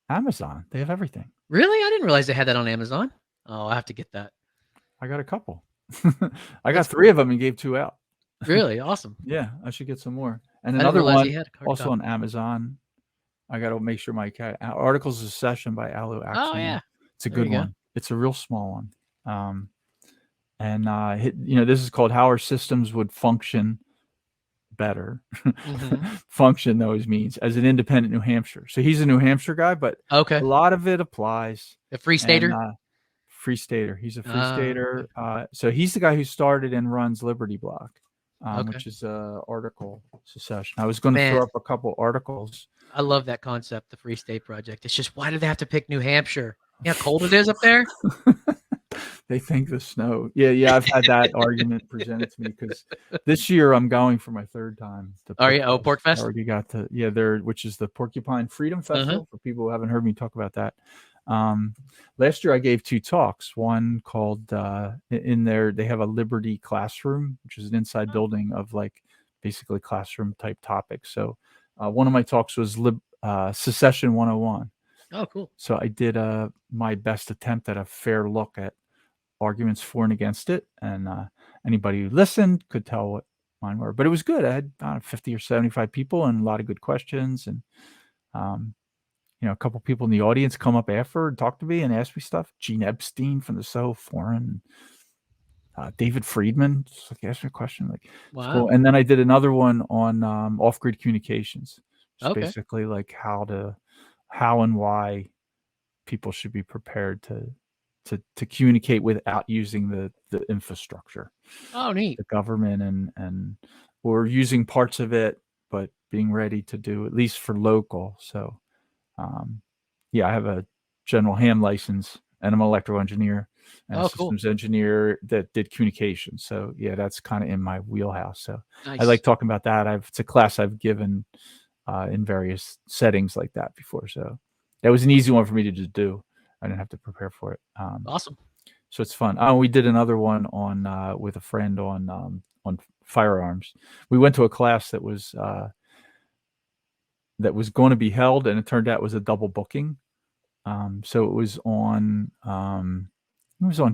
Amazon, they have everything. Really? I didn't realize they had that on Amazon. Oh, I have to get that. I got a couple. I got That's 3 cool. of them and gave 2 out. Really awesome. Yeah, I should get some more. And I didn't another realize he one, had a hard also copy. on Amazon, I gotta make sure my cat Articles of Secession by Alu Oh Axelrod. yeah. It's a There good you go. one. It's a real small one. And this is called How Our Systems Would Function Better. Mm-hmm. Function always means as an independent New Hampshire. So he's a New Hampshire guy, but Okay. a lot of it applies. A free And stater. Free Stater. He's a Free Okay. Stater. So he's the guy who started and runs Liberty Block, Okay. which is a article secession. I was going to Man, throw up a couple articles. I love that concept, the Free State Project. It's just, why do they have to pick New Hampshire? You know how cold it is up there? They think the snow. Yeah. I've had that argument presented to me because this year I'm going for my 3rd time to Are Pork you? Oh, Fest. Pork I Fest? already got to which is the Porcupine Freedom Uh-huh. Festival for people who haven't heard me talk about that. Last year I gave 2 talks. One called in there they have a Liberty classroom, which is an inside building of like basically classroom type topics. So one of my talks was Secession 101. Oh, cool. So I did my best attempt at a fair look at arguments for and against it, and anybody who listened could tell what mine were. But it was good. I had 50 or 75 people and a lot of good questions, and um, a couple people in the audience come up after and talk to me and ask me stuff. Gene Epstein from the Soho Foreign, David Friedman just like asked me a question. Like it's cool. Wow. And then I did another one on off-grid communications, just Okay. basically like how and why people should be prepared to communicate without using the infrastructure, Oh, neat. the government, and or using parts of it, but being ready to do at least for local. So, yeah, I have a general ham license, and I'm an electrical engineer and a Oh, cool. systems engineer that did communications. So, yeah, that's kind of in my wheelhouse. So, I Nice. like talking about that. It's a class I've given in various settings like that before. So, that was an easy one for me to just do. I didn't have to prepare for it. Awesome. So it's fun. Oh, we did another one on with a friend on firearms. We went to a class that was going to be held, and it turned out it was a double booking. So it was on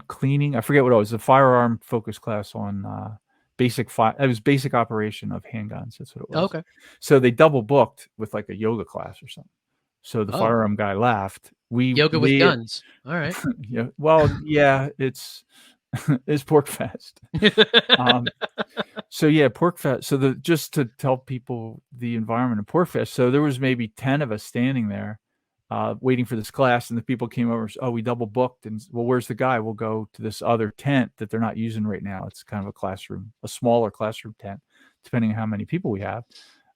cleaning. I forget what it was. A firearm focused class on it was basic operation of handguns. That's what it was. Okay. So they double booked with like a yoga class or something. So the firearm guy left. Yoga with guns. All right. Yeah. Well, yeah, it's Pork Fest. So yeah, Pork Fest. So just to tell people the environment of Pork Fest. So there was maybe 10 of us standing there, waiting for this class, and the people came over. Oh, we double booked, and well, where's the guy? We'll go to this other tent that they're not using right now. It's kind of a classroom, a smaller classroom tent, depending on how many people we have.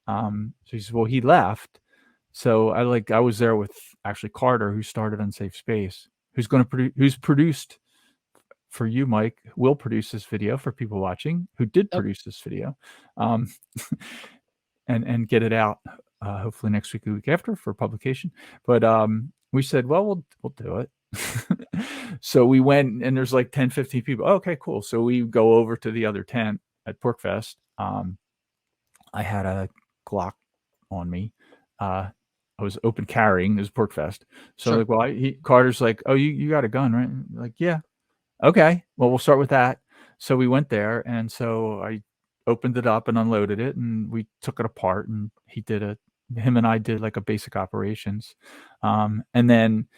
So he said, well, he left. So I was there with actually Carter, who started Unsafe Space, who's produced for you, Mike, will produce this video for people watching, who did produce this video, and get it out hopefully next week, the week after, for publication. But we said, well, we'll do it. So we went, and there's like 10, 15 people. Oh, okay, cool. So we go over to the other tent at Pork Fest. I had a Glock on me. I was open carrying. It was Pork Fest. So Sure. like, well, Carter's like, oh, you got a gun, right? Like, yeah. Okay, well, we'll start with that. So we went there, and so I opened it up and unloaded it, and we took it apart, and him and I did like a basic operations. And then,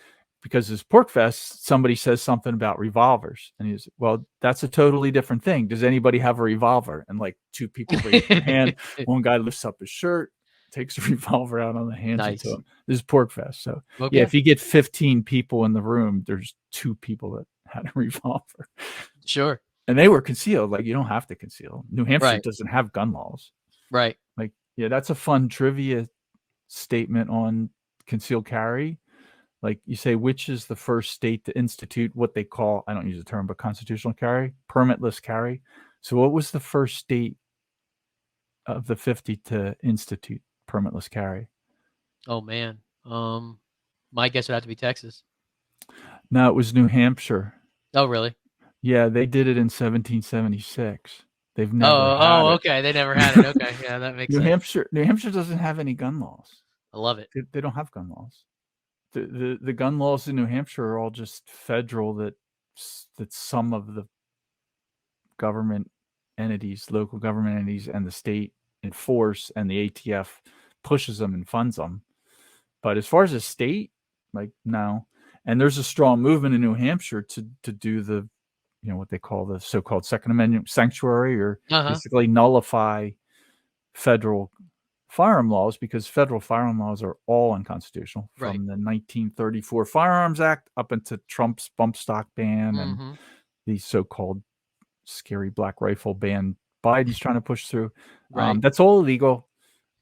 because it's Pork Fest, somebody says something about revolvers, and he's, well, that's a totally different thing. Does anybody have a revolver? And like 2 people raise their hand. One guy lifts up his shirt, takes a revolver out on the hands it to him. This is Pork Fest. So yeah, if you get 15 people in the room, there's 2 people that had a revolver. Sure. And they were concealed. Like, you don't have to conceal. New Hampshire doesn't have gun laws. Right. Like, yeah, that's a fun trivia statement on concealed carry. Like, you say, which is the first state to institute what they call, I don't use the term, but constitutional carry, permitless carry. So what was the first state of the 50 to institute permitless carry? Oh man. My guess would have to be Texas. No, it was New Hampshire. Oh, really? Yeah, they did it in 1776. They've never had it. Okay. They never had it. Okay. Yeah, that makes sense. New Hampshire doesn't have any gun laws. I love it. They don't have gun laws. The gun laws in New Hampshire are all just federal, that some of the government entities, local government entities, and the state enforce, and the ATF pushes them and funds them. But as far as the state, like, no. And there's a strong movement in New Hampshire to do the, what they call the so-called Second Amendment sanctuary, or basically nullify federal firearm laws, because federal firearm laws are all unconstitutional, from the 1934 Firearms Act up into Trump's bump stock ban and the so-called scary black rifle ban Biden's trying to push through. That's all illegal.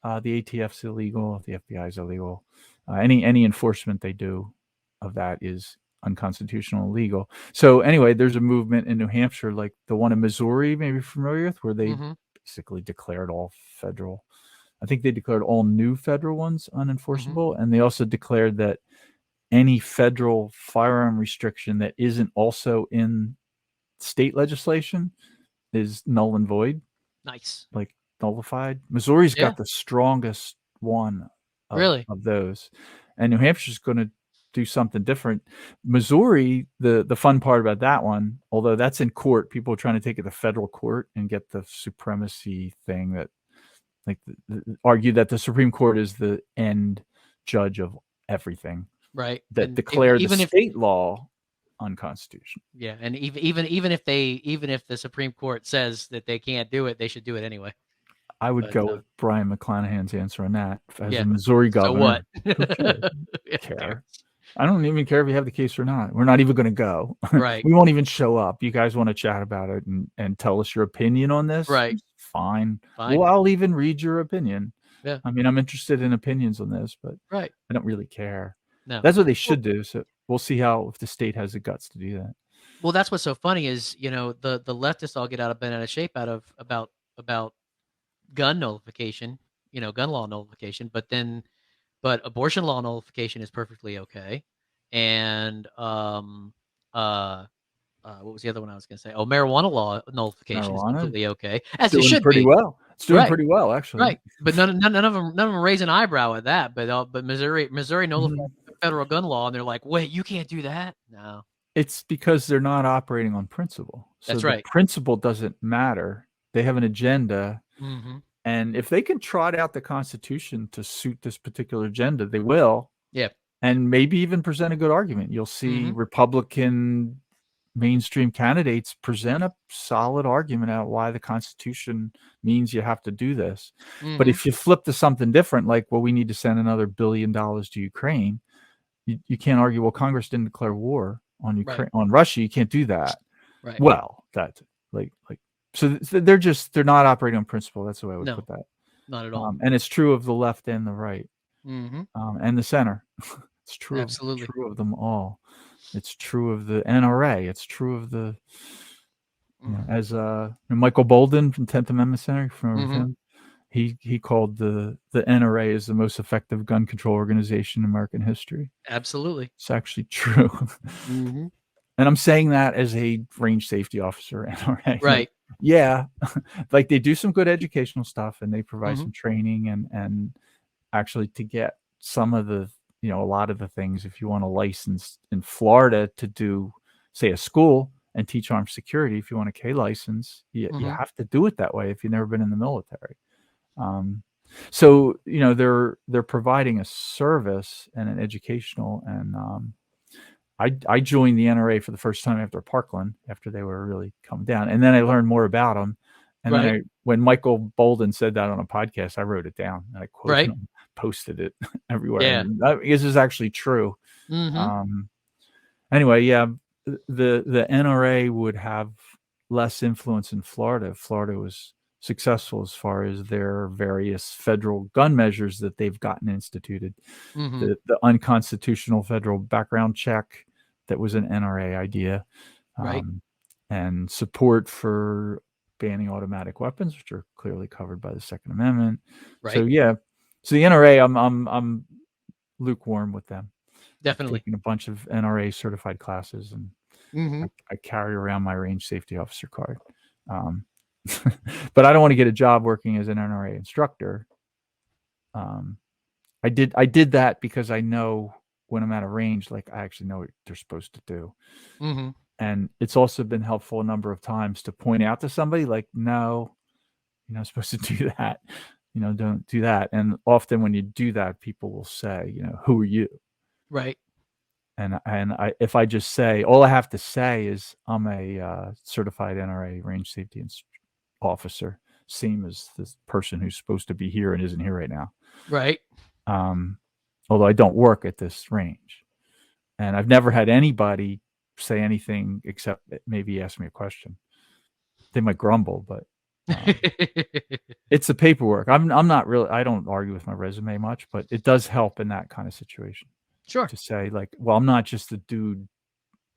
The ATF's illegal. The FBI's illegal. Any enforcement they do of that is unconstitutional, illegal. So anyway, there's a movement in New Hampshire, like the one in Missouri, maybe you're familiar with, where they basically declared all federal. I think they declared all new federal ones unenforceable, and they also declared that any federal firearm restriction that isn't also in state legislation is null and void. Nice. Like nullified. Missouri's got the strongest one of those. And New Hampshire's going to do something different. Missouri, the fun part about that one, although that's in court, people are trying to take it to federal court and get the supremacy thing, that like argue that the Supreme Court is the end judge of everything. Right. That and declared the state law unconstitutional. Yeah, and even if the Supreme Court says that they can't do it, they should do it anyway. I would go with Brian McClanahan's answer on that. As a Missouri governor, so what? Who cares? I don't even care if you have the case or not. We're not even going to go. Right. We won't even show up. You guys want to chat about it and tell us your opinion on this? Right. Fine. Well, I'll even read your opinion. Yeah. I mean, I'm interested in opinions on this, but I don't really care. No. That's what they should do. So we'll see if the state has the guts to do that. Well, that's what's so funny is, the leftists all get bent out of shape about gun nullification, gun law nullification, but abortion law nullification is perfectly okay. And what was the other one I was going to say? Oh, marijuana law nullification is completely okay, as it should pretty be. Well. It's doing pretty well, actually. Right, but none of them raise an eyebrow at that. But Missouri nullified federal gun law, and they're like, wait, you can't do that? No, it's because they're not operating on principle. So that's right. Principle doesn't matter. They have an agenda. Mm-hmm. And if they can trot out the Constitution to suit this particular agenda, they will. Yeah. And maybe even present a good argument. You'll see Republican mainstream candidates present a solid argument about why the Constitution means you have to do this. But if you flip to something different, like, well, we need to send another $1 billion to Ukraine, you can't argue, well, Congress didn't declare war on Ukraine, on Russia. You can't do that. Right. Well, that's so they're not operating on principle. That's the way I would put that. Not at all. And it's true of the left and the right, and the center. It's true. Absolutely. True of them all. It's true of the NRA. It's true of the, as Michael Bolden from 10th Amendment Center, from him, he called the NRA is the most effective gun control organization in American history. Absolutely. It's actually true. And I'm saying that as a range safety officer, NRA. Right. Yeah. Like, they do some good educational stuff, and they provide some training, and actually to get some of the, a lot of the things, if you want a license in Florida to do, say, a school and teach armed security, if you want a K license, you have to do it that way if you've never been in the military. So, they're providing a service and an educational, and I joined the NRA for the first time after Parkland, after they were really coming down. And then I learned more about them. And then when Michael Bolden said that on a podcast, I wrote it down, and I quoted him, posted it everywhere. Yeah. And this is actually true. Anyway, yeah, the NRA would have less influence in Florida if Florida was successful as far as their various federal gun measures that they've gotten instituted. The unconstitutional federal background check, that was an NRA idea, and support for banning automatic weapons, which are clearly covered by the Second Amendment. So yeah, so the NRA, I'm lukewarm with them. Definitely. I've taken a bunch of NRA certified classes, and I carry around my range safety officer card. But I don't want to get a job working as an NRA instructor. I did that because I know when I'm at a range, like, I actually know what they're supposed to do. And it's also been helpful a number of times to point out to somebody, like, no, you're not supposed to do that. Don't do that. And often when you do that, people will say, who are you? Right. And if I just say, all I have to say is I'm a certified NRA range safety officer, same as this person who's supposed to be here and isn't here right now. Right. Although I don't work at this range, and I've never had anybody say anything except maybe ask me a question. They might grumble, but it's the paperwork. I'm not really, I don't argue with my resume much, but it does help in that kind of situation. Sure. To say, like, well, I'm not just a dude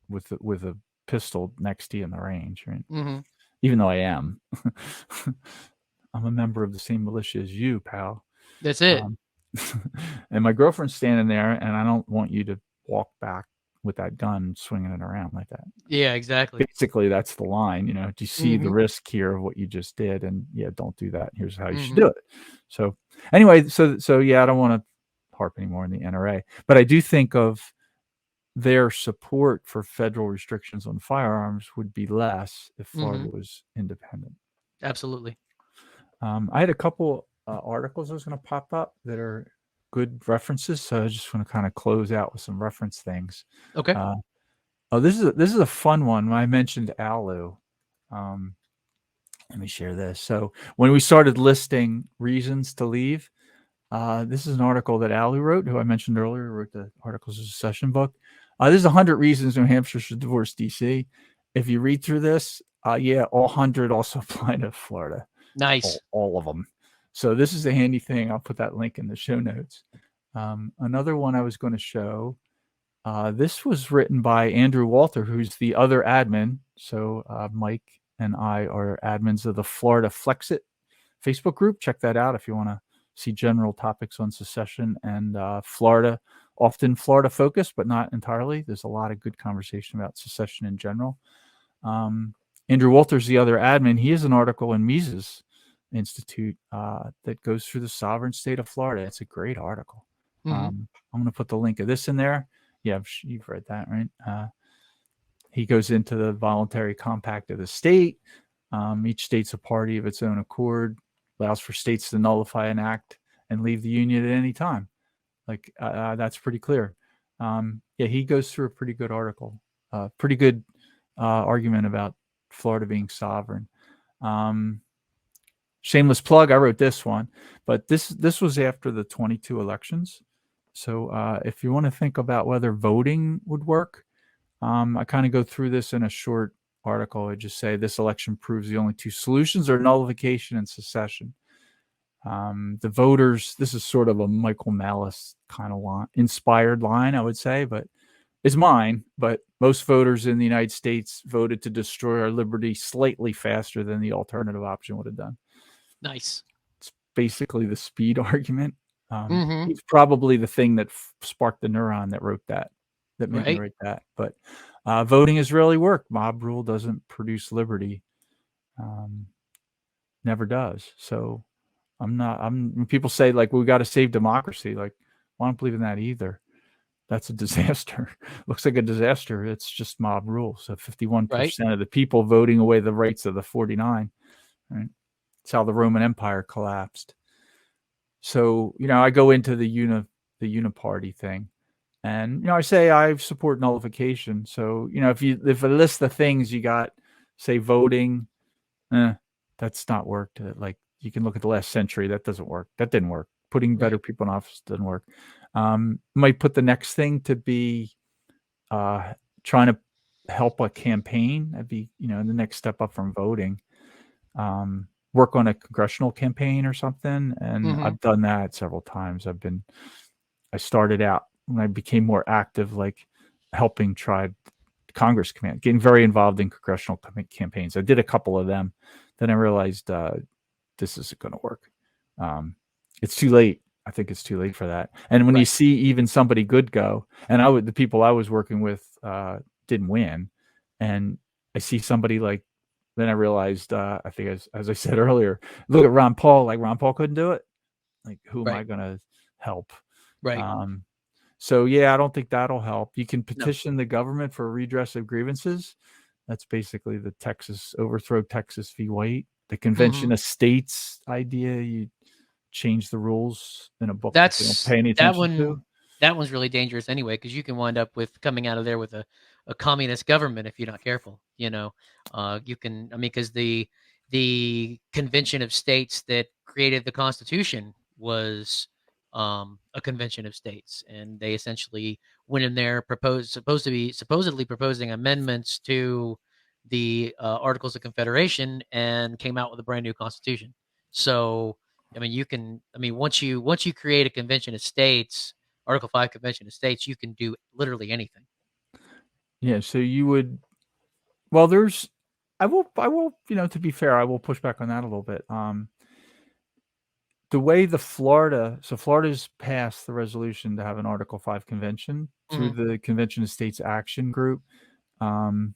with a pistol next to you in the range, right? Even though I am. I'm a member of the same militia as you, pal. That's it. And my girlfriend's standing there, and I don't want you to walk back with that gun swinging it around like that. Yeah, exactly. Basically, that's the line. Do you see the risk here of what you just did? And yeah, don't do that. Here's how you should do it. So anyway, so yeah, I don't want to harp anymore on the NRA, but I do think of their support for federal restrictions on firearms would be less if Florida was independent. Absolutely. I had a couple articles I was going to pop up that are good references, so I just want to kind of close out with some reference things. Okay. This is a fun one. When I mentioned ALU, let me share this. So when we started listing reasons to leave, this is an article that ALU wrote, who I mentioned earlier, wrote the Articles of Secession book. This is 100 reasons New Hampshire should divorce DC. If you read through this, yeah, all 100 also apply to Florida. Nice. All of them. So this is a handy thing. I'll put that link in the show notes. Another one I was going to show, this was written by Andrew Walter, who's the other admin. So Mike and I are admins of the Florida Flexit Facebook group. Check that out if you want to see general topics on secession and Florida, often Florida focused, but not entirely. There's a lot of good conversation about secession in general. Andrew Walter's the other admin. He has an article in Mises Institute that goes through the sovereign state of Florida. It's a great article. I'm going to put the link of this in there. Yeah, you've read that, right? He goes into the voluntary compact of the state. Each state's a party of its own accord, allows for states to nullify an act and leave the union at any time. Like that's pretty clear. Yeah, he goes through a pretty good article, pretty good argument about Florida being sovereign. Shameless plug, I wrote this one, but this was after the 22 elections. So if you want to think about whether voting would work, I kind of go through this in a short article. I just say this election proves the only two solutions are nullification and secession. The voters, this is sort of a Michael Malice kind of inspired line, I would say, but it's mine. But most voters in the United States voted to destroy our liberty slightly faster than the alternative option would have done. Nice. It's basically the speed argument. Mm-hmm. It's probably the thing that sparked the neuron that wrote that made me Right. write that. But voting has really worked. Mob rule doesn't produce liberty. Never does. So when people say like, we got to save democracy, like, well, I don't believe in that either. That's a disaster. Looks like a disaster. It's just mob rule. So 51% of the people voting away the rights of the 49. Right? It's how the Roman Empire collapsed. So, I go into the uniparty thing, and, I say I support nullification. So, if I list the things you got, say voting, that's not worked. Like, you can look at the last century. That doesn't work. That didn't work. Putting better people in office didn't work. Might put the next thing to be trying to help a campaign. That'd be, the next step up from voting. Work on a congressional campaign or something. And I've done that several times. I started out when I became more active, like helping Congress command, getting very involved in congressional campaigns. I did a couple of them. Then I realized this isn't going to work. It's too late. I think it's too late for that. And when you see even somebody good go, and the people I was working with didn't win, and I see somebody like, then I realized, I think as I said earlier, look at Ron Paul. Like, Ron Paul couldn't do it. Like, who am I going to help? Right. So yeah, I don't think that'll help. You can petition the government for redress of grievances. That's basically the overthrow Texas v. White. The Convention of States idea. You change the rules in a book that you don't pay any attention to. That one's really dangerous anyway, because you can wind up with coming out of there with a communist government if you're not careful. You can, because the Convention of States that created the Constitution was a convention of states, and they essentially went in there, supposedly proposing amendments to the Articles of Confederation, and came out with a brand new constitution. So once you create a convention of states, Article 5 Convention of States, you can do literally anything. Yeah, so you would, well, I will, to be fair, I will push back on that a little bit. The way Florida's passed the resolution to have an Article 5 convention through the Convention of States Action Group. And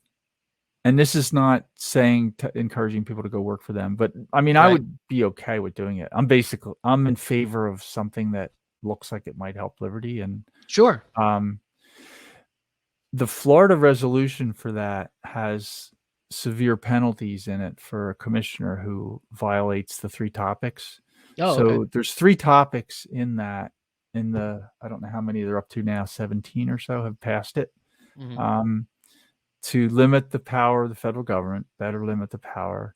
this is not saying encouraging people to go work for them, but I would be okay with doing it. I'm in favor of something that looks like it might help liberty. And sure. The Florida resolution for that has severe penalties in it for a commissioner who violates the 3 topics. There's 3 topics in that. I don't know how many they're up to now, 17 or so have passed it. To limit the power of the federal government, better limit the power,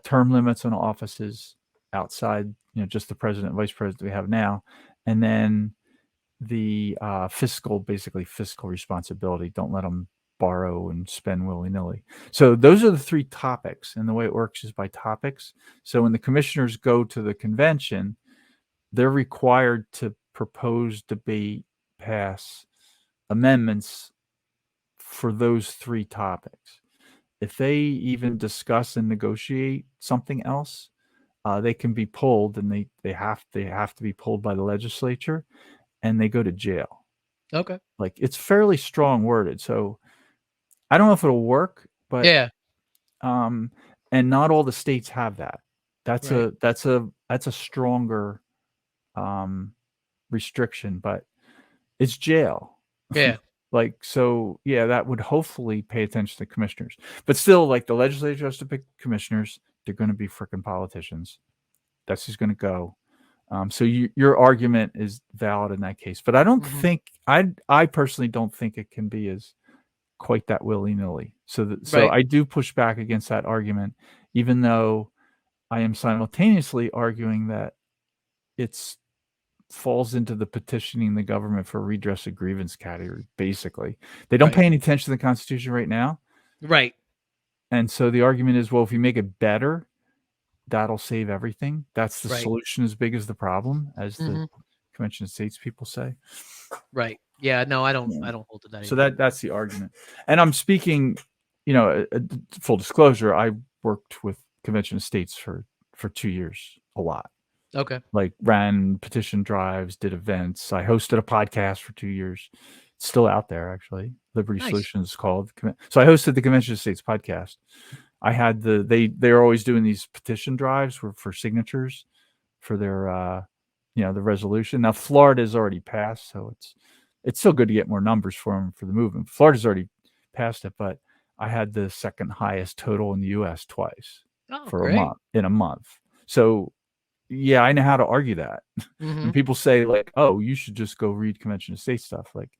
term limits on offices outside, just the president and vice president we have now, and then the fiscal responsibility. Don't let them borrow and spend willy-nilly. So those are the 3 topics, and the way it works is by topics. So when the commissioners go to the convention, they're required to propose, debate, pass amendments for those 3 topics. If they even discuss and negotiate something else, they can be pulled, and they have to be pulled by the legislature, and they go to jail. Okay. Like, it's fairly strong worded. So I don't know if it'll work, but and not all the states have that. That's a stronger restriction, but it's jail. Yeah. Like, so yeah, that would hopefully pay attention to commissioners. But still, like, the legislature has to pick commissioners. They're going to be freaking politicians. That's who's going to go. So your argument is valid in that case. But I don't think I personally don't think it can be as quite that willy-nilly. So Right. I do push back against that argument, even though I am simultaneously arguing that it's falls into the petitioning the government for redress of grievance category. Basically, they don't Right. pay any attention to the Constitution right now, Right. and so the argument is, well, if you make it better, that'll save everything. That's the Right. solution as big as the problem, as the Mhm. Convention of States people say. Right. Yeah. No, I don't. Yeah. I don't hold to that. So either. that's the argument. And I'm speaking, full disclosure, I worked with Convention of States for 2 years, a lot. Okay. Like, ran petition drives, did events. I hosted a podcast for 2 years. It's still out there, actually. Liberty Nice. Solutions is called. So I hosted the Convention of States podcast. I had they're always doing these petition drives for signatures for their the resolution. Now Florida's already passed, so it's still good to get more numbers for them for the movement. Florida's already passed it, but I had the second highest total in the U.S. twice Oh, for great. a month. So yeah, I know how to argue that. Mhm. And people say, like, oh, you should just go read Convention of States stuff. Like,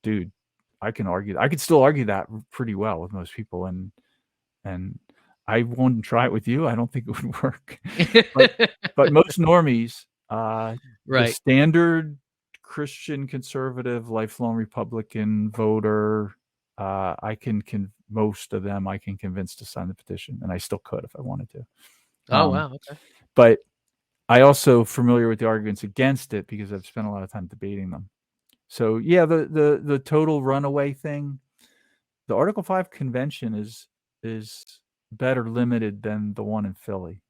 dude, I can argue. I could still argue that pretty well with most people, and I won't try it with you. I don't think it would work. But most normies, the Right. standard Christian conservative, lifelong Republican voter, most of them I can convince to sign the petition, and I still could if I wanted to. Oh wow. Okay. But I also familiar with the arguments against it because I've spent a lot of time debating them. So yeah, the total runaway thing, the Article 5 convention is better limited than the one in Philly.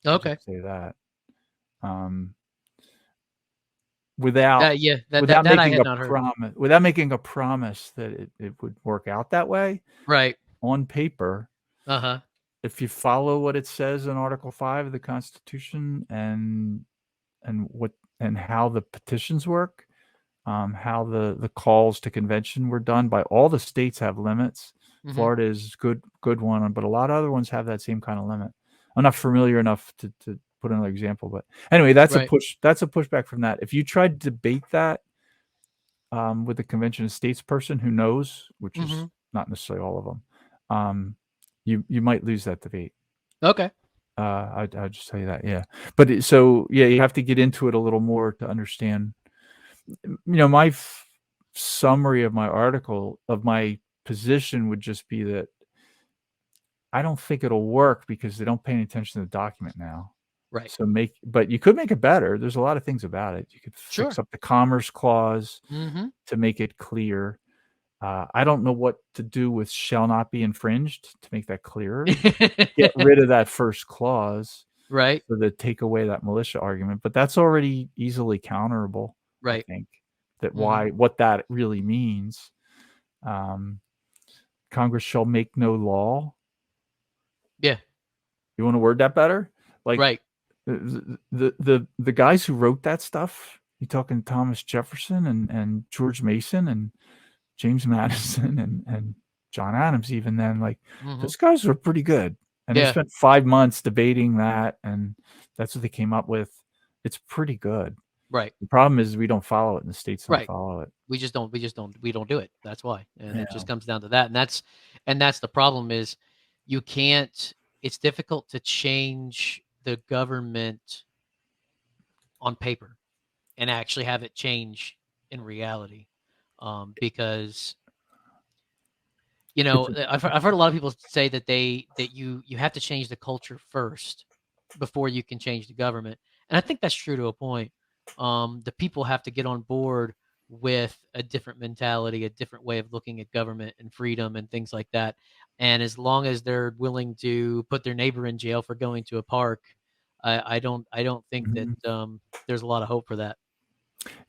I'll Okay. just say that. Without Yeah. That I making had a not heard. promise that it would work out that way Right. on paper. Uh-huh. If you follow what it says in Article 5 of the Constitution and how the petitions work, how the calls to convention were done by all the states have limits. Mhm. Florida is good one, but a lot of other ones have that same kind of limit. I'm not familiar enough to put another example, but anyway, that's Right. That's a pushback from that. If you tried to debate that with the Convention of States person who knows, which is not necessarily all of them, you might lose that debate. Okay. I'll just tell you that, yeah. But you have to get into it a little more to understand. My summary of my article, of my position, would just be that I don't think it'll work because they don't pay any attention to the document now. Right. But you could make it better. There's a lot of things about it. You could fix up the Commerce Clause to make it clear. I don't know what to do with shall not be infringed to make that clearer. Get rid of that first clause. Right. So that take away that militia argument, but that's already easily counterable. Right. I think that what that really means. Congress shall make no law. Yeah. You want to word that better? Like, right. The guys who wrote that stuff, you talking Thomas Jefferson and George Mason and James Madison and John Adams, even then, like, those guys were pretty good. And they spent 5 months debating that, and that's what they came up with. It's pretty good. Right. The problem is we don't follow it, and the states don't follow it. We don't do it. That's why. And it just comes down to that. And that's the problem is you can't, it's difficult to change the government on paper and actually have it change in reality. Because I've heard a lot of people say that you have to change the culture first before you can change the government. And I think that's true to a point. The people have to get on board with a different mentality, a different way of looking at government and freedom and things like that. And as long as they're willing to put their neighbor in jail for going to a park, I don't think that there's a lot of hope for that.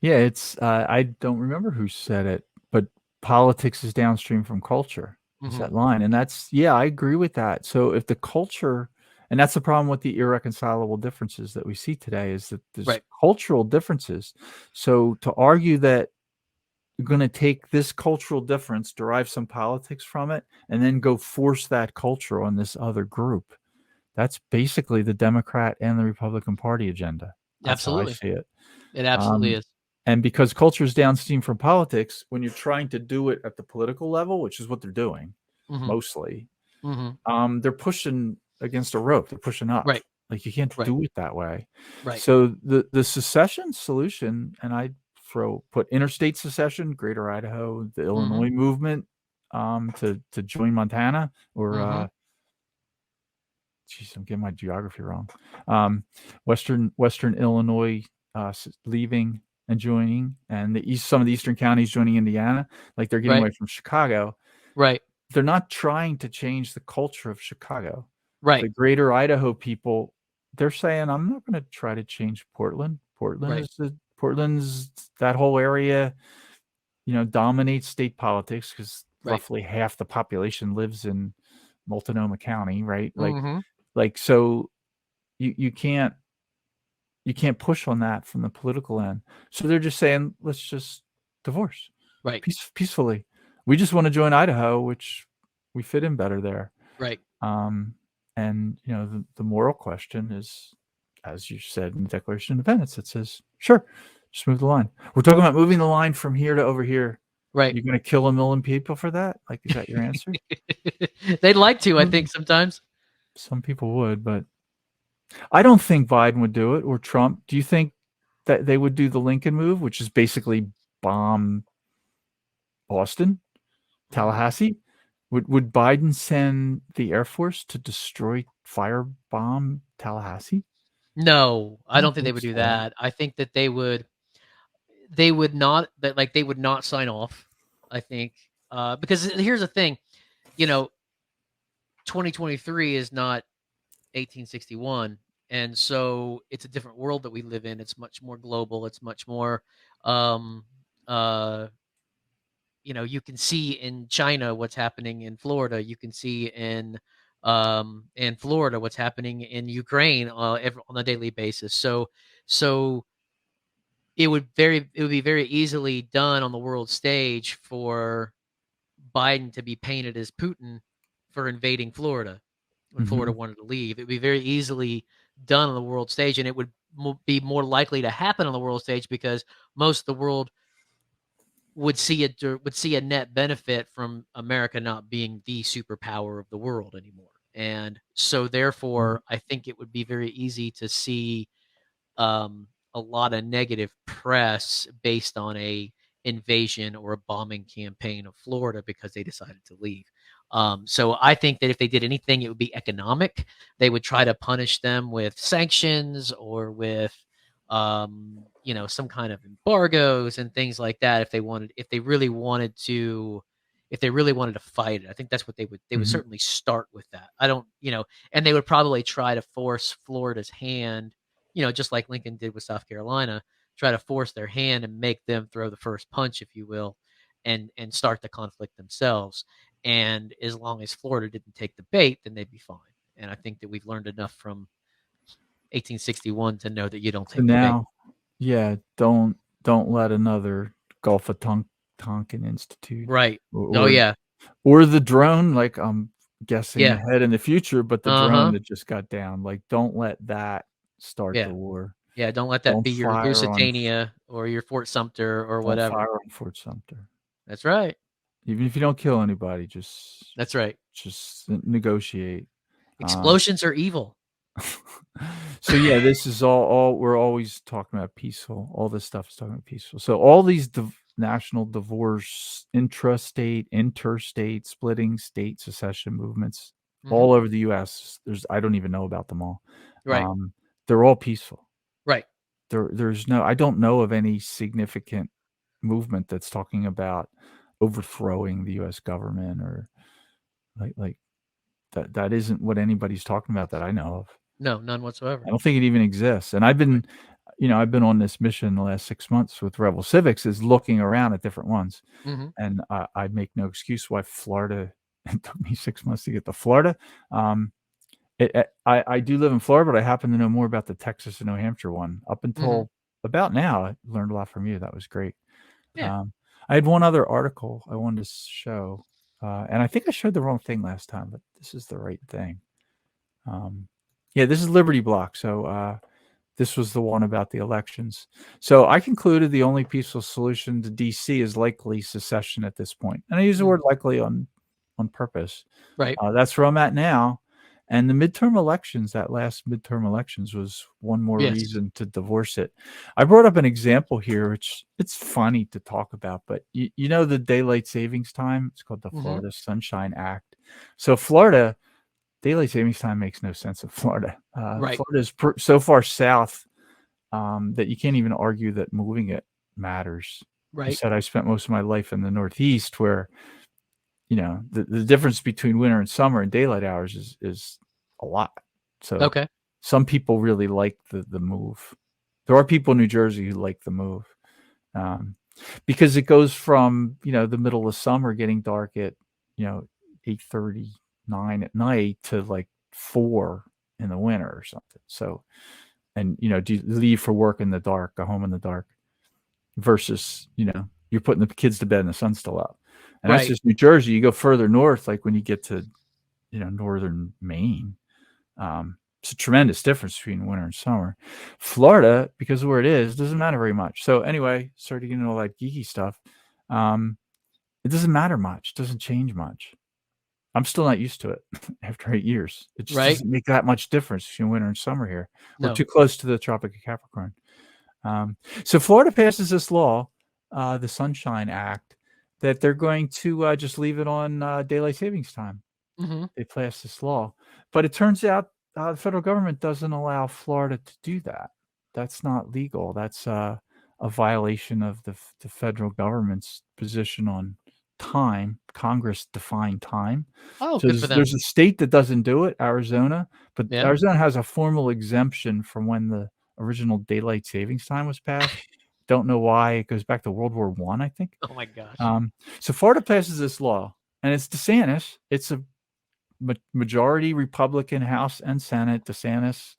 Yeah, it's I don't remember who said it, but politics is downstream from culture. Is that line? And I agree with that. So if the culture, and that's the problem with the irreconcilable differences that we see today, is that there's cultural differences. So to argue that going to take this cultural difference, derive some politics from it, and then go force that culture on this other group. That's basically the Democrat and the Republican Party agenda. That's how I Absolutely. see it. It absolutely is. And because culture is downstream from politics, when you're trying to do it at the political level, which is what they're doing Mm-hmm. mostly, Mm-hmm. they're pushing against a rope. They're pushing up. Right. Like you can't Right. do it that way. Right. So the secession solution, and I put interstate secession, Greater Idaho, the Mm-hmm. Illinois movement, to join Montana, or Mm-hmm. geez, I'm getting my geography wrong. Western Illinois leaving and joining, and some of the eastern counties joining Indiana, like they're getting Right. away from Chicago. Right. They're not trying to change the culture of Chicago. Right. The Greater Idaho people, they're saying, I'm not going to try to change Portland. Right. Portland's that whole area, dominates state politics because Right. roughly half the population lives in Multnomah County, right? Mm-hmm. So you can't push on that from the political end. So they're just saying, let's just divorce, Right. peacefully. We just want to join Idaho, which we fit in better there. Right. And the moral question is, as you said in the Declaration of Independence, it says, sure, just move the line. We're talking about moving the line from here to over here. Right. You're going to kill 1 million people for that? Like, is that your answer? They'd like to, I think, sometimes. Some people would, but I don't think Biden would do it, or Trump. Do you think that they would do the Lincoln move, which is basically bomb Boston, Tallahassee? Would Biden send the Air Force to destroy, firebomb Tallahassee? No, I don't think they think would do so. that. I think that they would not, that like they would not sign off, I think. Because here's the thing, 2023 is not 1861, and so it's a different world that we live in. It's much more global. It's much more you can see in China what's happening in Florida. You can see in Florida what's happening in Ukraine on a daily basis. So it would be very easily done on the world stage for Biden to be painted as Putin for invading Florida when Florida wanted to leave. It would be very easily done on the world stage, and it would be more likely to happen on the world stage because most of the world would see a net benefit from America not being the superpower of the world anymore. And so therefore, I think it would be very easy to see a lot of negative press based on a invasion or a bombing campaign of Florida because they decided to leave. So I think that if they did anything, it would be economic. They would try to punish them with sanctions or with some kind of embargoes and things like that if they really wanted to fight it. I think that's what they would certainly start with that. I don't, and they would probably try to force Florida's hand, just like Lincoln did with South Carolina, try to force their hand and make them throw the first punch, if you will, and start the conflict themselves. And as long as Florida didn't take the bait, then they'd be fine. And I think that we've learned enough from 1861 to know that you don't take the bait. Yeah, don't let another Gulf of Tonkin Institute, Right. or Yeah. or the drone. Like, I'm guessing Yeah. ahead in the future, but the drone Uh-huh. that just got down. Like, don't let that start Yeah. the war. Yeah. Don't let that Don't be your fire on Lusitania or your Fort Sumter or don't whatever. fire on Fort Sumter. That's right. Even if you don't kill anybody, just That's right. negotiate. Explosions are evil. So yeah, this is all we're always talking about peaceful. All this stuff is talking about peaceful. So all these national divorce, intrastate, interstate, splitting, state secession movements all over the U.S. I don't even know about them all. Right. They're all peaceful. Right. I don't know of any significant movement that's talking about overthrowing the U.S. government, or like that. That isn't what anybody's talking about that I know of. No, none whatsoever. I don't think it even exists. And I've been on this mission the last 6 months with Rebel Civics, is looking around at different ones. And I make no excuse why Florida, it took me 6 months to get to Florida. I do live in Florida, but I happen to know more about the Texas and New Hampshire one. Up until about now, I learned a lot from you. That was great. Yeah. I had one other article I wanted to show, and I think I showed the wrong thing last time, but this is the right thing. Yeah, this is Liberty Block. So this was the one about the elections. So I concluded the only peaceful solution to DC is likely secession at this point, and I use the word likely on purpose. Right. That's where I'm at now. And the midterm elections, that last midterm elections, was one more Yes. reason to divorce it. I brought up an example here, which it's funny to talk about, but you know the daylight savings time? It's called the Florida Sunshine Act. So Florida, daylight savings time makes no sense in Florida. Right. Florida is so far south that you can't even argue that moving it matters. I Right. said I spent most of my life in the Northeast, where the difference between winter and summer and daylight hours is a lot. So Okay. some people really like the move. There are people in New Jersey who like the move, because it goes from the middle of summer getting dark at 8:39 at night to like 4 in the winter or something. So, and do you leave for work in the dark, go home in the dark, versus you're putting the kids to bed and the sun's still up. And that's Right. just New Jersey. You go further north, like when you get to northern Maine, it's a tremendous difference between winter and summer. Florida, because of where it is, doesn't matter very much. So anyway, started getting all that geeky stuff. It doesn't matter much. It doesn't change much. I'm still not used to it after 8 years. It just doesn't make that much difference between winter and summer here. We're too close to the Tropic of Capricorn. So Florida passes this law, the Sunshine Act, that they're going to just leave it on daylight savings time. They passed this law. But it turns out the federal government doesn't allow Florida to do that. That's not legal. That's a violation of the federal government's position on time. Congress defined time. Oh, So good for them. there's a state that doesn't do it, Arizona, but Yeah. Arizona has a formal exemption from when the original daylight savings time was passed. Don't know why. It goes back to World War I think. Oh my gosh. So Florida passes this law, and it's DeSantis. It's a majority Republican House and Senate. DeSantis.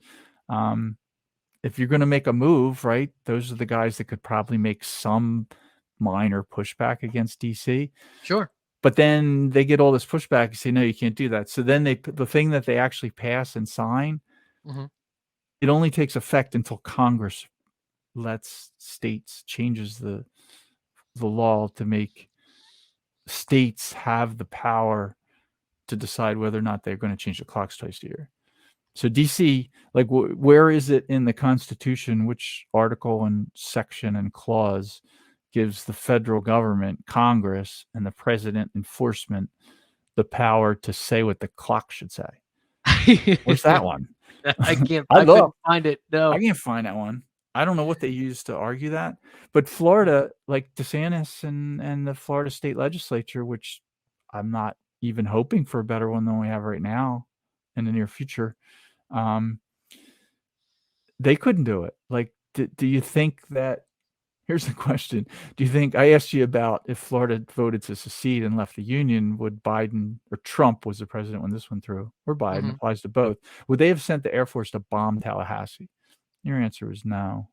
If you're going to make a move, right, those are the guys that could probably make some minor pushback against DC. Sure. But then they get all this pushback and say, no, you can't do that. So then the thing that they actually pass and sign, it only takes effect until Congress lets states changes the law to make states have the power to decide whether or not they're going to change the clocks twice a year. So DC, like, where is it in the Constitution? Which article and section and clause gives the federal government, Congress, and the president enforcement the power to say what the clock should say? Where's that one? I can't. I couldn't find it. No, I can't find that one. I don't know what they use to argue that. But Florida, like DeSantis and the Florida state legislature, which I'm not even hoping for a better one than we have right now in the near future, they couldn't do it. Like, do you think that? Here's the question. Do you think, I asked you about if Florida voted to secede and left the Union, would Biden, or Trump was the president when this went through, or Biden, applies to both, would they have sent the Air Force to bomb Tallahassee? Your answer was no.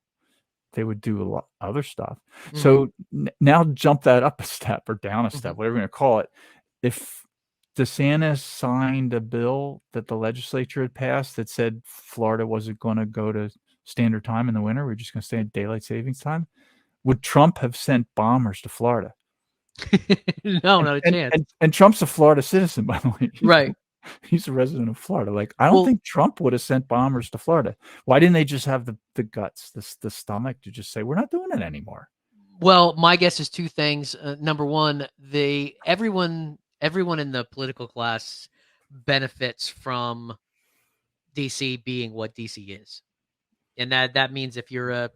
They would do a lot of other stuff. So now jump that up a step or down a step, whatever you're going to call it. If DeSantis signed a bill that the legislature had passed that said Florida wasn't going to go to standard time in the winter, we're just going to stay at daylight savings time, would Trump have sent bombers to Florida? No, not a chance. And Trump's a Florida citizen, by the way. Right. He's a resident of Florida. Like, I don't think Trump would have sent bombers to Florida. Why didn't they just have the guts, the stomach to just say, we're not doing it anymore? Well, my guess is two things. Number one, everyone in the political class benefits from DC being what DC is. And that means if you're a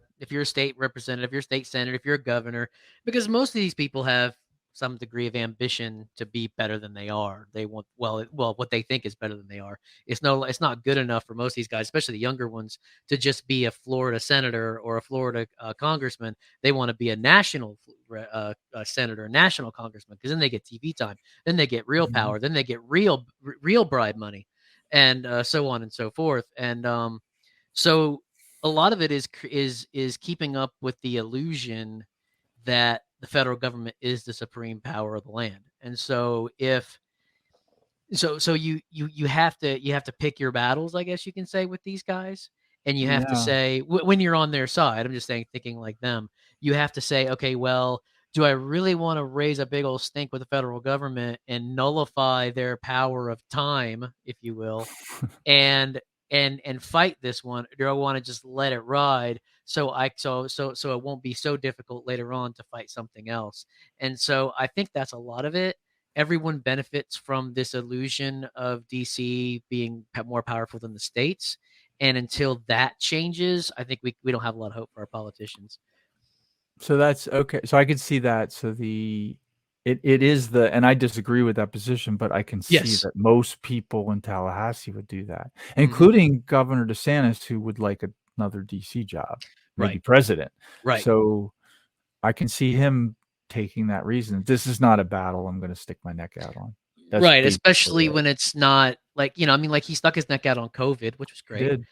state representative, if you're a state senator, if you're a governor, because most of these people have some degree of ambition to be better than they are. They want what they think is better than they are. It's not good enough for most of these guys, especially the younger ones, to just be a Florida senator or a Florida congressman. They want to be a national senator, a national congressman, because then they get TV time, then they get real power, then they get real bribe money, and so on and so forth. And so a lot of it is keeping up with the illusion that the federal government is the supreme power of the land. And so you have to pick your battles, I guess you can say, with these guys. And you have to Yeah. say, when you're on their side, I'm just saying, thinking like them, you have to say, okay, well, do I really want to raise a big old stink with the federal government and nullify their power of time, if you will, and fight this one? Or do I want to just let it ride so it won't be so difficult later on to fight something else? And so I think that's a lot of it. Everyone benefits from this illusion of DC being more powerful than the states. And until that changes, I think we don't have a lot of hope for our politicians. So that's okay. So I could see that. So it is the, and I disagree with that position, but I can see Yes. that most people in Tallahassee would do that, Mm-hmm. including Governor DeSantis, who would like another DC job, maybe Right. president. Right. So I can see him taking that reason. This is not a battle I'm going to stick my neck out on. That's Right. basically Especially it. when it's not like, I mean, like he stuck his neck out on COVID, which was He great, did.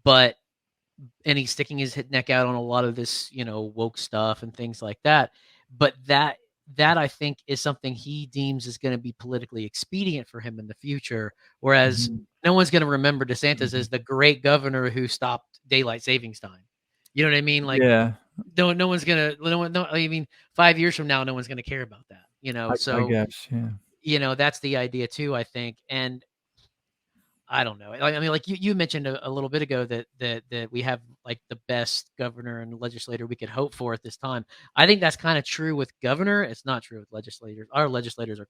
but and he's sticking his neck out on a lot of this, woke stuff and things like that. But that I think is something he deems is going to be politically expedient for him in the future. Whereas Mhm. no one's going to remember DeSantis Mhm. as the great governor who stopped daylight savings time. You know what I mean? Like, Yeah, no one's gonna, no, I mean, 5 years from now, no one's gonna care about that. I So guess. Yeah. that's the idea too, I think. And I don't know. I mean, like you mentioned a little bit ago that we have like the best governor and legislator we could hope for at this time. I think that's kind of true with governor. It's not true with legislators. Our legislators are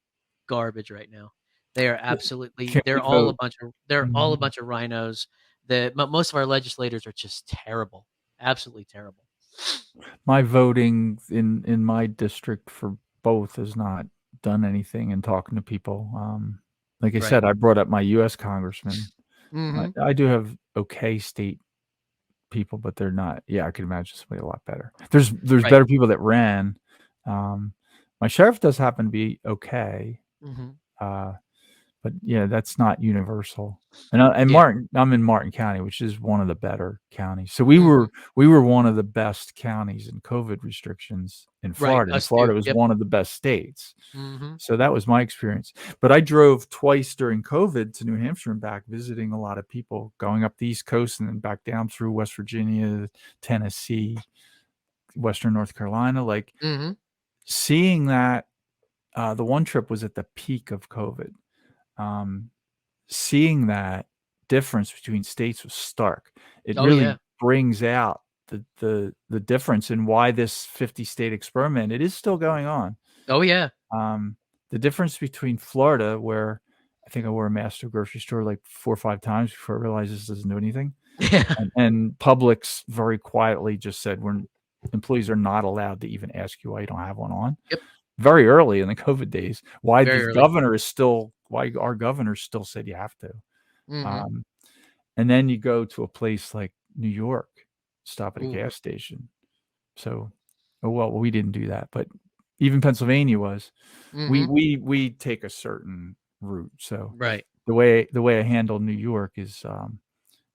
garbage right now. They are absolutely. Can we vote? They're all a Mhm. bunch of rhinos. Most of our legislators are just terrible. Absolutely terrible. My voting in my district for both has not done anything in talking to people. Like I Right. said, I brought up my U.S. congressman. Mm-hmm. I do have okay state people, but they're not. Yeah, I could imagine somebody a lot better. There's Right. better people that ran. Um, my sheriff does happen to be okay. Mm-hmm. Uh, But yeah, that's not universal. And Yeah. Martin, I'm in Martin County, which is one of the better counties. So Mm-hmm. we were one of the best counties in COVID restrictions in Right. Florida. And Us too. Florida was Yep. one of the best states. Mm-hmm. So that was my experience. But I drove twice during COVID to New Hampshire and back, visiting a lot of people, going up the East Coast and then back down through West Virginia, Tennessee, Western North Carolina. Like Mm-hmm. seeing that, the one trip was at the peak of COVID. Um, Seeing that difference between states was stark. It Oh really yeah. brings out the difference in why this 50 state experiment, it is still going on. Oh yeah. Um, the difference between Florida, where I think I wore a mask to a grocery store like 4 or 5 times before I realized this doesn't do anything, Yeah. and Publix very quietly just said employees are not allowed to even ask you why you don't have one on. Yep. Very early in the COVID days, Very early. why our governor still said you have to. Mm-hmm. Um, and then you go to a place like New York, stop at a Ooh. gas station. So, oh well, we didn't do that, but even Pennsylvania was. Mm-hmm. We take a certain route. So Right. the way I handle New York is,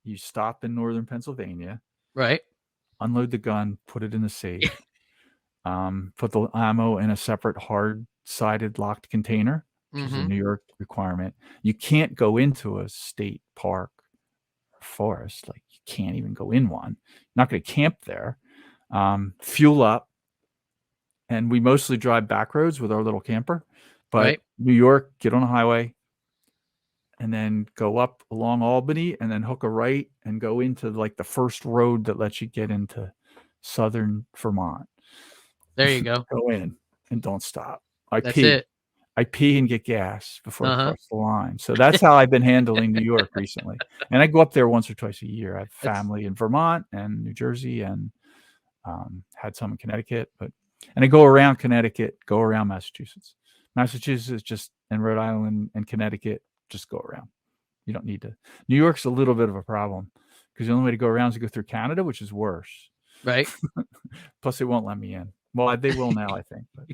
you stop in northern Pennsylvania, Right. unload the gun, put it in the safe, put the ammo in a separate hard-sided locked container, which is a Mm-hmm. New York requirement. You can't go into a state park or forest. Like, you can't even go in one. You're not going to camp there. Fuel up, and we mostly drive back roads with our little camper. But Right. New York, get on a highway, and then go up along Albany, and then hook a right and go into like the first road that lets you get into southern Vermont. There you go. Go in and don't stop. I That's pee. it. I pee and get gas before I Uh-huh. cross the line. So that's how I've been handling New York recently. And I go up there once or twice a year. I have That's family in Vermont and New Jersey, and had some in Connecticut, and I go around Connecticut, go around Massachusetts. Massachusetts just, and Rhode Island and Connecticut, just go around. You don't need to. New York's a little bit of a problem because the only way to go around is to go through Canada, which is worse. right. Plus, they won't let me in. Well, they will now, I think, but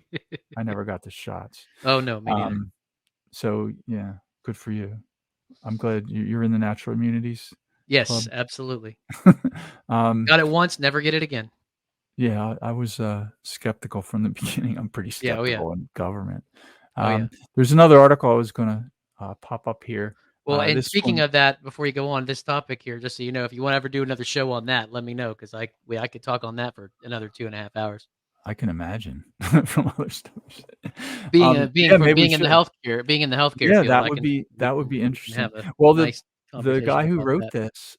I never got the shots. Oh no, me neither. So yeah, good for you. I'm glad you're in the natural immunities Yes, club. absolutely. um, Got it once, never get it again. Yeah, I was skeptical from the beginning. I'm pretty Yeah. Oh yeah. skeptical in government. Oh yeah. There's another article I was going to pop up here. Well, and This speaking one, of that, before you go on this topic here, just so you know, if you want to ever do another show on that, let me know because I could talk on that for another 2.5 hours. I can imagine from other stories. Being Yeah, maybe we being in the should. healthcare Yeah, field, that would be we can interesting. have a Well, nice the conversation guy who about wrote that. this,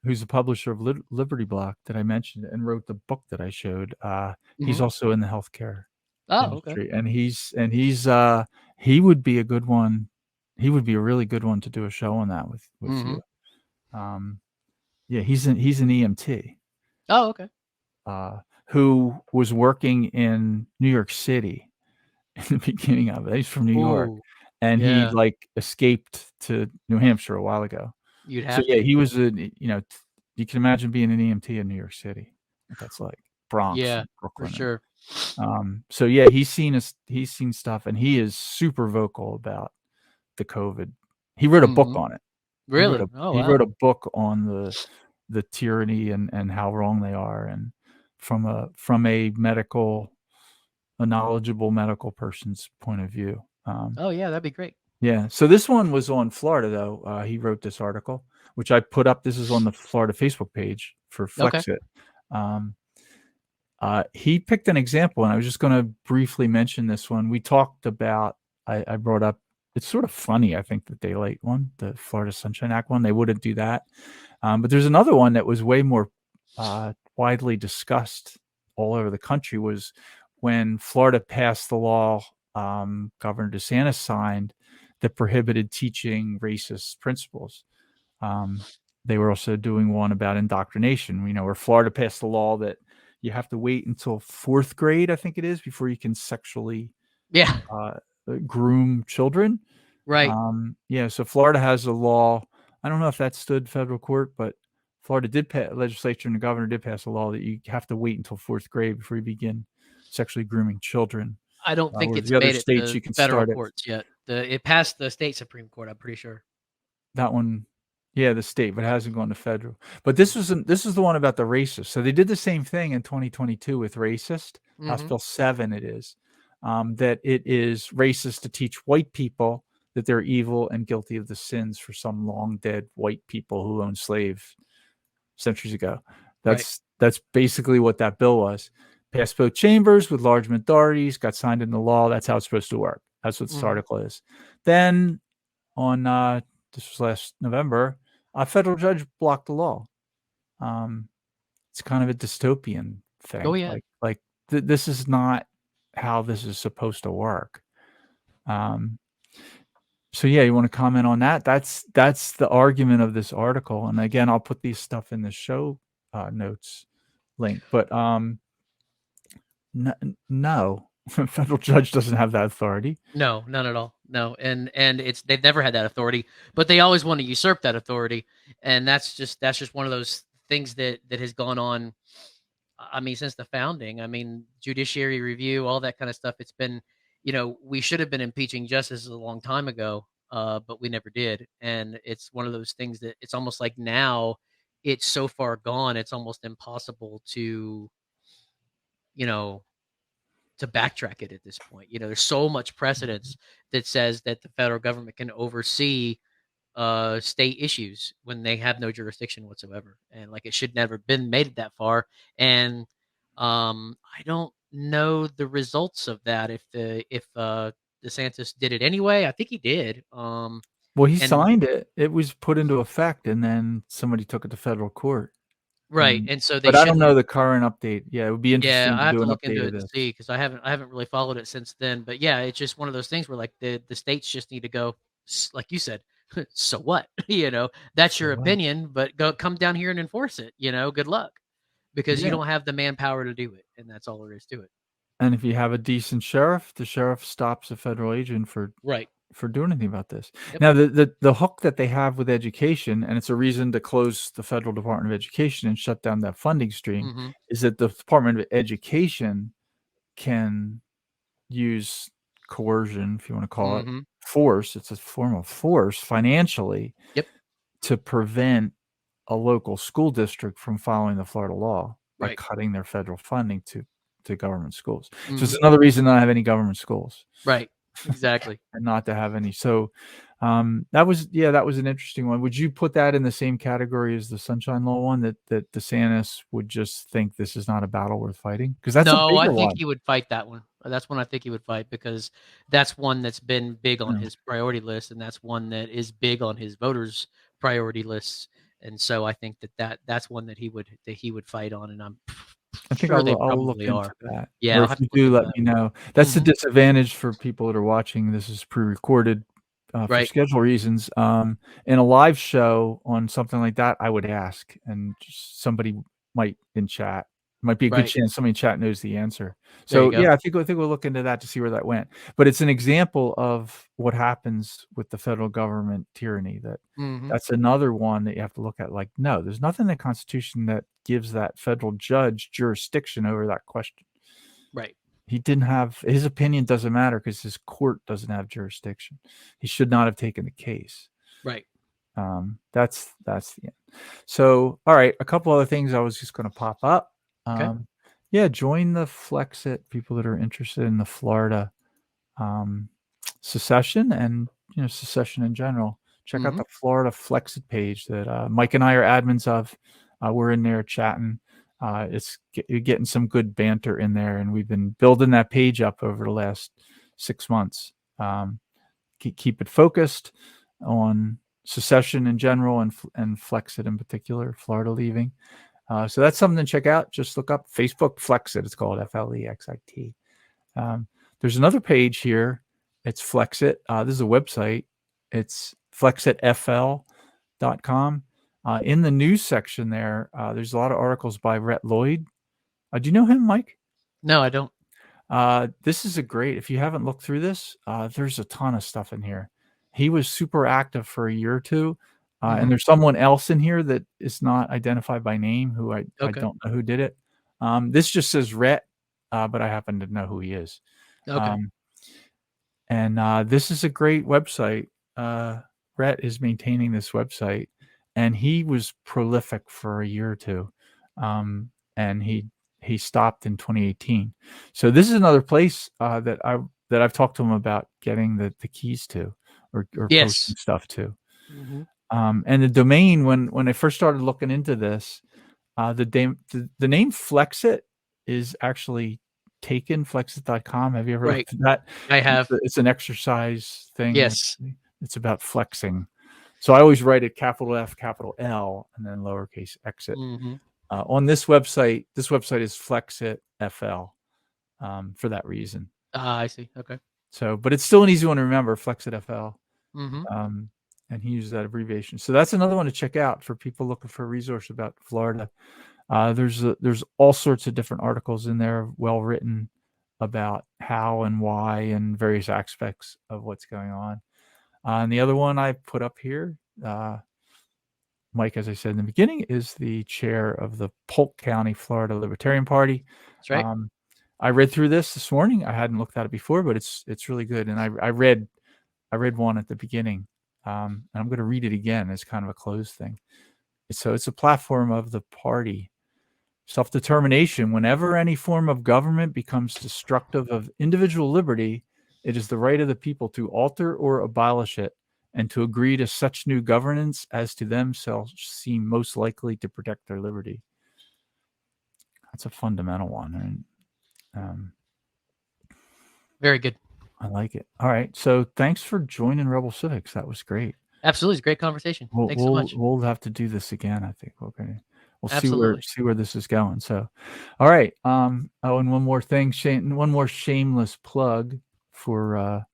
who's the publisher of Liberty Block that I mentioned and wrote the book that I showed, he's Mhm. also in the healthcare Oh, okay. industry, and he would be a good one. He would be a really good one to do a show on that with you. Mhm. Yeah, he's an EMT Oh, okay. who was working in New York City in the beginning of it. He's from New York, Ooh, and he yeah. like escaped to New Hampshire a while ago. You'd So have yeah, to. he was you can imagine being an EMT in New York City, what that's like, Bronx Yeah, and for Brooklyn, sure. so yeah, he's seen stuff, and he is super vocal about the COVID. He wrote a book Mhm. on it. Really? Oh, He wrote wow. a book on the tyranny and how wrong they are, and from a knowledgeable medical person's point of view. Oh, yeah, that'd be great. Yeah. So this one was on Florida, though. He wrote this article, which I put up. This is on the Florida Facebook page for Okay. Flexit. Um, he picked an example, and I was just going to briefly mention this one. We talked about, I brought up, it's sort of funny, I think, the Daylight one, the Florida Sunshine Act one. They wouldn't do that. But there's another one that was way more widely discussed all over the country, was when Florida passed the law Governor DeSantis signed that prohibited teaching racist principles. They were also doing one about indoctrination, where Florida passed the law that you have to wait until fourth grade, I think it is, before you can sexually Yeah. uh, groom children. Right. Yeah, so Florida has a law. I don't know if that stood federal court, but Florida legislature and the governor did pass a law that you have to wait until fourth grade before you begin sexually grooming children. I don't think Whereas it's the other made it states, to you can federal start at courts yet. It passed the state Supreme Court, I'm pretty sure. that one. Yeah, the state, but it hasn't gone to federal. But this is the one about the racist. So they did the same thing in 2022 with racist. House Mhm. Bill 7 it is. That it is racist to teach white people that they're evil and guilty of the sins for some long dead white people who owned slaves centuries ago. Right. That's basically what that bill was. Passed both chambers with large majorities, got signed into law. That's how it's supposed to work. That's what this Mhm. article is. Then on this was last November, a federal judge blocked the law. Um, it's kind of a dystopian Oh, thing. yeah. This is not how this is supposed to work. Um, so yeah, you want to comment on that? That's the argument of this article. And again, I'll put these stuff in the show notes link. But no, federal judge doesn't have that authority. No, none at all. No, and they've never had that authority, but they always want to usurp that authority, and that's just one of those things that has gone on. I mean, since the founding. I mean, judiciary review, all that kind of stuff. It's been, we should have been impeaching justices a long time ago, but we never did, and it's one of those things that it's almost like now it's so far gone, it's almost impossible you know to backtrack it at this point. There's so much precedence that says that the federal government can oversee state issues when they have no jurisdiction whatsoever, and like it should never been made it that far. And I don't know the results of that. If DeSantis did it anyway, I think he did. Well, he And signed it. It was put into effect, and then somebody took it to federal court. right, and so they But I don't shouldn't know have. the current update. Yeah, it would be Yeah, interesting I to have do to an look into update of it to this. see because I haven't really followed it since then. But yeah, it's just one of those things where like the states just need to go, like you said, so what? That's So your what? opinion, but go come down here and enforce it. Good luck, because you Yeah, don't have the manpower to do it, and that's all there is to it. and if you have a decent sheriff, the sheriff stops a federal agent Right. for doing anything about this. Yep. Now, the hook that they have with education, and it's a reason to close the federal Department of Education and shut down that funding stream, Mhm. is that the Department of Education can use coercion, if you want to call it Mhm. force. It's a form of force financially Yep. to prevent a local school district from following the Florida law. by Right. cutting their federal funding to government schools. So it's Mhm. another reason not to have any government schools Right. Exactly. and not to have any. So that was an interesting one. Would you put that in the same category as the Sunshine Law one, that DeSantis would just think this is not a battle worth fighting? Because that's a No, I bigger think one. he would fight that one. That's one I think he would fight because that's one that's been big on Yeah. his priority list, and that's one that is big on his voters' priority lists. And so I think that's one that he would fight on, and I'm I think sure they I'll look probably into are. that. Yeah, Or I'll if have to you look do, into let that. me know. That's the Mhm. disadvantage for people that are watching. This is pre-recorded for Right. schedule reasons. In a live show on something like that, I would ask, and just somebody might in chat. Might be a good Right. chance somebody in chat knows the answer. There you So go. yeah, I think we'll look into that to see where that went. But it's an example of what happens with the federal government tyranny. Mhm. That's another one that you have to look at. Like, no, there's nothing in the Constitution that gives that federal judge jurisdiction over that question. Right. He didn't have his opinion doesn't matter because his court doesn't have jurisdiction. He should not have taken the case. Right. That's the end. So, all right, a couple other things I was just going to pop up. Okay. Yeah, join the Flexit people that are interested in the Florida secession and secession in general. Check out Mhm. the Florida Flexit page that Mike and I are admins of. We're in there chatting. You're getting some good banter in there, and we've been building that page up over the last 6 months. Keep it focused on secession in general and Flexit in particular, Florida leaving. So that's something to check out. Just look up Facebook Flexit. It's called Flexit. There's another page here. It's Flexit. This is a website. It's flexitfl.com. In the news section there's a lot of articles by Rhett Lloyd. Do you know him, Mike? No, I don't. This is if you haven't looked through this, there's a ton of stuff in here. He was super active for a year or two. And Mhm. there's someone else in here that is not identified by name who I Okay. don't know who did it. This just says Rhett, but I happen to know who he is. Okay. Um, and this is a great website. Rhett is maintaining this website, and he was prolific for a year or two. And he stopped in 2018. So this is another place that I've talked to him about getting the keys to or posting Yes. stuff to. Mhm. And the domain when I first started looking into this, the name Flexit is actually taken, flexit.com. Have you ever Right. looked at that? I have. It's an exercise thing. Yes. Actually. It's about flexing. So I always write it capital F, capital L, and then lowercase exit. Mhm. On this website is Flexit FL for that reason. I see. Okay. So, but it's still an easy one to remember, Flexit FL. Mhm. And he uses that abbreviation. So that's another one to check out for people looking for a resource about Florida. There's all sorts of different articles in there, well written about how and why and various aspects of what's going on. And the other one I put up here, Mike, as I said in the beginning, is the chair of the Polk County, Florida Libertarian Party. That's right. I read through this morning. I hadn't looked at it before, but it's really good. And I read one at the beginning. And I'm going to read it again as kind of a closed thing. So it's a platform of the party. Self-determination. Whenever any form of government becomes destructive of individual liberty, it is the right of the people to alter or abolish it and to agree to such new governance as to themselves seem most likely to protect their liberty. That's a fundamental one. Right? Very good. I like it. All right. So thanks for joining Rebel Civics. That was great. Absolutely. It's a great conversation. Thanks so much. We'll have to do this again. I think we'll Absolutely. see where this is going. So, all right. And one more thing, one more shameless plug for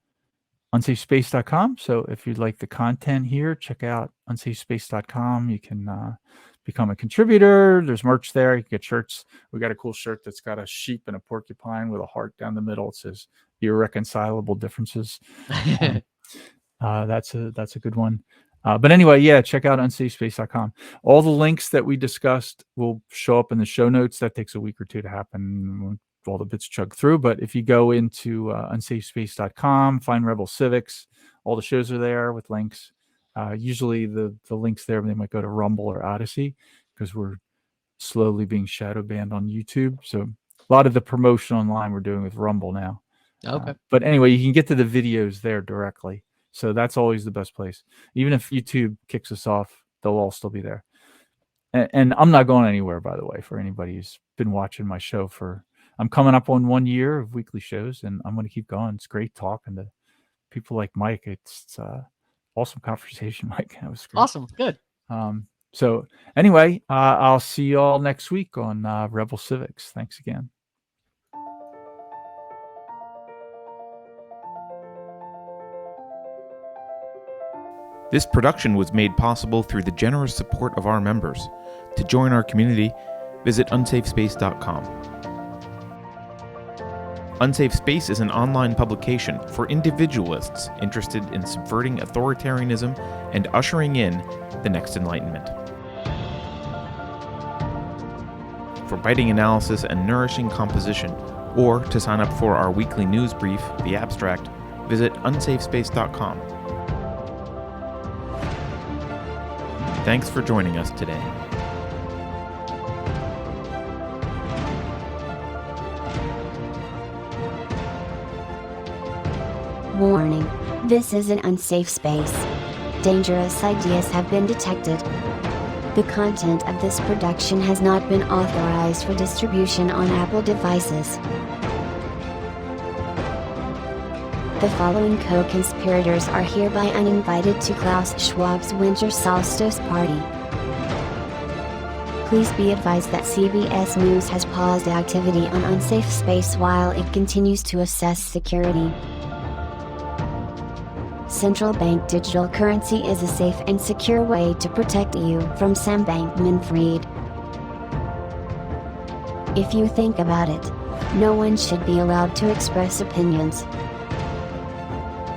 unsafespace.com. So if you'd like the content here, check out unsafespace.com. You can become a contributor. There's merch there. You can get shirts. We got a cool shirt that's got a sheep and a porcupine with a heart down the middle. It says irreconcilable differences. That's a good one. But anyway, yeah, check out unsafespace.com. All the links that we discussed will show up in the show notes. That takes a week or two to happen. All the bits chug through. But if you go into unsafespace.com, find Rebel Civics, all the shows are there with links. Usually the links there, they might go to Rumble or Odyssey because we're slowly being shadow banned on YouTube. So a lot of the promotion online we're doing with Rumble now. Okay. But anyway, you can get to the videos there directly. So that's always the best place. Even if YouTube kicks us off, they'll all still be there. And I'm not going anywhere, by the way, for anybody who's been watching my show I'm coming up on 1 year of weekly shows, and I'm going to keep going. It's great talking to people like Mike. It's awesome conversation, Mike. That was great. Awesome. Good. So anyway, I'll see you all next week on Rebel Civics. Thanks again. This production was made possible through the generous support of our members. To join our community, visit unsafespace.com. Unsafe Space is an online publication for individualists interested in subverting authoritarianism and ushering in the next Enlightenment. For biting analysis and nourishing composition, or to sign up for our weekly news brief, The Abstract, visit unsafespace.com. Thanks for joining us today. Warning. This is an unsafe space. Dangerous ideas have been detected. The content of this production has not been authorized for distribution on Apple devices. The following co-conspirators are hereby uninvited to Klaus Schwab's Winter Solstice Party. Please be advised that CBS News has paused activity on Unsafe Space while it continues to assess security. Central bank digital currency is a safe and secure way to protect you from Sam Bankman-Fried. If you think about it, no one should be allowed to express opinions.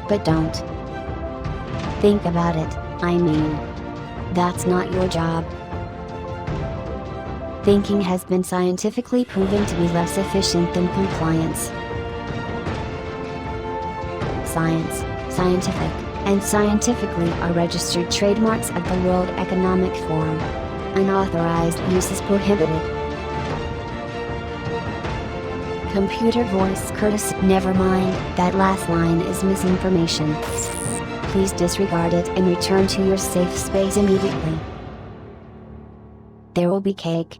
But don't. Think about it, I mean. That's not your job. Thinking has been scientifically proven to be less efficient than compliance. Science, scientific, and scientifically are registered trademarks of the World Economic Forum. Unauthorized use is prohibited. Computer voice courtesy. Never mind, that last line is misinformation. Please disregard it and return to your safe space immediately. There will be cake.